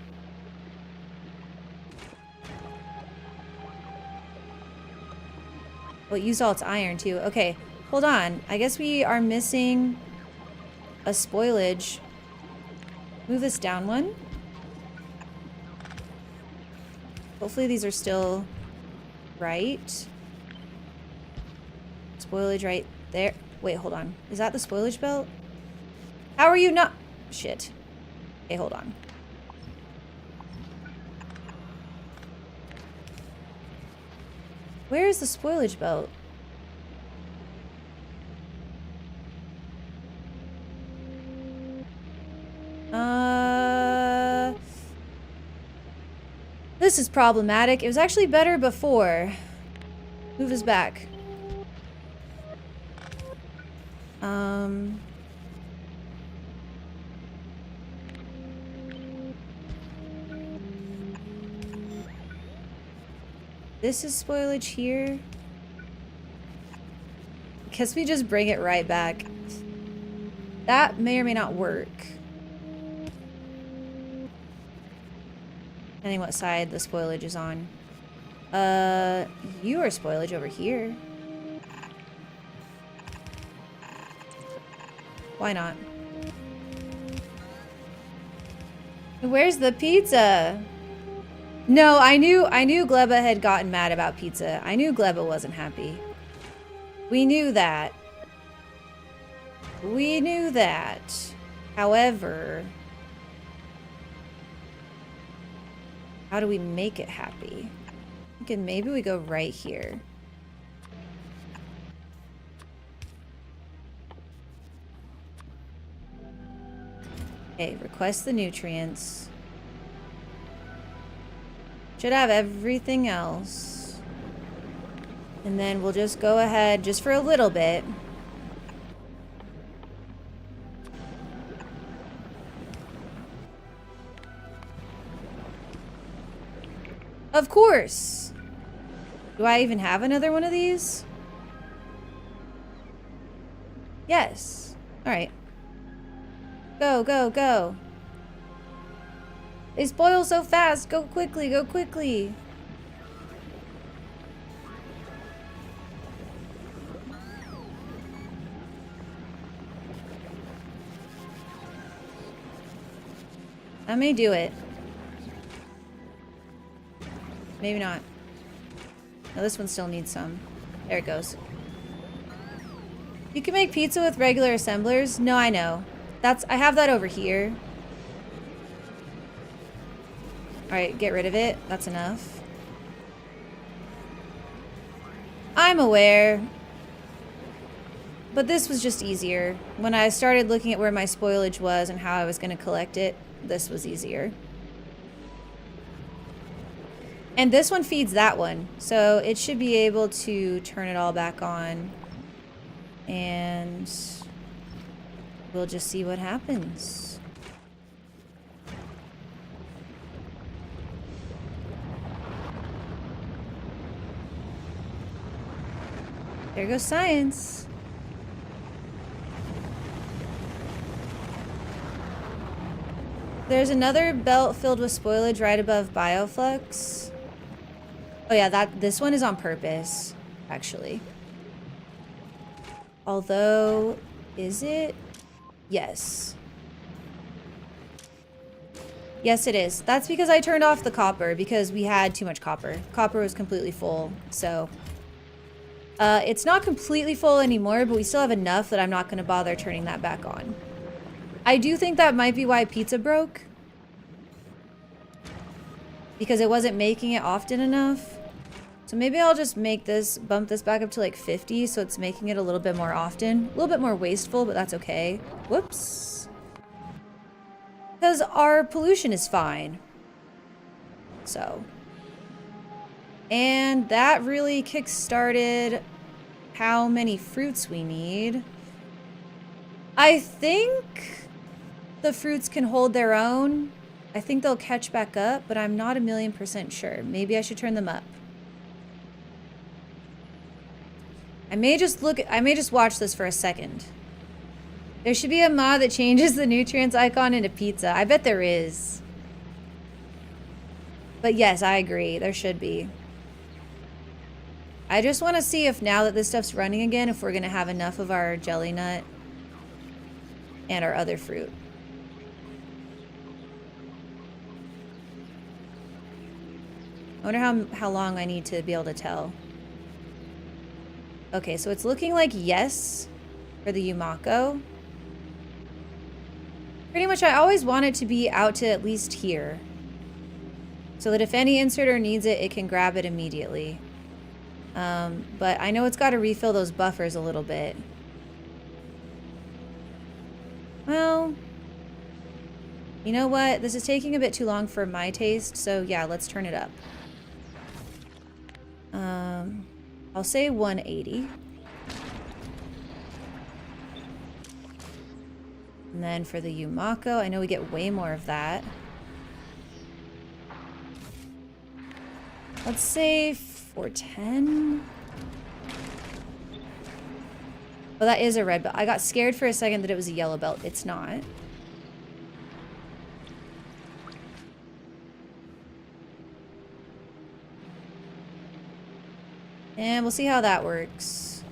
Well, it used all its iron too. Okay, hold on. I guess we are missing a spoilage. Move this down one. Hopefully these are still right. Spoilage right there. Wait, hold on. Is that the spoilage belt? How are you not? Shit. Okay, hold on. Where is the spoilage belt? This is problematic. It was actually better before. Move this back. This is spoilage here. Guess we just bring it right back. That may or may not work. Depending what side the spoilage is on. You are spoilage over here. Why not? Where's the pizza? No, I knew Gleba had gotten mad about pizza. I knew Gleba wasn't happy. We knew that. We knew that. However, how do we make it happy? Okay, maybe we go right here. Okay, request the nutrients. Should have everything else. And then we'll just go ahead, just for a little bit. Of course! Do I even have another one of these? Yes. Alright. Go, go, go. They spoil so fast. Go quickly, go quickly. I may do it. Maybe not. No, this one still needs some. There it goes. You can make pizza with regular assemblers? No, I know. I have that over here. Alright, get rid of it. That's enough. I'm aware. But this was just easier. When I started looking at where my spoilage was and how I was going to collect it, this was easier. And this one feeds that one. So it should be able to turn it all back on. And we'll just see what happens. There goes science. There's another belt filled with spoilage right above Bioflux. Oh yeah, this one is on purpose, actually. Although, is it? Yes. Yes, it is. That's because I turned off the copper because we had too much copper. Copper was completely full, so... it's not completely full anymore, but we still have enough that I'm not going to bother turning that back on. I do think that might be why pizza broke. Because it wasn't making it often enough. So maybe I'll just make this, bump this back up to like 50, so it's making it a little bit more often. A little bit more wasteful, but that's okay. Whoops. Because our pollution is fine. So. And that really kick-started how many fruits we need. I think the fruits can hold their own. I think they'll catch back up, but I'm not 1,000,000% sure. Maybe I should turn them up. I may just watch this for a second. There should be a mod that changes the nutrients icon into pizza. I bet there is. But yes, I agree. There should be. I just want to see if now that this stuff's running again, if we're going to have enough of our jelly nut and our other fruit. I wonder how long I need to be able to tell. Okay, so it's looking like yes for the Yumako. Pretty much I always want it to be out to at least here. So that if any inserter needs it, it can grab it immediately. But I know it's got to refill those buffers a little bit. Well, you know what? This is taking a bit too long for my taste, so yeah, let's turn it up. I'll say 180. And then for the Yumako, I know we get way more of that. Let's say 410. Well, that is a red belt. I got scared for a second that it was a yellow belt. It's not. And we'll see how that works.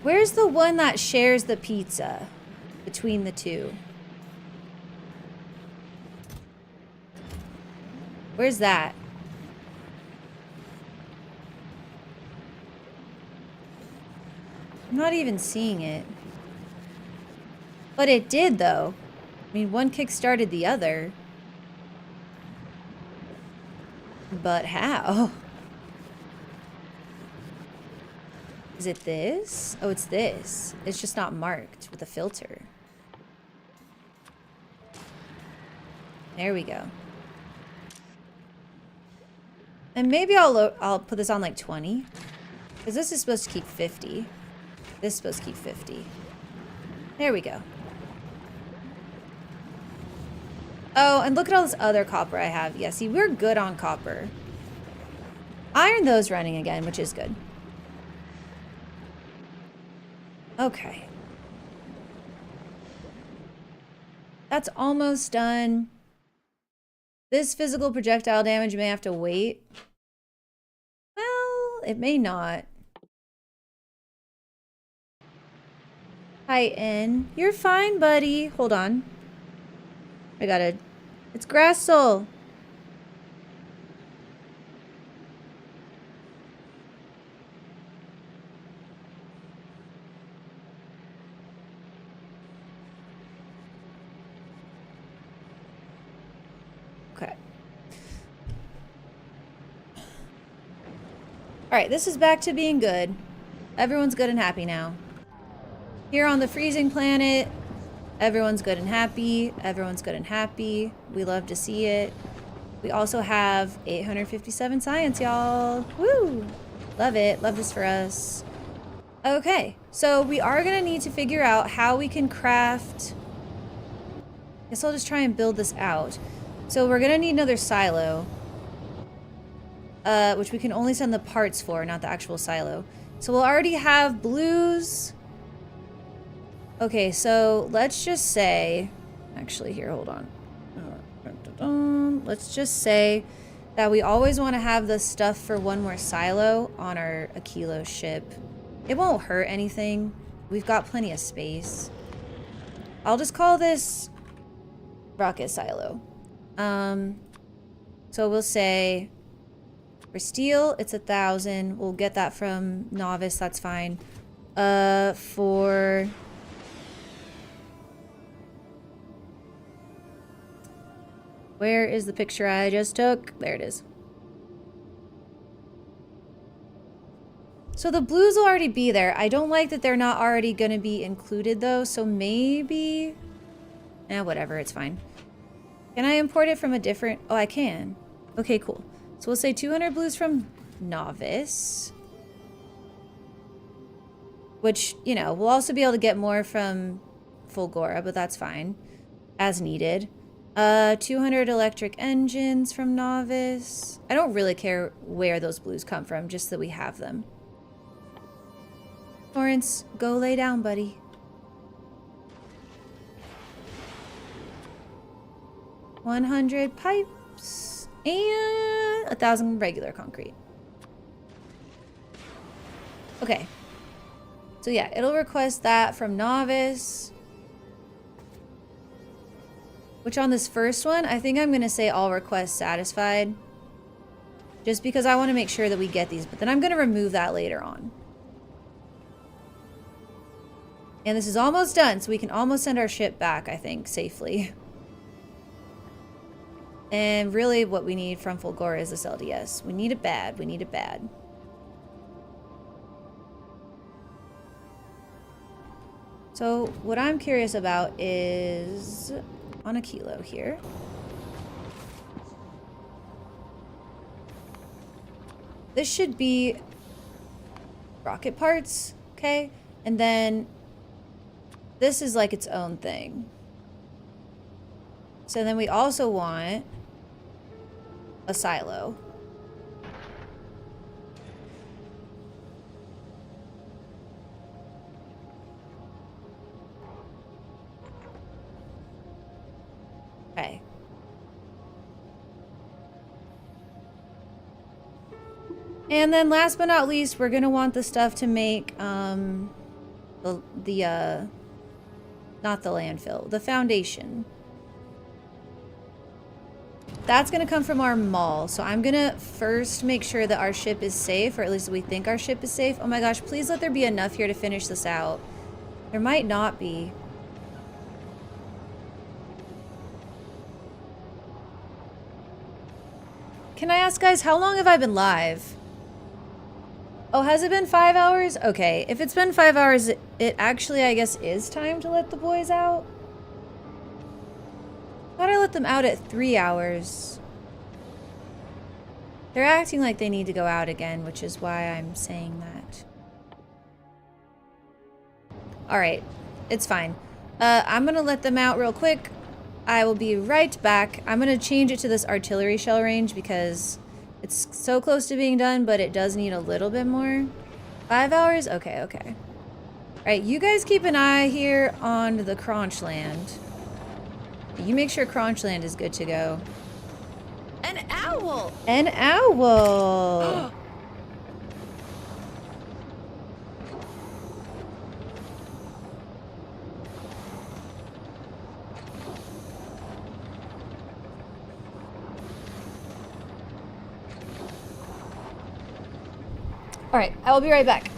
Where's the one that shares the pizza between the two? Where's that? I'm not even seeing it. But it did, though. I mean, one kick started the other. But how? Is it this? Oh, it's this. It's just not marked with a filter. There we go. And maybe I'll put this on like 20. Because this is supposed to keep 50. This is supposed to keep 50. There we go. Oh, and look at all this other copper I have. Yeah, see, we're good on copper. Iron those running again, which is good. Okay. That's almost done. This physical projectile damage may have to wait. Well, it may not. Titan. You're fine, buddy. Hold on. I gotta... It's Grass Soul. Okay. Alright, this is back to being good. Everyone's good and happy now. Here on the freezing planet, everyone's good and happy. Everyone's good and happy. We love to see it. We also have 857 science, y'all. Woo! Love it. Love this for us. Okay, so we are gonna need to figure out how we can craft... Guess I'll just try and build this out. So we're gonna need another silo. Which we can only send the parts for, not the actual silo. So we'll already have blues... Okay, so let's just say, actually here, hold on. Let's just say that we always want to have the stuff for one more silo on our Aquilo ship. It won't hurt anything. We've got plenty of space. I'll just call this rocket silo. So we'll say for steel, it's 1,000. We'll get that from Novice, that's fine. For... Where is the picture I just took? There it is. So the blues will already be there. I don't like that they're not already going to be included though. So maybe... whatever. It's fine. Can I import it from a different... Oh, I can. Okay, cool. So we'll say 200 blues from Novice. Which, you know, we'll also be able to get more from Fulgora, but that's fine. As needed. 200 electric engines from Novice. I don't really care where those blues come from, just that we have them. Lawrence, go lay down, buddy. $100 pipes and 1,000 regular concrete. Okay. So yeah, it'll request that from Novice. Which on this first one, I think I'm going to say all requests satisfied. Just because I want to make sure that we get these. But then I'm going to remove that later on. And this is almost done, so we can almost send our ship back, I think, safely. And really what we need from Fulgora is this LDS. We need it bad. We need it bad. So what I'm curious about is on a kilo here. This should be rocket parts, okay? And then this is like its own thing. So then we also want a silo. Okay. And then last but not least, we're gonna want the stuff to make not the landfill, the foundation. That's gonna come from our mall. So I'm gonna first make sure that our ship is safe, or at least we think our ship is safe. Oh my gosh, please let there be enough here to finish this out. There might not be. Can I ask, guys, how long have I been live? Oh, has it been 5 hours? Okay, if it's been 5 hours, it actually, I guess, is time to let the boys out. Thought I let them out at 3 hours. They're acting like they need to go out again, which is why I'm saying that. Alright, it's fine. I'm gonna let them out real quick. I will be right back. I'm gonna change it to this artillery shell range because it's so close to being done, but it does need a little bit more. 5 hours? Okay, okay. Alright, you guys keep an eye here on the Crunchland. You make sure Crunchland is good to go. An owl! An owl! Alright, I will be right back.